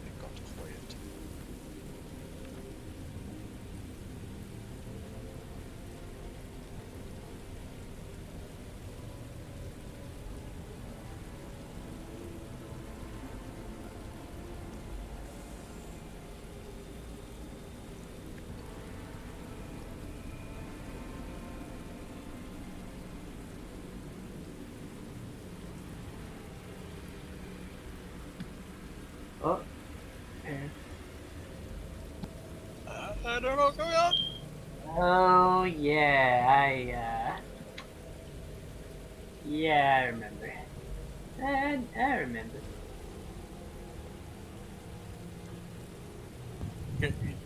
it got quiet. Oh. And I don't know what's going on. oh yeah, yeah, I remember. I remember.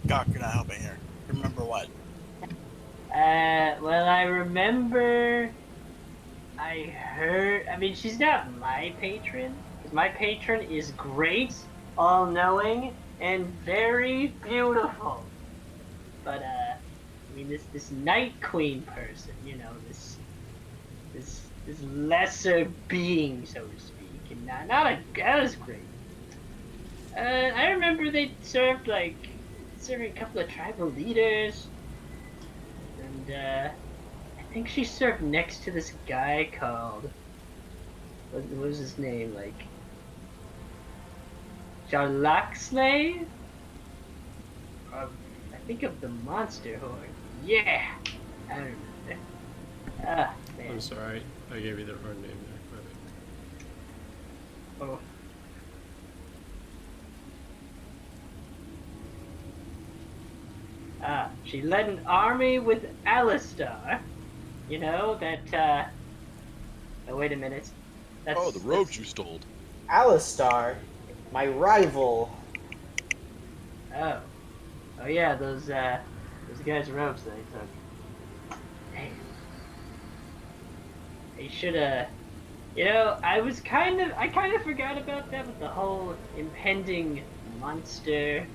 Gok, you're not helping here. Remember what? Well, I remember. I heard. I mean, she's not my patron. 'Cause my patron is great, all-knowing, and very beautiful. But I mean, this Night Queen person, you know, this lesser being, so to speak, and not as great. I remember they serving a couple of tribal leaders, and I think she served next to this guy called what was his name, like Jarlaxley? I think of the monster horde. Yeah, I remember. Ah, man. I'm sorry, I gave you the wrong name there. Oh. She led an army with Alistar. You know, that, oh, wait a minute. That's, Oh, the robes you stole. Alistar, my rival. Oh. Oh, yeah, those guys' robes that I took. Damn. They should've... You know, I kind of forgot about that with the whole impending monster,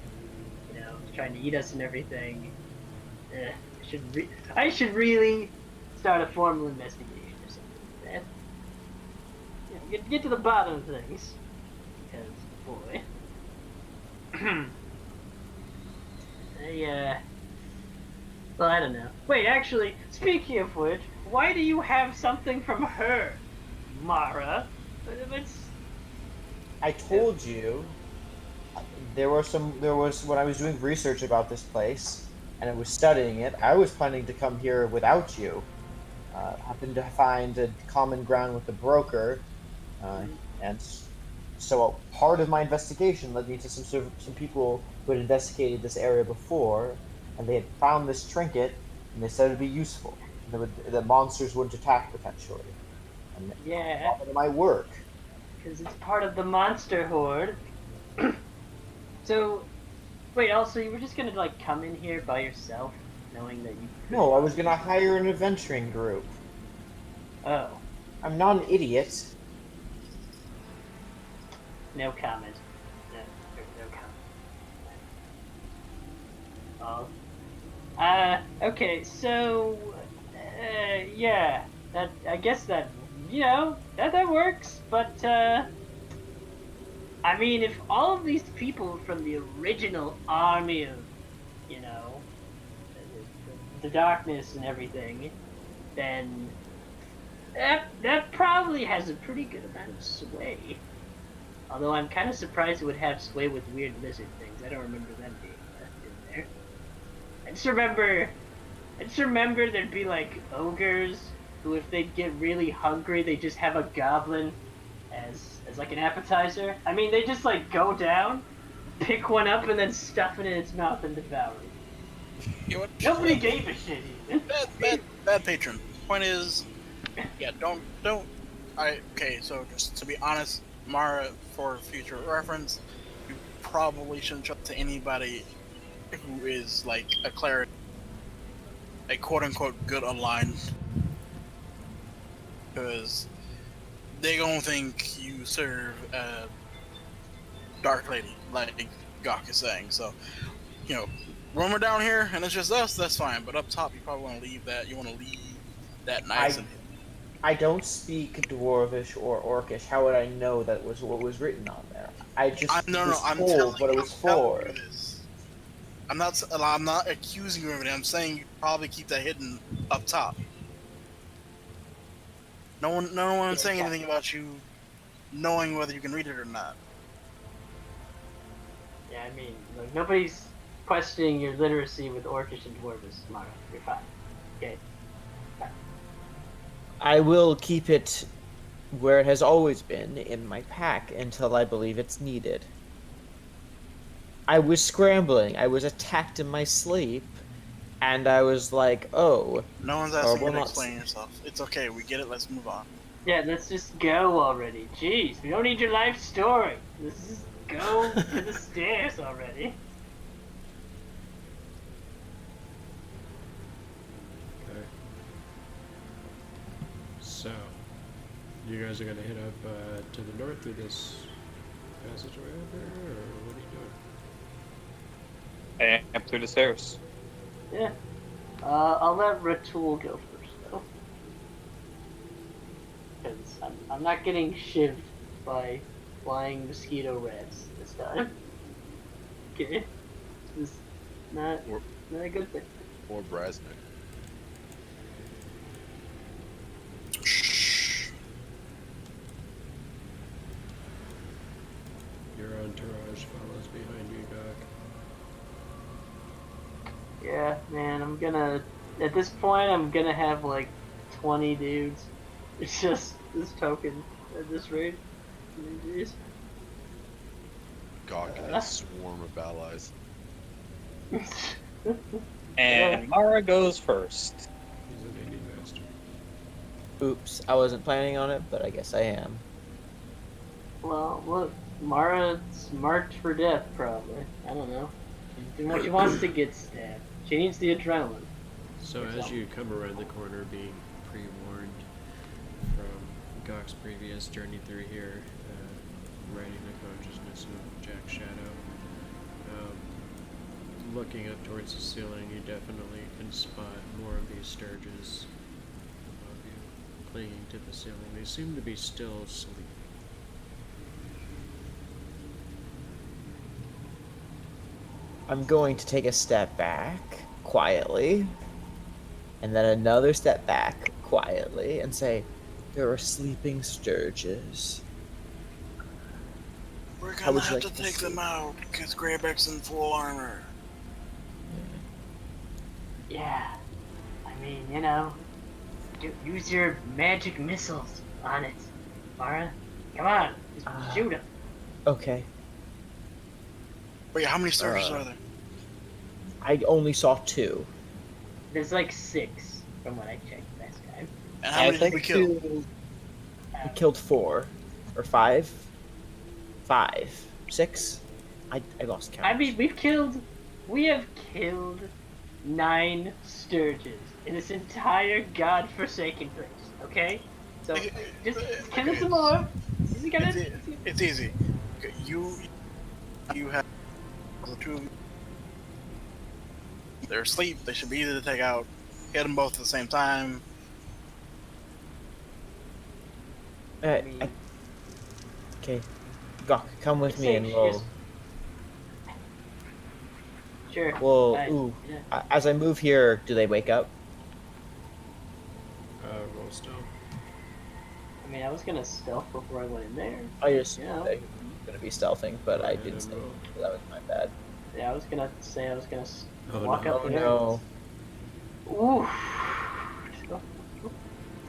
you know, trying to eat us and everything. I should really start a formal investigation or something like that. You know, get to the bottom of things. Because, boy. Well, I don't know. Wait, actually, speaking of which, why do you have something from her? Mara. I told you there was when I was doing research about this place and I was studying it, I was planning to come here without you. Happened to find a common ground with the broker, and So part of my investigation led me to some people who had investigated this area before, and they had found this trinket, and they said it would be useful. The monsters wouldn't attack potentially, and I Yeah, thought it might work. because it's part of the monster horde. So, wait, also, you were just gonna, like, come in here by yourself, knowing that you could... No, I was gonna hire an adventuring group. Oh, I'm not an idiot. no comment. No comment. Oh. Okay, so... yeah, that, I guess that, that works, but, I mean, if all of these people from the original army of, the darkness and everything, then that probably has a pretty good amount of sway. Although I'm kind of surprised it would have sway with weird lizard things. I don't remember them being in there. I just remember there'd be like ogres who, if they'd get really hungry, they just have a goblin as like an appetizer. I mean, they just like go down, pick one up, and then stuff it in its mouth and devour it. You know what? Nobody gave a shit even. Bad patron. Point is, yeah, don't. Okay, so just to be honest, Mara, for future reference, you probably shouldn't trust to anybody who is like a cleric, a quote unquote good aligned, because they gonna think you serve a dark lady, like Gok is saying. So, when we're down here and it's just us, that's fine. But up top, you probably want to leave that. You want to leave that nice and. I don't speak Dwarvish or Orcish. How would I know that was what was written on there? I just I'm told what it was for. I'm not accusing you of it. I'm saying you probably keep that hidden up top. No one's saying anything about you knowing whether you can read it or not. Yeah, I mean, like, nobody's questioning your literacy with Orcish and Dwarvish, Mara. You're fine. Okay. I will keep it where it has always been, in my pack, until I believe it's needed. I was scrambling. I was attacked in my sleep, and I was like, oh. No one's asking you to explain yourself. It's okay. We get it. Let's move on. Yeah, let's just go already. Jeez, we don't need your life story. Let's just go to the stairs already. So, you guys are gonna head up to the north through this passageway over here, or what are you doing? Up through the stairs. Yeah. I'll let Ratul go first, though. Because I'm not getting shivved by flying mosquito rats this time. Okay? This is not a good thing. Or Brasnic. Your entourage follows behind you, Gok. Yeah, man, at this point, I'm gonna have like 20 dudes. It's just this token at this rate. Gok and a swarm of allies. And Mara goes first. He's an Indian master. Oops, I wasn't planning on it, but I guess I am. Well, look, Mara's marked for death, probably. I don't know. She wants to get stabbed. She needs the adrenaline. So as you come around the corner, being pre-warned from Gok's previous journey through here, riding the consciousness of Jack Shadow, looking up towards the ceiling, you definitely can spot more of these sturges above you, clinging to the ceiling. They seem to be still asleep. I'm going to take a step back, quietly, and then another step back, quietly, and say, there are sleeping sturges. We're How gonna would you have like to to take them see? out because Grybek's in full armor. Yeah. I mean, use your magic missiles on it, Mara. Come on, just shoot him. Okay. Wait, how many sturges are there? I only saw 2. There's like 6 from what I checked last time. And how many did we kill? I killed 4 or 5. 5, 6. I lost count. I mean, we have killed 9 sturges in this entire godforsaken place. Okay, so just kill some more. It's easy. Okay, you have the 2 of you. They're asleep. They should be easy to take out. Hit them both at the same time. Okay, Gok, come with me and we'll. Sure. Well, yeah. As I move here, do they wake up? Roll stealth. I mean, I was gonna stealth before I went in there. I just Yeah. gonna be stealthing, but I Yeah, didn't say roll. that was my bad. Yeah, I was gonna say I was gonna Oh, walk no. up Oh there. no! Ooh.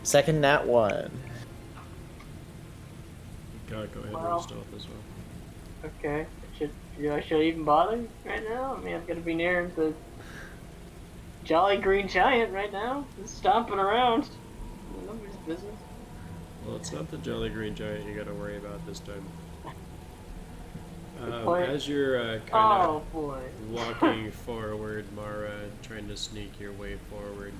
Second nat 1. God, go ahead and Wow. roll stealth as well. Okay. Should I even bother right now? I mean, I'm gonna be near the Jolly Green Giant right now, just stomping around. Nobody's business. Well, it's not the Jolly Green Giant you gotta worry about this time. point. As you're kind Oh of boy. walking forward, Mara, trying to sneak your way forward,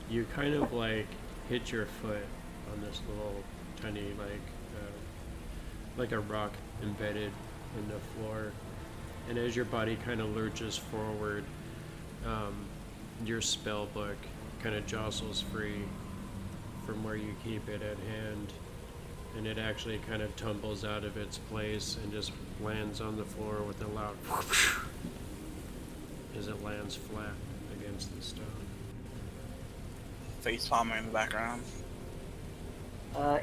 you kind of like hit your foot on this little tiny like a rock embedded in the floor, and as your body kind of lurches forward, your spell book kind of jostles free from where you keep it at hand, and it actually kind of tumbles out of its place and just lands on the floor with a loud whoosh as it lands flat against the stone. Face palming in the background.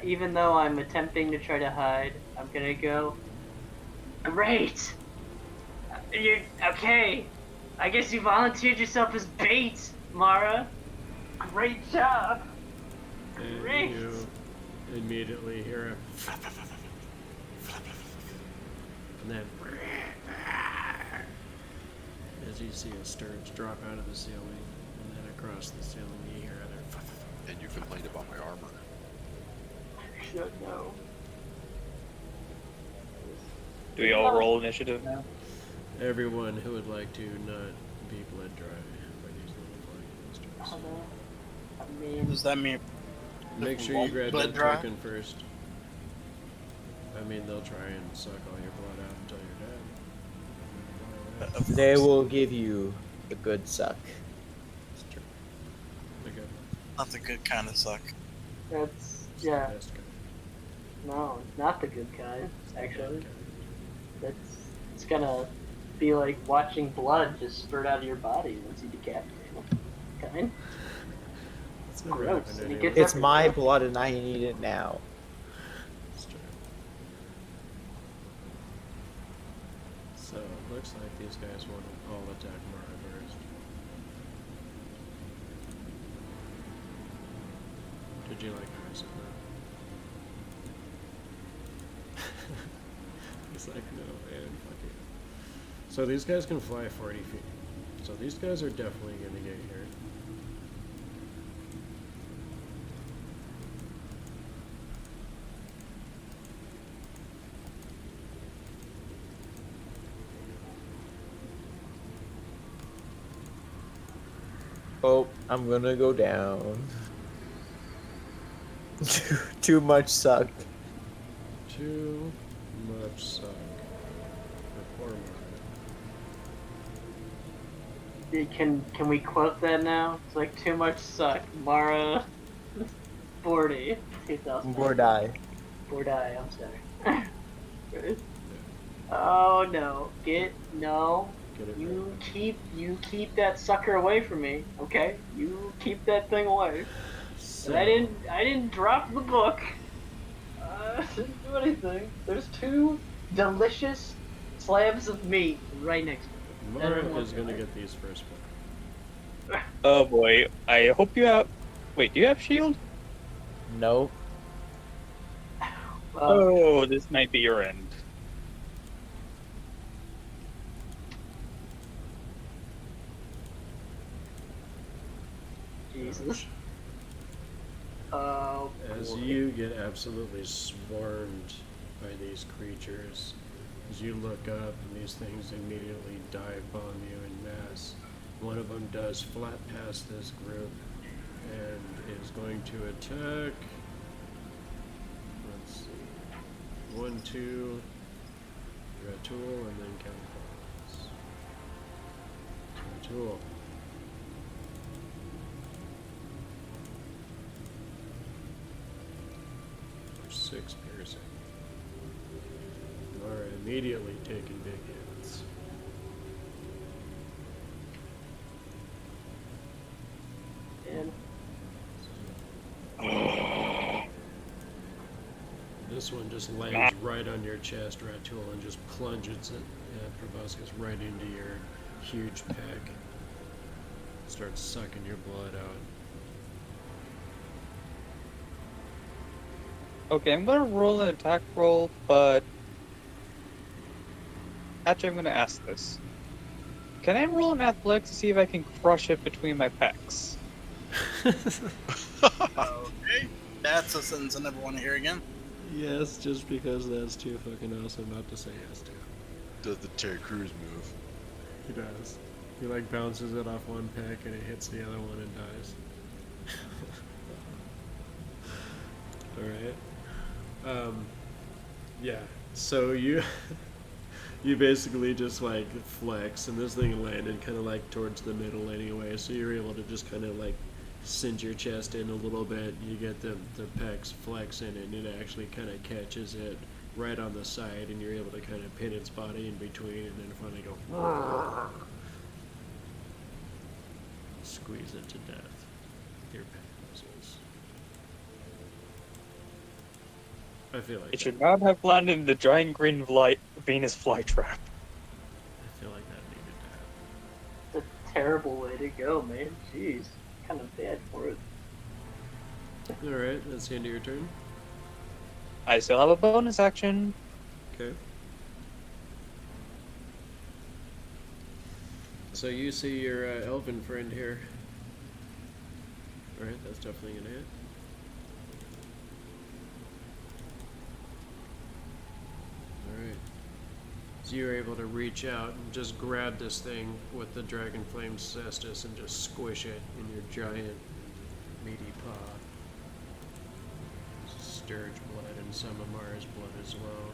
Even though I'm attempting to try to hide, I'm gonna go. Great. You okay? I guess you volunteered yourself as bait, Mara. Great job. And Great. you immediately hear a and then as you see a sturge drop out of the ceiling, and then across the ceiling you hear other And you complained about my armor. I should know. Do we all roll initiative? everyone who would like to not be blood dry by these little flying monsters. I mean, Does that mean Make sure you grab blood that dry? token first. I mean, they'll try and suck all your blood out until you're dead. Of They course. will give you the good suck. It's true. The good Not the good kind of suck. that's it's yeah. the best kind. No, it's not the good kind. It's the bad Actually, kind. it's gonna be like watching blood just spurt out of your body once you decapitate them. Kind. It's never Gross. happened And it anyway. gets It's my everywhere. blood and I need it now. It's true. So it looks like these guys want to all attack Mara first. Did you like how I said that? He's like, no, man, fuck it. So these guys can fly 40 feet. So these guys are definitely gonna get here. Oh, I'm gonna go down. Too much suck. Too much suck. For poor Mara. Can we quote that now? It's like too much suck. Mara 40. 2000. Bordai. Bordai, I'm sorry. Oh no. No. Get it You keep that sucker away from me, okay? You keep that thing away. So, I didn't drop the book. Didn't do anything. There's 2 delicious slabs of meat right next to Mara Everyone is gonna died. get these first one. Oh boy, I hope you have. Wait, do you have shield? Nope. me. Oh, this might be your end. Jesus. Oh, As boy. you get absolutely swarmed by these creatures, as you look up and these things immediately dive bomb you in mass. One of them does flat past this group and is going to attack. Let's see. 1, 2, Ratul, and then Camouflage. Ratul. For 6 piercing. You are immediately taking big hits. And This one just lands right on your chest, Ratul, and just plunges it, proboscis right into your huge pec. Starts sucking your blood out. Okay, I'm gonna roll an attack roll, but actually, I'm gonna ask this. Can I roll an athletics to see if I can crush it between my pecs? Okay. That's a sentence I never want to hear again. Yes, just because that's too fucking awesome not to say yes to. Does the Terry Crews move? He does. He like bounces it off one pec and it hits the other one and dies. Alright. Yeah. So you you basically just like flex and this thing landed kind of like towards the middle anyway, so you're able to just kind of like cinch your chest in a little bit. You get the pecs flexing and it actually kind of catches it right on the side and you're able to kind of pin its body in between and then finally go squeeze it to death with your pec muscles. I feel like It should not have landed in the giant green Venus flytrap. I feel like that needed to happen. it's a terrible way to go, man. Jeez. Kind of bad for it. Alright, that's the end of your turn. I still have a bonus action. Okay. So you see your elven friend here. Alright, that's definitely gonna hit. Alright. So you're able to reach out and just grab this thing with the Dragon Flame Cestus and just squish it in your giant meaty paw. Sturge blood and some of Mara's blood as well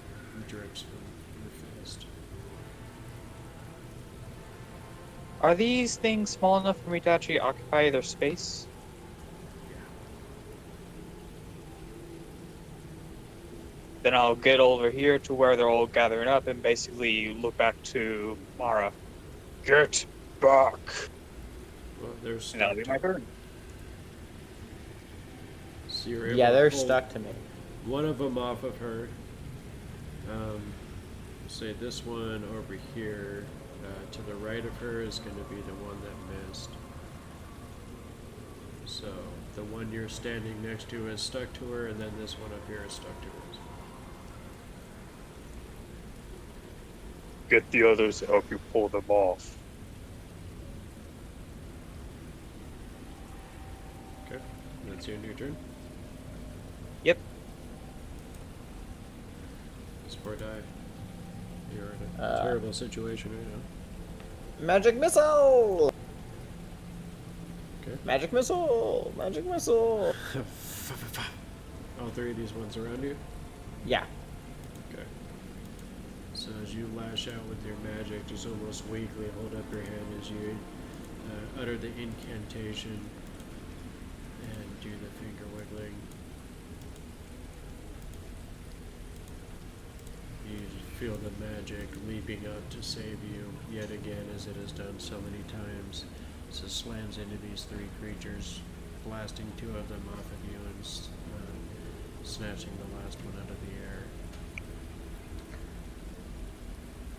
drips from your fist. Are these things small enough for me to actually occupy their space? Then I'll get over here to where they're all gathering up and basically look back to Mara. Get back! Well, there's And that'll be my turn. So you're able Yeah, to they're pull stuck to me. one of them off of her. Say this one over here to the right of her is going to be the one that missed. So the one you're standing next to is stuck to her, and then this one up here is stuck to her. Get the others to help you pull them off. Okay, that's the end of your turn. Yep. Sport die. You're in a terrible situation right now. Magic missile! Okay. Magic missile! Magic missile! All three of these ones around you? Yeah. Okay. So as you lash out with your magic, just almost weakly hold up your hand as you utter the incantation and do the finger wiggling. You feel the magic leaping up to save you yet again, as it has done so many times. So it slams into these three creatures, blasting two of them off of you and snatching the last one out of the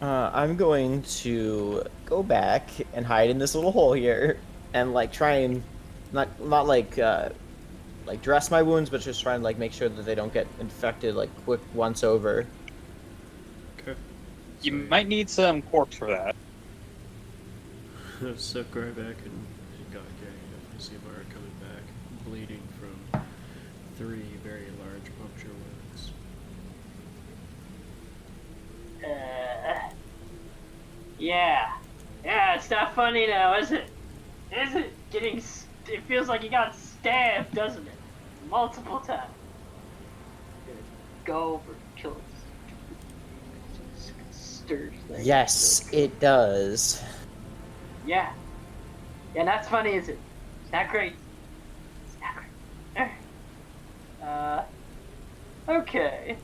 air. I'm going to go back and hide in this little hole here, and like try and not like dress my wounds, but just try and like make sure that they don't get infected like quick once over. Okay. You might need some corpse for that. So Grybek and Gok, yeah, you definitely see Mara coming back. bleeding from 3 very large puncture wounds. Yeah. Yeah, it's not funny now, is it? Is it? It feels like you got stabbed, doesn't it? Multiple times. Go over, kill it. Stirs things. Yes, it does. Yeah. Yeah, not funny, is it? It's not great. It's not great. Okay.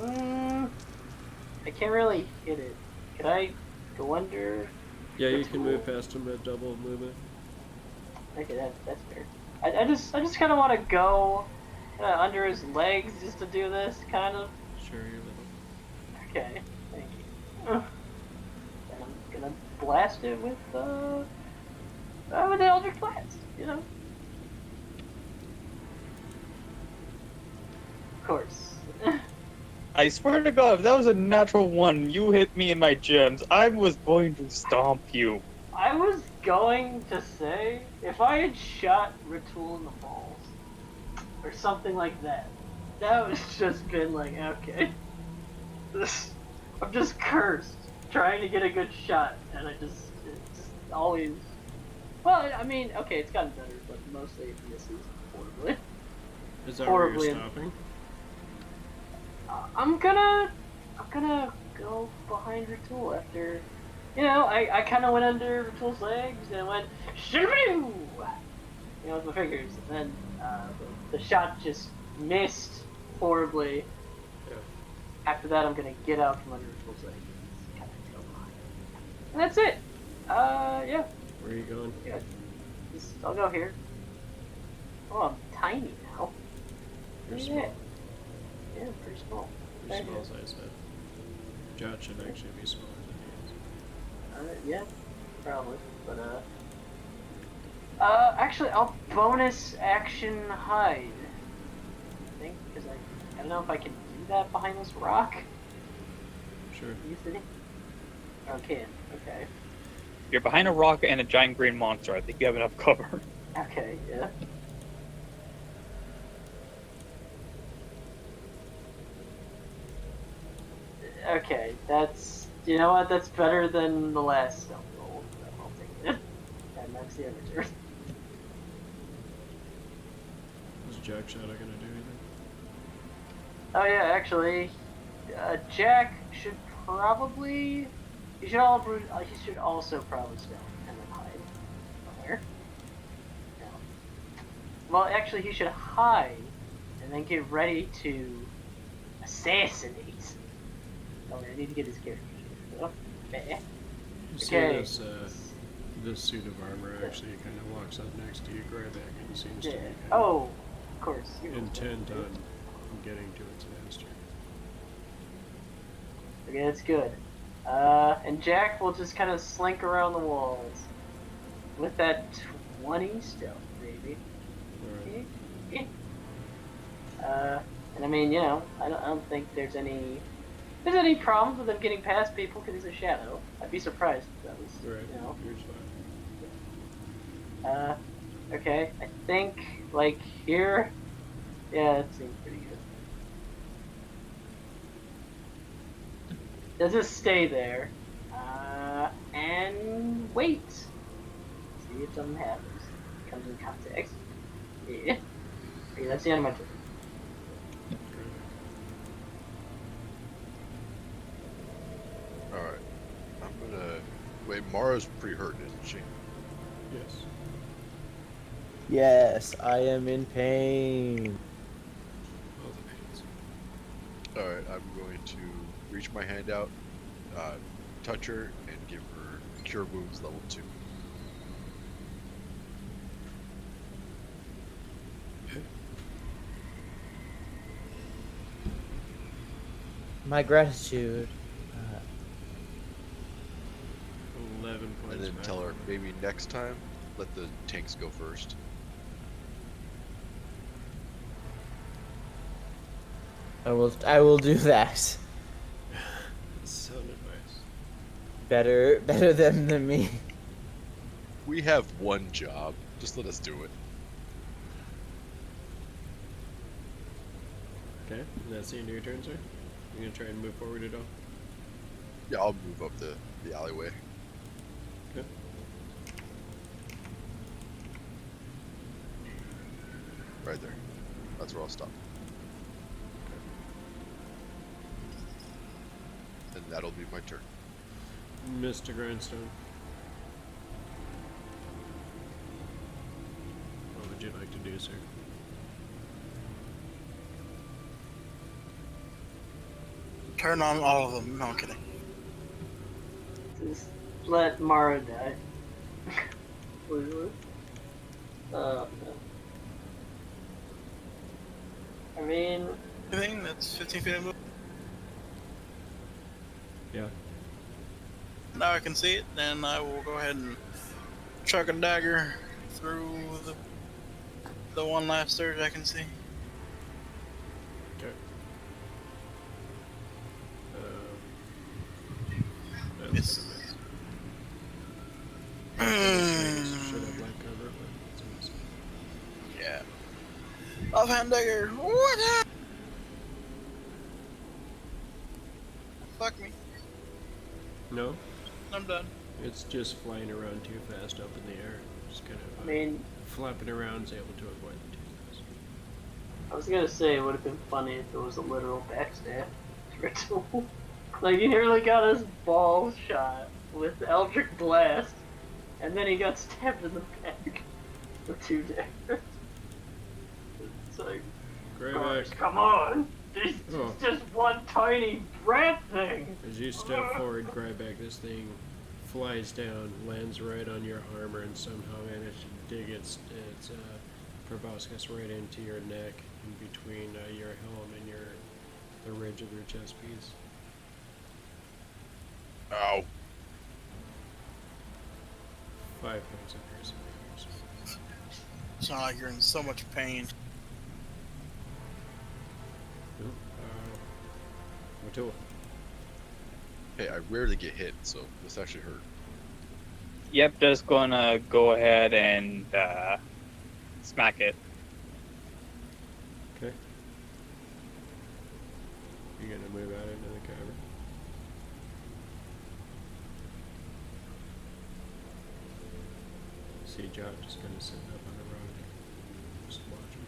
I can't really hit it. Can I go under? Yeah, you can move past him at double movement. Okay, that's fair. I just kind of want to go under his legs just to do this, kind of. Sure, you will. Okay, thank you. And I'm gonna blast it with the Eldritch Blast, you know. Of course. I swear to God, if that was a natural 1, you hit me in my gems, I was going to stomp you. I was going to say, if I had shot Ratul in the balls, or something like that, that would just been like, okay. I'm just cursed, trying to get a good shot, and it's always... Well, I mean, okay, it's gotten better, but mostly it misses horribly. Is that Horribly. where you're stopping? I'm gonna go behind Ratul after, you know, I kind of went under Ratul's legs and went shoo, you know, with my fingers, and then the shot just missed horribly. Yeah. After that, I'm gonna get out from under Ratul's legs, kind of go behind, and that's it. Yeah. Where are you going? Yeah. I'll go here. Oh, I'm tiny now. You're Look at small. that. Yeah, pretty small. You're Okay. small size, man. John should actually be smaller than Yeah, probably. But actually, I'll bonus action hide. I think because I don't know if I can do that behind this rock. he is. Sure. Do you think? Oh, can. Okay. You're behind a rock and a giant green monster. I think you have enough cover. Okay. Yeah. Okay, that's, you know what, that's better than the last stealth roll. I'll take it. And that's the amateur. Is Jack Shadow gonna do anything? Oh yeah, actually, Jack should probably, he should also probably stealth and then hide somewhere. No. Well, actually, he should hide and then get ready to assassinate. Oh, I need to get his character sheet. Oh, okay. You see Okay. this suit of armor actually kind of walks up next to you, Grybek, and seems to Yeah. be kind Oh, of course. of intent on getting to its master. Okay, that's good. And Jack will just kind of slink around the walls with that 20 stealth, baby. Alright. And I mean, you know, I don't think there's any problems with him getting past people because he's a shadow. I'd be surprised if that was, Right. you know. Here's fine. Okay, I think, like, here, yeah, it seems pretty good. Does it stay there? And wait. See if something happens. Comes in context. Yeah. Okay, that's the end of my turn. Alright. I'm gonna... Wait, Mara's pretty hurt, isn't she? Yes. Yes, I am in pain. All the pains. Alright, I'm going to reach my hand out, touch her, and give her Cure Wounds level 2. My gratitude. 11 points. And then back. tell her, maybe next time, let the tanks go first. I will do that. Sound advice. Better them than me. We have one job. Just let us do it. Okay, and that's the end of your turn, sir? You gonna try and move forward at all? Yeah, I'll move up the alleyway. Okay. Right there. That's where I'll stop. And that'll be my turn. Mr. Grindstone. What would you like to do, sir? Turn on all of them. No, I'm kidding. Just let Mara die. Please. No. I mean, I think that's 15 feet of move. Yeah. Now I can see it, then I will go ahead and chuck a dagger through the one last surge I can see. Okay. That's Yes. gonna miss. Should have light cover, but it's a miss. Yeah. Offhand dagger. What happened? Fuck me. No, I'm done. it's just flying around too fast up in the air. Just kind of I mean, flapping around is able to avoid the too fast. I was gonna say it would have been funny if it was a literal backstab ritual. Like he nearly got his ball shot with Eldritch Blast, and then he got stabbed in the back with 2 daggers. It's like, Grybek, come on! It's Oh. just one tiny breath thing! as you step forward, Grybek, this thing flies down, lands right on your armor, and somehow manages to dig its proboscis right into your neck, in between your helm and the ridge of your chest piece. Ow. 5 points of piercing damage. It's not like you're in so much pain. Nope. Matua. Hey, I rarely get hit, so this actually hurt. Yep, just gonna go ahead and smack it. Okay. You're gonna move out into the cavern. See Jock just kind of sitting up on a rock, just watching.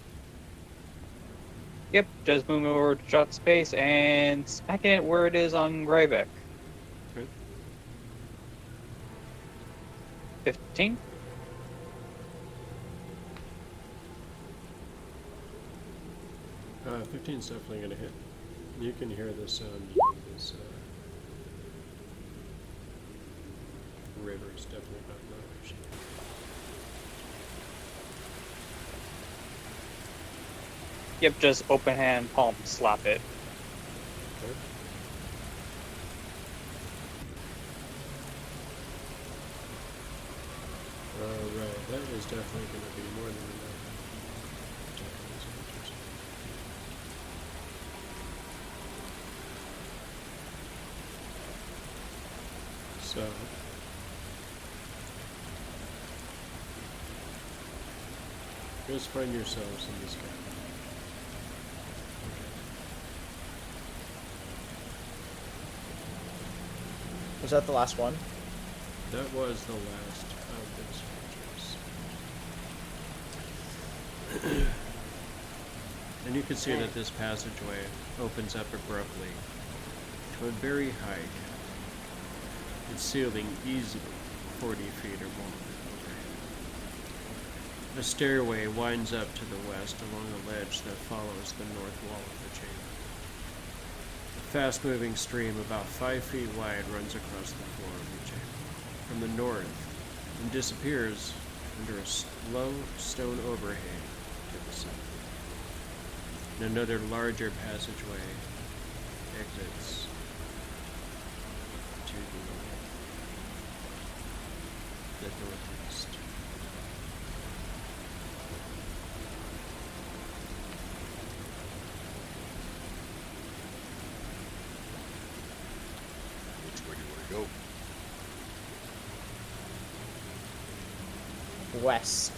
Yep, just moving over to shot space and smacking it where it is on Grybek. Okay. 15. Uh, 15's definitely gonna hit. You can hear the sound of this river. It's definitely not large. Yep, just open hand palm slap it. Okay. Right, that is definitely going to be more than enough. So, just find yourselves in this cabin. Was that the last one? That was the last of those features. And you can see that this passageway opens up abruptly to a very high cabin. Its ceiling easily 40 feet or more overhead. A stairway winds up to the west along a ledge that follows the north wall of the chamber. A fast-moving stream about 5 feet wide runs across the floor of the chamber from the north and disappears under a low stone overhang to the south. And another larger passageway exits to the northeast. Which way do you want to go? West.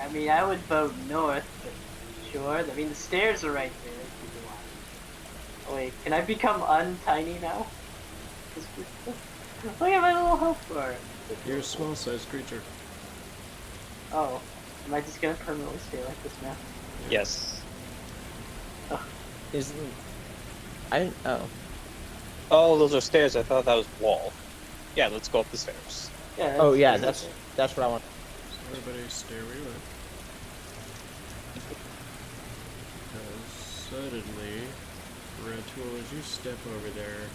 I mean, I would vote north, but sure. I mean, the stairs are right there. If you want. Oh, wait, can I become untiny now? Look at my little health bar. You're a small-sized creature. Oh, am I just gonna permanently stay like this now? Yes. Isn't I didn't. Oh, Oh, those are stairs. I thought that was wall. Yeah, let's go up the stairs. Yeah. oh yeah, that's what I want. So everybody stay where you are. Because suddenly, Ratul, as you step over there,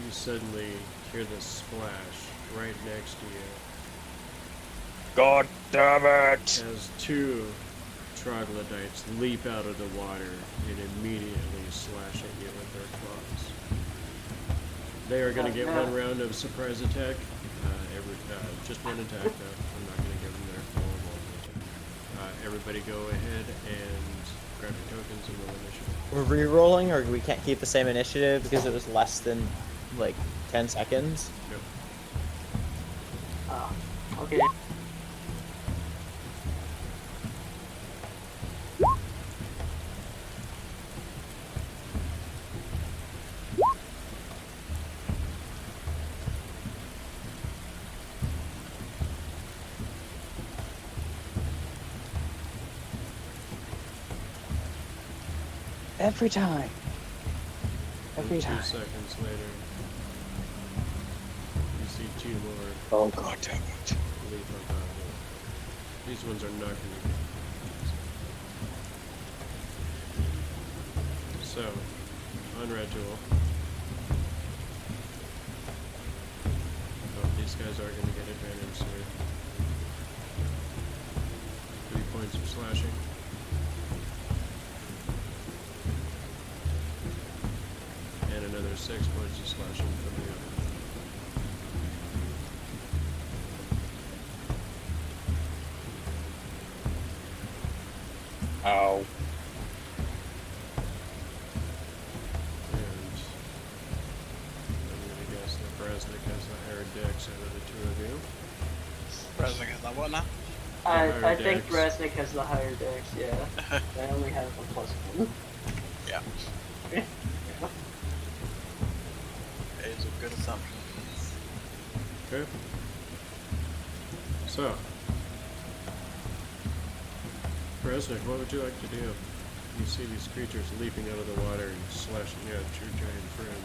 you suddenly hear this splash right next to you. God damn it! As two troglodytes leap out of the water and immediately slash at you with their claws. They are going to get one round of surprise attack. Just one attack, though. I'm not going to give them their full attack. Everybody go ahead and grab your tokens and roll initiative. We're re-rolling, or we can't keep the same initiative because it was less than like 10 seconds. Go. Oh, okay. Every time. And 2 seconds later, you see 2 more Oh god damn it. leap up out of it. These ones are not going to get. So, on Ratul. Oh, these guys are going to get advantage here. 3 points of slashing. And another 6 points of slashing from the other. Ow. And I'm going to guess that Brasnic has the higher dex out of the 2 of you. Brasnic has that what now? higher I think dex. Brasnic has the higher dex, yeah. I only have a +1. Yeah. That is a good assumption. Okay. So, Brasnic, what would you like to do? You see these creatures leaping out of the water and slashing at your giant friend.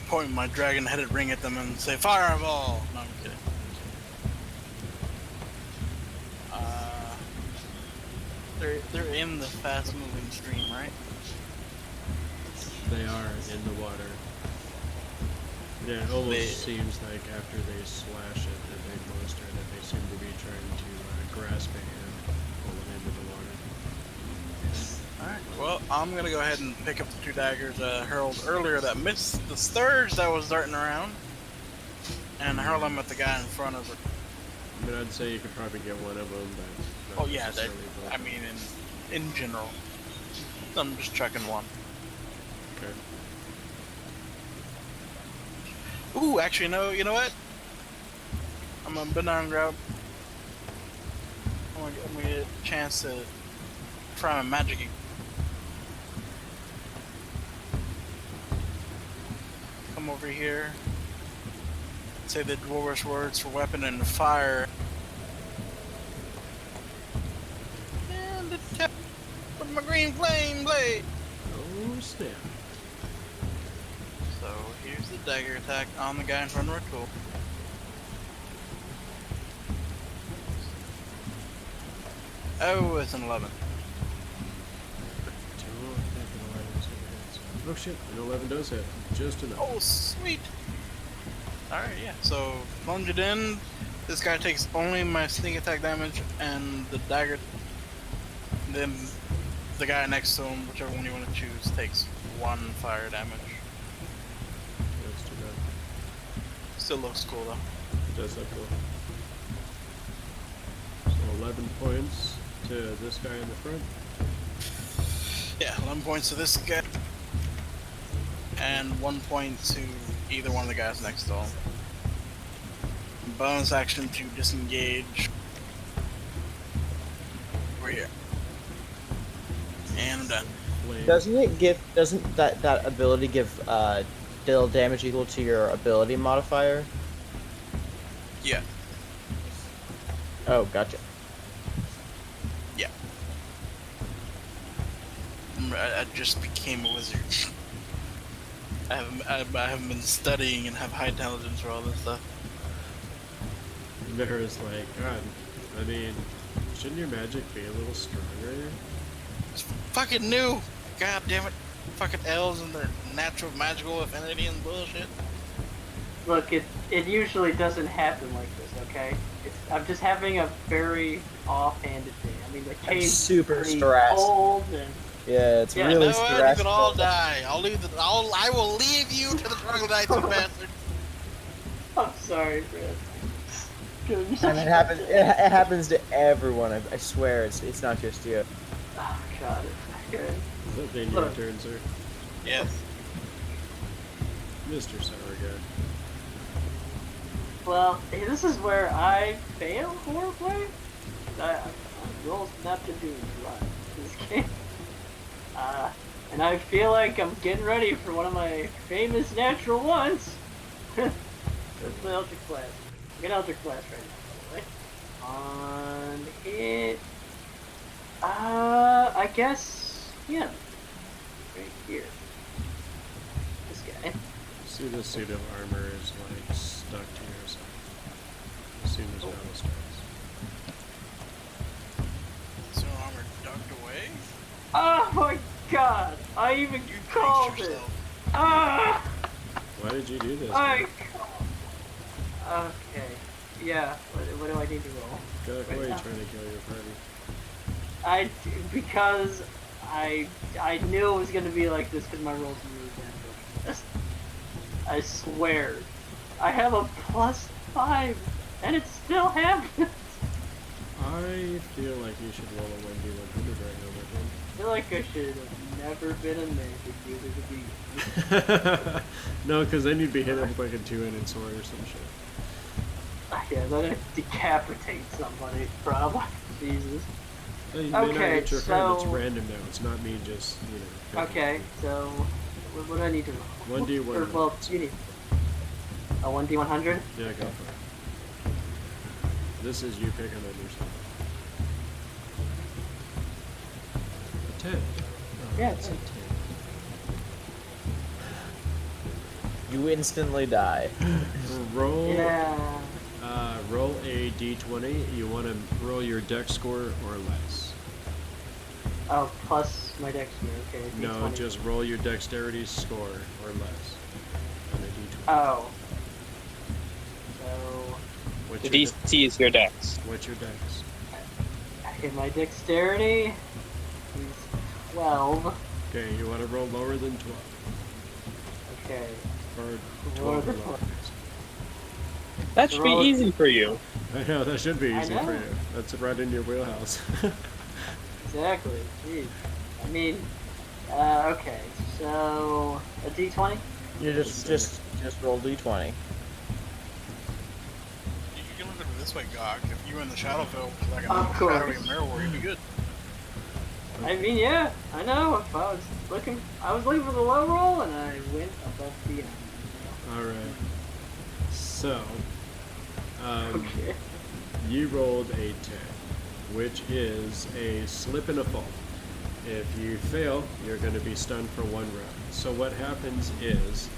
Point my dragon-headed ring at them and say, "Fireball!" No, I'm kidding. They're in the fast-moving stream, right? They are in the water. Yeah, it almost seems like after they slash at the big monster that they seem to be trying to grasp a hand, pull it into the water. Alright, well, I'm gonna go ahead and pick up the 2 daggers hurled earlier that missed the sturge that was darting around, and hurl them at the guy in front of it. I mean, I'd say you could probably get one of them, but Oh not yeah, necessarily both. I mean, in general. I'm just chucking one. Okay. Ooh, actually, no, you know what? I'm gonna bend down and grab. I'm gonna get a chance to try my magic. Come over here. Say the dwarvish words for weapon and fire. And attack with my green flame blade. Oh, snap. So here's the dagger attack on the guy in front of our tool. Oh, it's an 11. Oh shit, an 11 does hit. Just enough. Oh, sweet. Alright, yeah. So, plunge it in. This guy takes only my sneak attack damage and the dagger. Then the guy next to him, whichever one you want to choose, takes 1 fire damage. That's too bad. Still looks cool though. It does look cool. So 11 points to this guy in the front. Yeah, 11 points to this guy. And 1 point to either one of the guys next to him. Bonus action to disengage. Over here. And I'm done. Flame. Doesn't that ability give deal damage equal to your ability modifier? Yeah. Oh, gotcha. I just became a wizard. I haven't been studying and have high intelligence for all this stuff. Mira's like, God, I mean, shouldn't your magic be a little stronger? It's fucking new! God damn it. Fucking elves and their natural magical affinity and bullshit. Look, it usually doesn't happen like this, okay? I'm just having a very offhanded day. I mean, the cave's super pretty stressed. cold and Yeah, it's Yeah, really no, you stressful. can all die. I will leave you to the troglodytes, you bastard. I'm sorry, Brad. And it happens. It happens to everyone. I swear, it's not just you. Oh god, okay. Then your turn, sir. Yes. Mr. Sour Gut. Well, this is where I fail horribly. I roll's not to do a lot in this game. And I feel like I'm getting ready for one of my famous natural ones. That's my Eldritch Blast. I got Eldritch Blast right now, by the way. On hit. I guess, yeah. Right here. This guy. See, the suit of armor is like stuck to your side as soon as battle starts. So armor ducked away? Oh my god! I even You called jinxed it! yourself. Ah! Why did you do this? I man? Okay. Yeah, what do I need to roll? Gok, why are right you now. trying to kill your party? Because I knew it was gonna be like this because my rolls were really bad. I swear. I have a +5 and it still happens. I feel like you should roll a 1d100 right now, my friend. I feel like I should have never been a magic user to be. No, because then you'd be hit with like a two-handed sword or some shit. Yeah, then it decapitate somebody, probably. Jesus. Well, you may not Okay, hit your friend. It's so- random now. It's not me just, picking. Okay, so what do I need to roll? 1d100. Or, well, you need a 1d100. Yeah, go for it. This is you picking on yourself. A 10. Oh, Yeah, it's a 10. You instantly die. Roll. Yeah. Roll a d20. You want to roll your dex score or less. Oh, plus my dexterity. Okay. No, D20. just roll your dexterity score or less on a d20. Oh. So. What's The your, DC is your dex. what's your dex? Okay, my dexterity is 12. Okay, you want to roll lower than 12. Okay. Or Lower 12 than or lower. 12. That should be Roll- easy for you. I know, that should be I easy for know. you. That's right in your wheelhouse. Exactly. Jeez. I mean, okay. So a D20. You just roll d20. You can look at it this way, Gok. If you were in the Shadowville, like a Of course. shadowy mirror war, you'd be good. I mean, yeah. I know. If I was looking for the low roll, and I went above the. Alright. So, Okay. you rolled a 10, which is a slip and a fall. If you fail, you're going to be stunned for 1 round. So what happens is,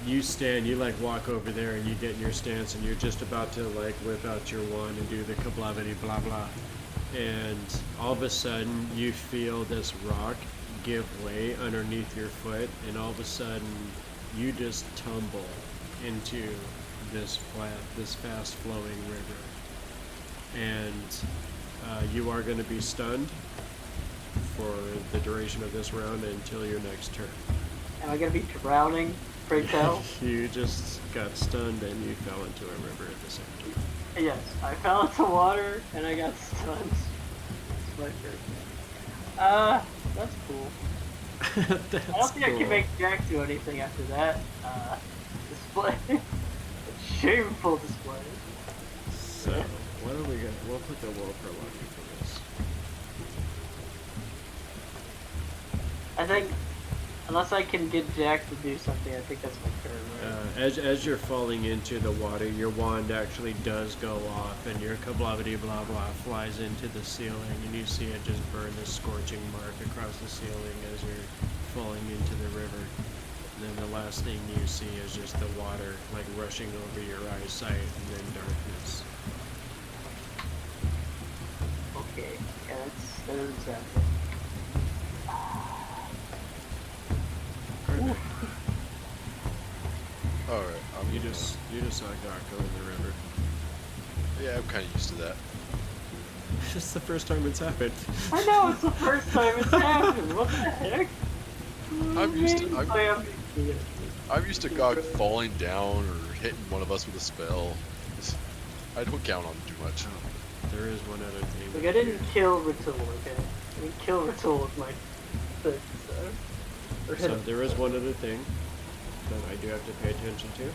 you stand, you like walk over there and you get in your stance and you're just about to like whip out your wand and do the kablavity blah blah. And all of a sudden you feel this rock give way underneath your foot, and all of a sudden you just tumble into this fast flowing river. And you are going to be stunned for the duration of this round until your next turn. Am I gonna be drowning? Pray tell. You just got stunned and you fell into a river at the same time. Yes, I fell into water and I got stunned. That's my first thing. That's cool. That's I don't think I cool. can make Jack do anything after that. Display. Shameful display. So, what are we gonna? We'll put the wolf for lucky for this. I think, unless I can get Jack to do something, I think that's my turn, right? As you're falling into the water, your wand actually does go off, and your kablavity blah blah flies into the ceiling, and you see it just burn this scorching mark across the ceiling as you're falling into the river. And then the last thing you see is just the water like rushing over your eyesight, and then darkness. Okay, yeah, that doesn't sound good. Grybek, Alright, you just saw Gok go in the river. Yeah, I'm kind of used to that. It's just the first time it's happened. I know, it's the first time it's happened. What the heck? I'm used to Yeah. I'm used to Gog falling down or hitting one of us with a spell. I don't count on too much. There is one other thing. Like, I didn't kill Ratul, okay? I didn't kill Ratul with my thing, so... Or hit So him. there is one other thing that I do have to pay attention to.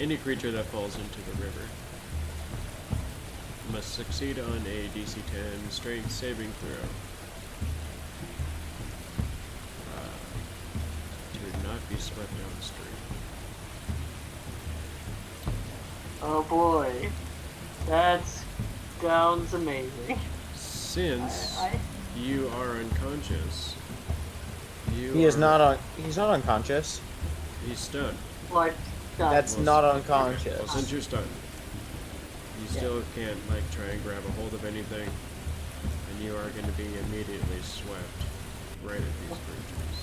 Any creature that falls into the river must succeed on a DC 10 strength saving throw to not be swept downstream. Oh boy. That sounds amazing. Since I- you are unconscious, He's not unconscious. He's stunned. Like, That's Well, not Well, unconscious. since you're stunned, you still can't like try and grab a hold of anything, and you are going to be immediately swept right at these creatures.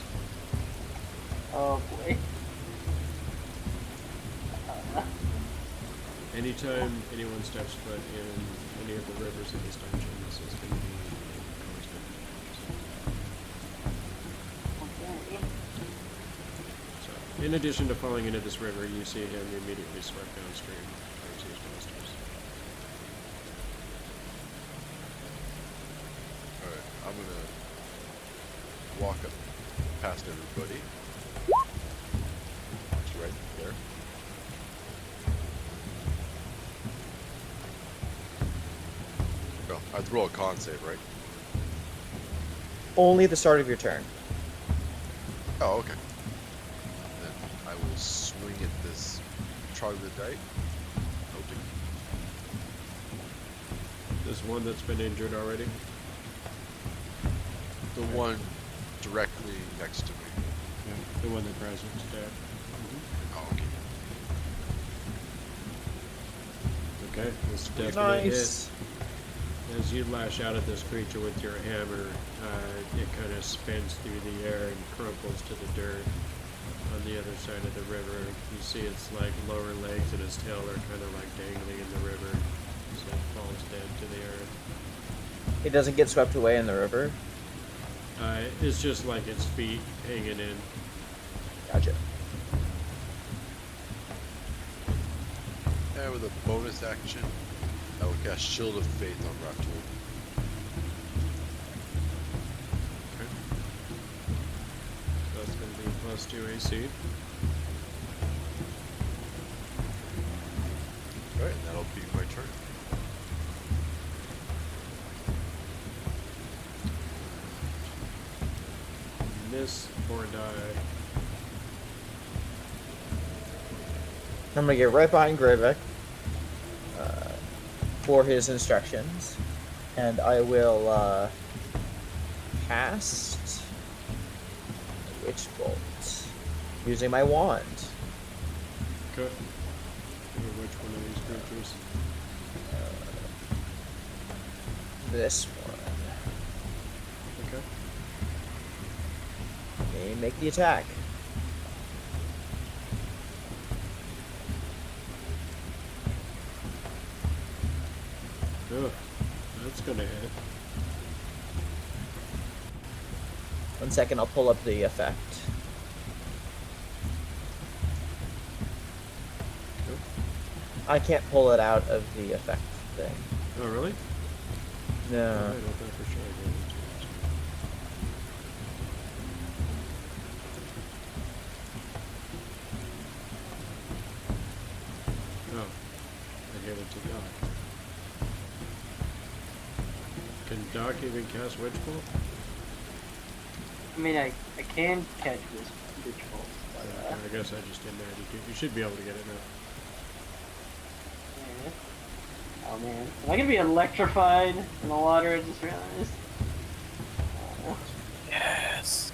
Oh boy. Anytime anyone steps foot in any of the rivers in this dungeon, this is going to be constant. Okay. So, in addition to falling into this river, you see him immediately swept downstream towards these monsters. Alright, I'm gonna walk up past everybody. It's right there. Oh, I throw a con save, right? Only the start of your turn. Oh, okay. Then I will swing at this troglodyte. Hoping. This one that's been injured already. The one directly next to me. Yeah, the one that Brasnic stabbed. Oh, okay. Okay, this is definitely Nice. it. As you lash out at this creature with your hammer, it kind of spins through the air and crumples to the dirt on the other side of the river. You see its like lower legs and its tail are kind of like dangling in the river, so it falls dead to the earth. It doesn't get swept away in the river. It's just like its feet hanging in. Gotcha. And with a bonus action, I will cast Shield of Faith on Ratul. Okay. So that's going to be +2 AC. Alright, and that'll be my turn. Miss or die. I'm gonna get right behind Grybek for his instructions, and I will cast Witch Bolt using my wand. Okay. Which one of these creatures? This one. Okay. Okay, make the attack. Ugh, that's gonna hit. 1 second, I'll pull up the effect. Cool. I can't pull it out of the effect thing. Oh, really? No. I don't know for sure. Doc even cast Witch Bolt? I mean, I can catch this witch bolt, but I guess I just didn't add it to. You should be able to get it now. yeah. Oh man, am I gonna be electrified in the water? I just realized. Oh. Yes.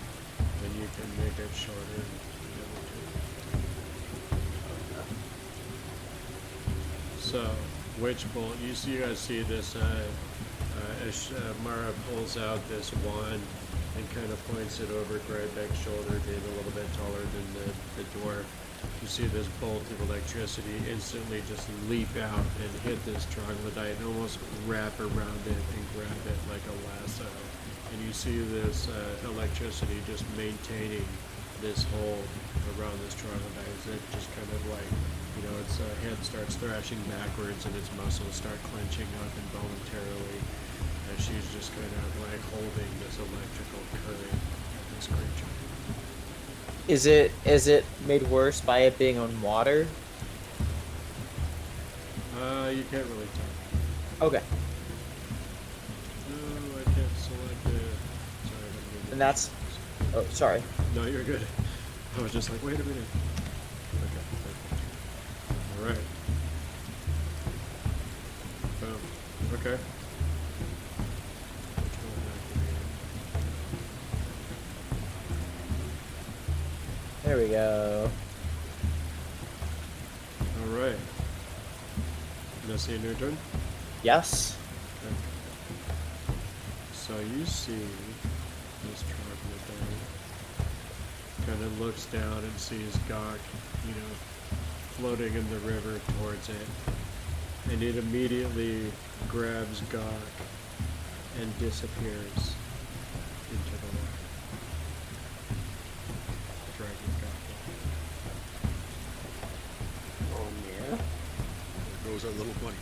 Then you can make it shorter. And be able to. So, Witch Bolt. You guys see this? As Mara pulls out this wand and kind of points it over Grybek's shoulder, being a little bit taller than the dwarf. You see this bolt of electricity instantly just leap out and hit this troglodyte and almost wrap around it and grab it like a lasso. And you see this electricity just maintaining this hold around this troglodyte as it just kind of like, its head starts thrashing backwards and its muscles start clenching up involuntarily. And she's just kind of like holding this electrical current of this creature. Is it made worse by it being on water? You can't really tell. Okay. No, I can't select it. Sorry, let me get And that's. Oh, sorry. No, you're good. I was just like, wait a minute. Okay, perfect. Alright. Boom. Okay. There we go. Alright. Nessie, a new turn? Yes. Okay. So you see this troglodyte kind of looks down and sees Gok, floating in the river towards it. And it immediately grabs Gok and disappears into the water. Dragging Gok. Oh yeah. There goes our little bunny.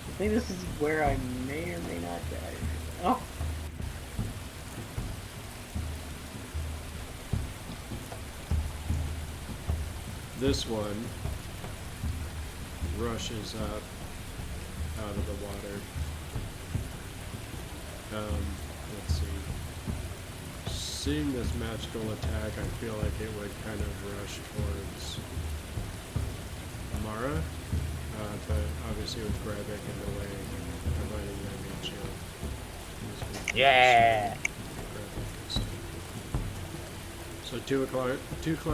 I think this is where I may or may not die. Oh. This one rushes up out of the water. Let's see. Seeing this magical attack, I feel like it would kind of rush towards Mara, but obviously with Grybek in the way, providing that means shield. Yeah. So two claw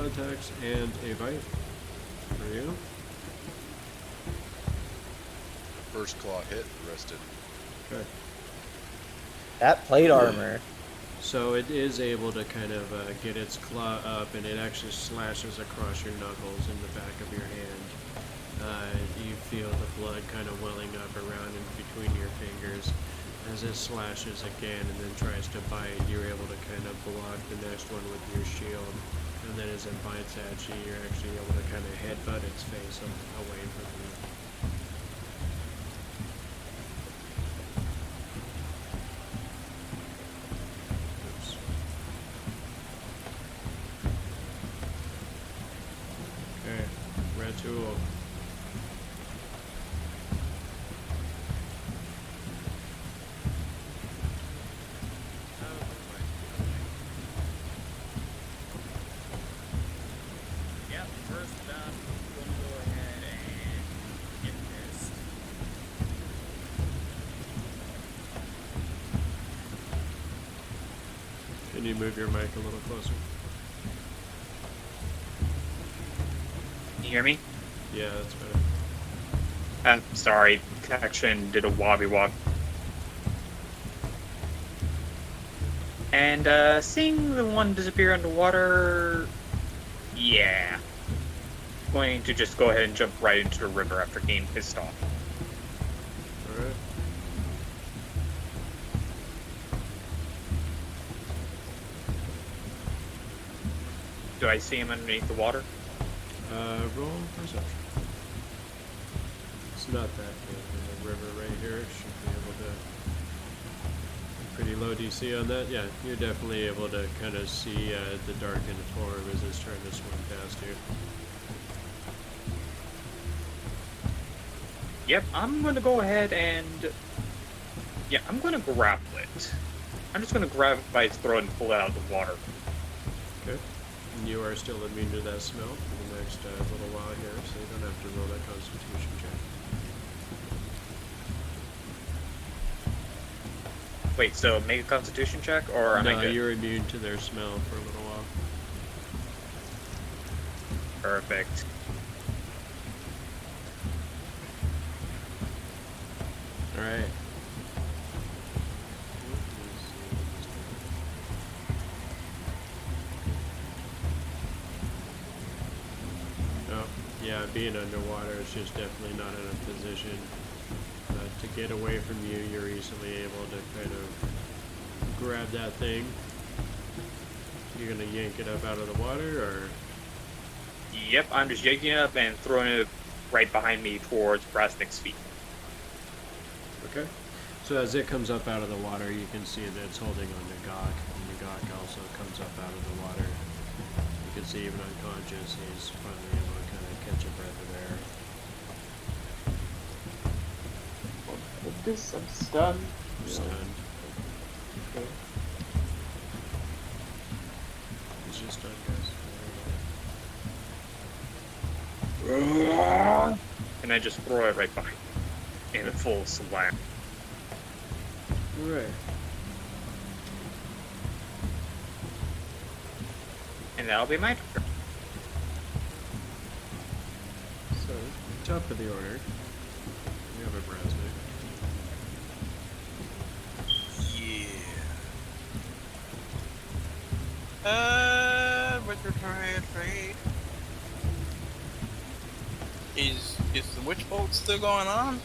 attacks and a bite for you. First claw hit, rested. Okay. That plate armor. So it is able to kind of get its claw up, and it actually slashes across your knuckles in the back of your hand. You feel the blood kind of welling up around and between your fingers. As it slashes again and then tries to bite, you're able to kind of block the next one with your shield. And then as it bites at you, you're actually able to kind of headbutt its face away from you. Oops. Okay, red tool. Can you move your mic a little closer? Can you hear me? Yeah, that's better. Sorry, connection did a wobby wob. And seeing the one disappear underwater, yeah. Going to just go ahead and jump right into the river after getting pissed off. Alright. Do I see him underneath the water? Roll perception. It's not that big. There's a river right here. Should be able to. Pretty low DC on that. Yeah, you're definitely able to kind of see the darkened form as it's trying to swim past you. Yep, I'm gonna go ahead and Yeah, I'm gonna grapple it. I'm just gonna grab it by its throat and pull it out of the water. Okay. And you are still immune to that smell for the next little while here, so you don't have to roll that Constitution check. Wait, so make a Constitution check, or am I No, good? you're immune to their smell for a little while. Perfect. All right. Oh, yeah, being underwater is just definitely not in a position to get away from you. You're easily able to kind of grab that thing. You're gonna yank it up out of the water, or? Yep, I'm just yanking it up and throwing it right behind me towards Brasnic's feet. Okay. So as it comes up out of the water, you can see that it's holding on to Gok, and the Gok also comes up out of the water. You can see even unconscious, he's finally able to kind of catch a breath of air. With this, I'm stunned. Stunned. Okay. He's just stunned, guys. And I just throw it right behind me in a full slam. Alright. And that'll be my turn. So, top of the order, we have a Brasnic. Yeah. Trade. Is the witch bolt still going on?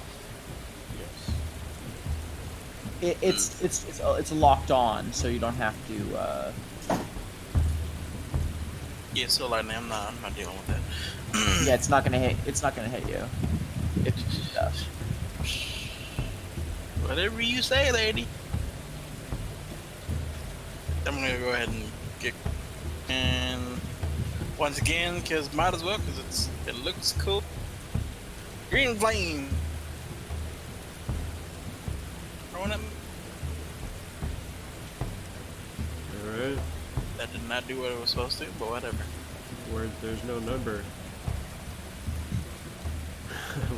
Yes. It's locked on, so you don't have to. Yeah, so like I'm not dealing with that. Yeah, it's not gonna hit. It's not gonna hit you. It's dust. Whatever you say, lady. I'm gonna go ahead and get and once again, cause might as well, cause it looks cool. Green flame. Throwing it. Alright. That did not do what it was supposed to, but whatever. Where there's no number.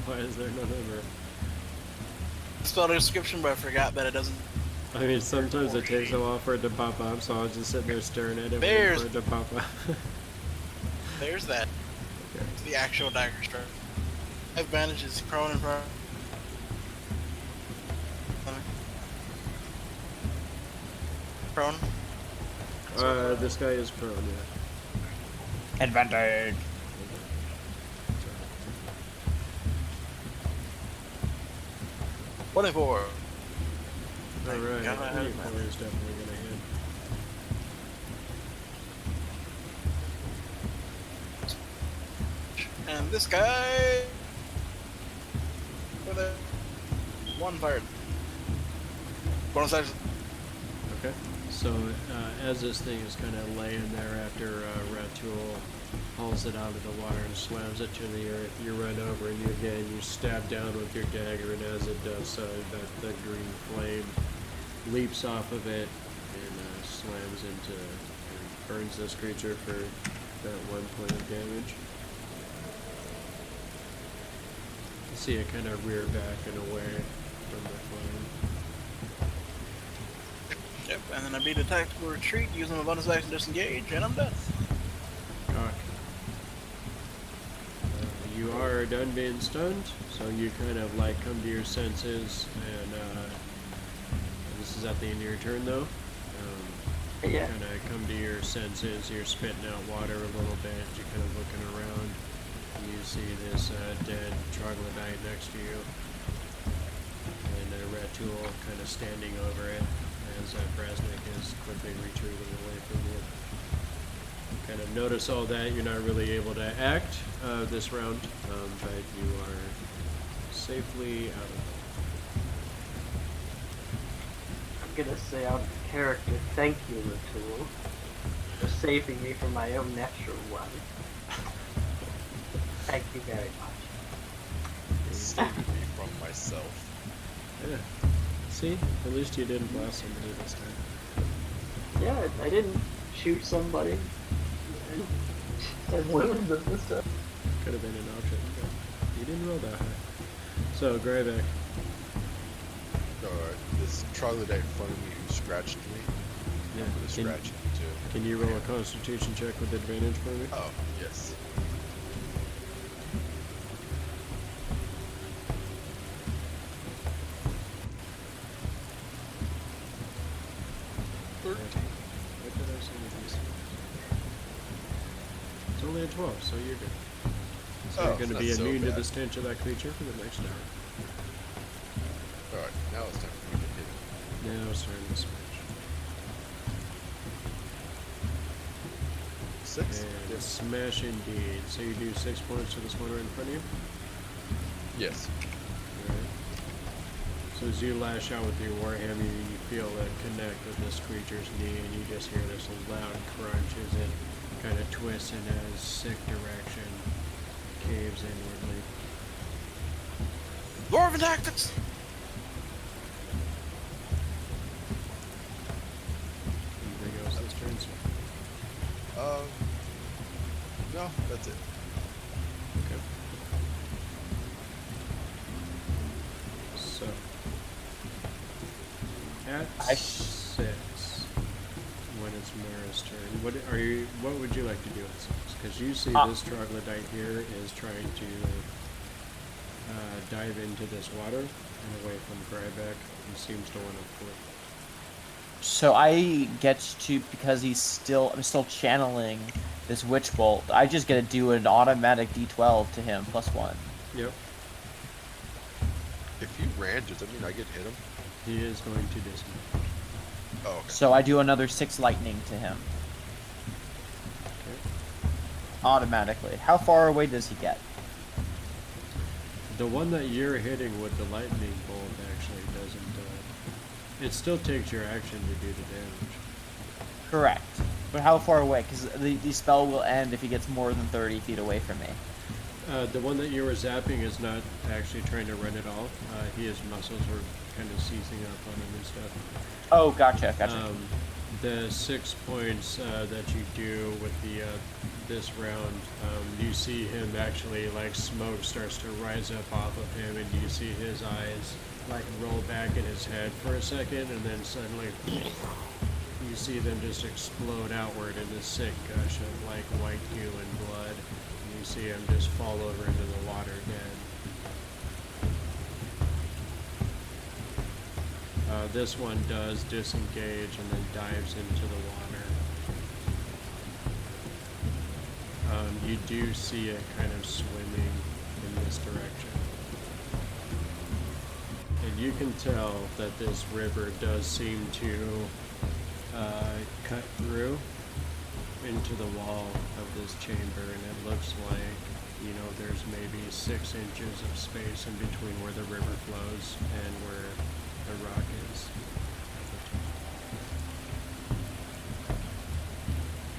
Why is there no number? Spelled a description, but I forgot that it doesn't. I mean, sometimes it takes a while for it to pop up, so I was just sitting there staring at it waiting for it to pop up. There's that. Okay. It's the actual dagger stroke. Advantage is prone and prone. Prone. This guy is prone, yeah. Advantage. 24. Alright, God. 24 is definitely gonna hit. And this guy with a one fired. Bonus action. Okay. So, as this thing is kind of laying there after Ratul hauls it out of the water and slams it to the earth, you run over and you stab down with your dagger, and as it does so, the green flame leaps off of it and slams into, and burns this creature for that 1 point of damage. You see it kind of rear back and away from the flame. Yep, and then I beat a tactical retreat using my bonus action to disengage, and I'm done. Gok. You are done being stunned, so you kind of like come to your senses, and this is at the end of your turn though. Yeah. Kind of come to your senses, you're spitting out water a little bit, you're kind of looking around, and you see this dead troglodyte next to you, and Ratul kind of standing over it, as Brasnic is quickly retreating away from you. Kind of notice all that. You're not really able to act this round, but you are safely out of I'm gonna say out of character, thank you, Ratul, for saving me from my own natural one. Thank you very much. Saving me from myself. Yeah. See? At least you didn't blast somebody this time. Yeah, I didn't shoot somebody. I wounded them this time. Could have been an option, but you didn't roll that high. So, Grybek. Alright, this troglodyte in front of me who scratched me. Yeah. I'm gonna scratch him too. Can you roll a Constitution check with advantage for me? Oh, yes. What did I say with these? It's only a 12, so you're good. So Oh, you're going to it's be not so immune to bad. the stench of that creature for the next hour. Alright, now it's time for me to hit him. Now it's time to smash. 6? And Yes. smash indeed. So you do 6 points to this one right in front of you? Yes. Alright. So as you lash out with your warhammer, you feel it connect with this creature's knee, and you just hear this loud crunch as it kind of twists in a sick direction, caves inwardly. Dwarven tactics! Anything else this turn, sir? No, that's it. Okay. So, at I- 6, when it's Mara's turn, what would you like to do at 6? Because you see this troglodyte here is trying to dive into this water and away from Grybek and seems to want to flip. So I get to, because I'm still channeling this witch bolt. I just get to do an automatic D12 to him +1. Yep, If he ran, does that mean I get hit him? he is going to dismount. Oh, okay. So I do another 6 lightning to him Okay. automatically. How far away does he get? The one that you're hitting with the lightning bolt actually doesn't. It still takes your action to do the damage. Correct. But how far away? Because the spell will end if he gets more than 30 feet away from me. The one that you were zapping is not actually trying to run at all. His muscles were kind of seizing up on him and stuff. Oh, gotcha. The 6 points that you do with the this round, you see him actually, like, smoke starts to rise up off of him, and you see his eyes like roll back in his head for a second, and then suddenly you see them just explode outward in this sick gush of like white goo and blood. And you see him just fall over into the water dead. This one does disengage and then dives into the water. You do see it kind of swimming in this direction. And you can tell that this river does seem to cut through into the wall of this chamber, and it looks like, there's maybe 6 inches of space in between where the river flows and where the rock is.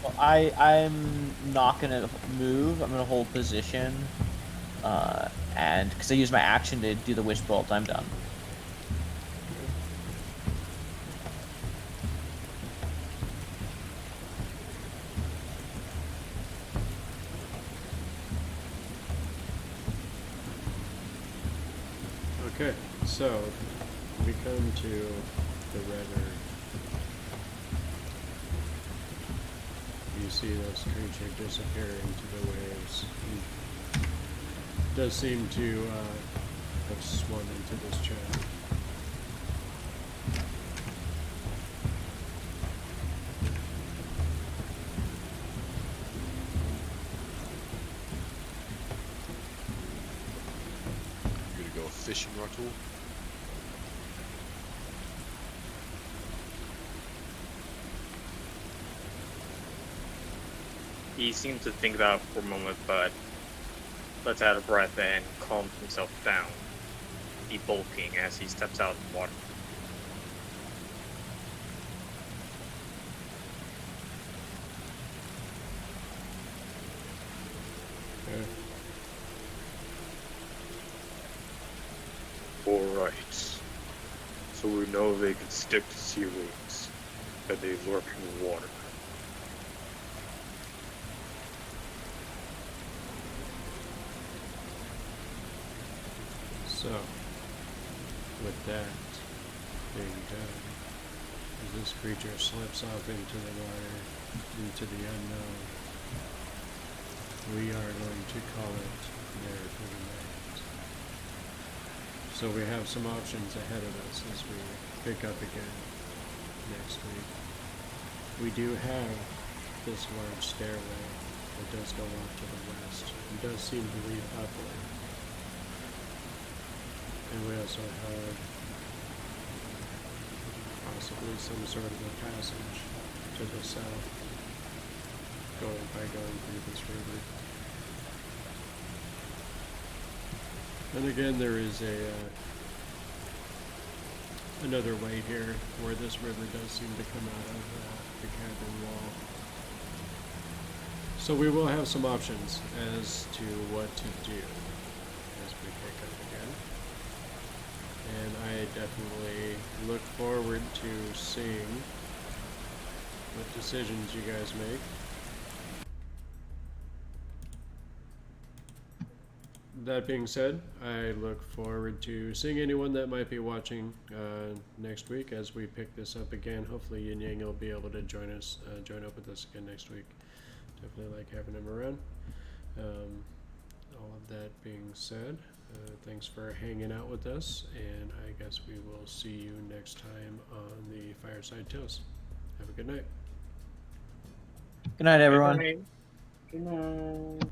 Well, I'm not gonna move. I'm gonna hold position, and because I use my action to do the witch bolt, I'm done. Okay, so we come to the river. You see this creature disappear into the waves. It does seem to have swum into this channel. You gonna go fishing, Ratul? He seems to think about it for a moment, but lets out a breath and calms himself down, debulking as he steps out of the water. Okay. Alright. So we who know they can stick to ceilings, and they lurk in water. So, with that being done, as this creature slips off into the water, into the unknown, we are going to call it there for the night. So we have some options ahead of us as we pick up again next week. We do have this large stairway that does go off to the west and does seem to lead upward. And we also have possibly some sort of a passage to the south going through this river. And again, there is another way here where this river does seem to come out of the cavern wall. So we will have some options as to what to do as we pick up again. And I definitely look forward to seeing what decisions you guys make. That being said, I look forward to seeing anyone that might be watching next week as we pick this up again. Hopefully Yin Yang will be able to join up with us again next week. Definitely like having him around. All of that being said, thanks for hanging out with us, and I guess we will see you next time on the Fireside Tales. Have a good night. Good night, everyone. Good night.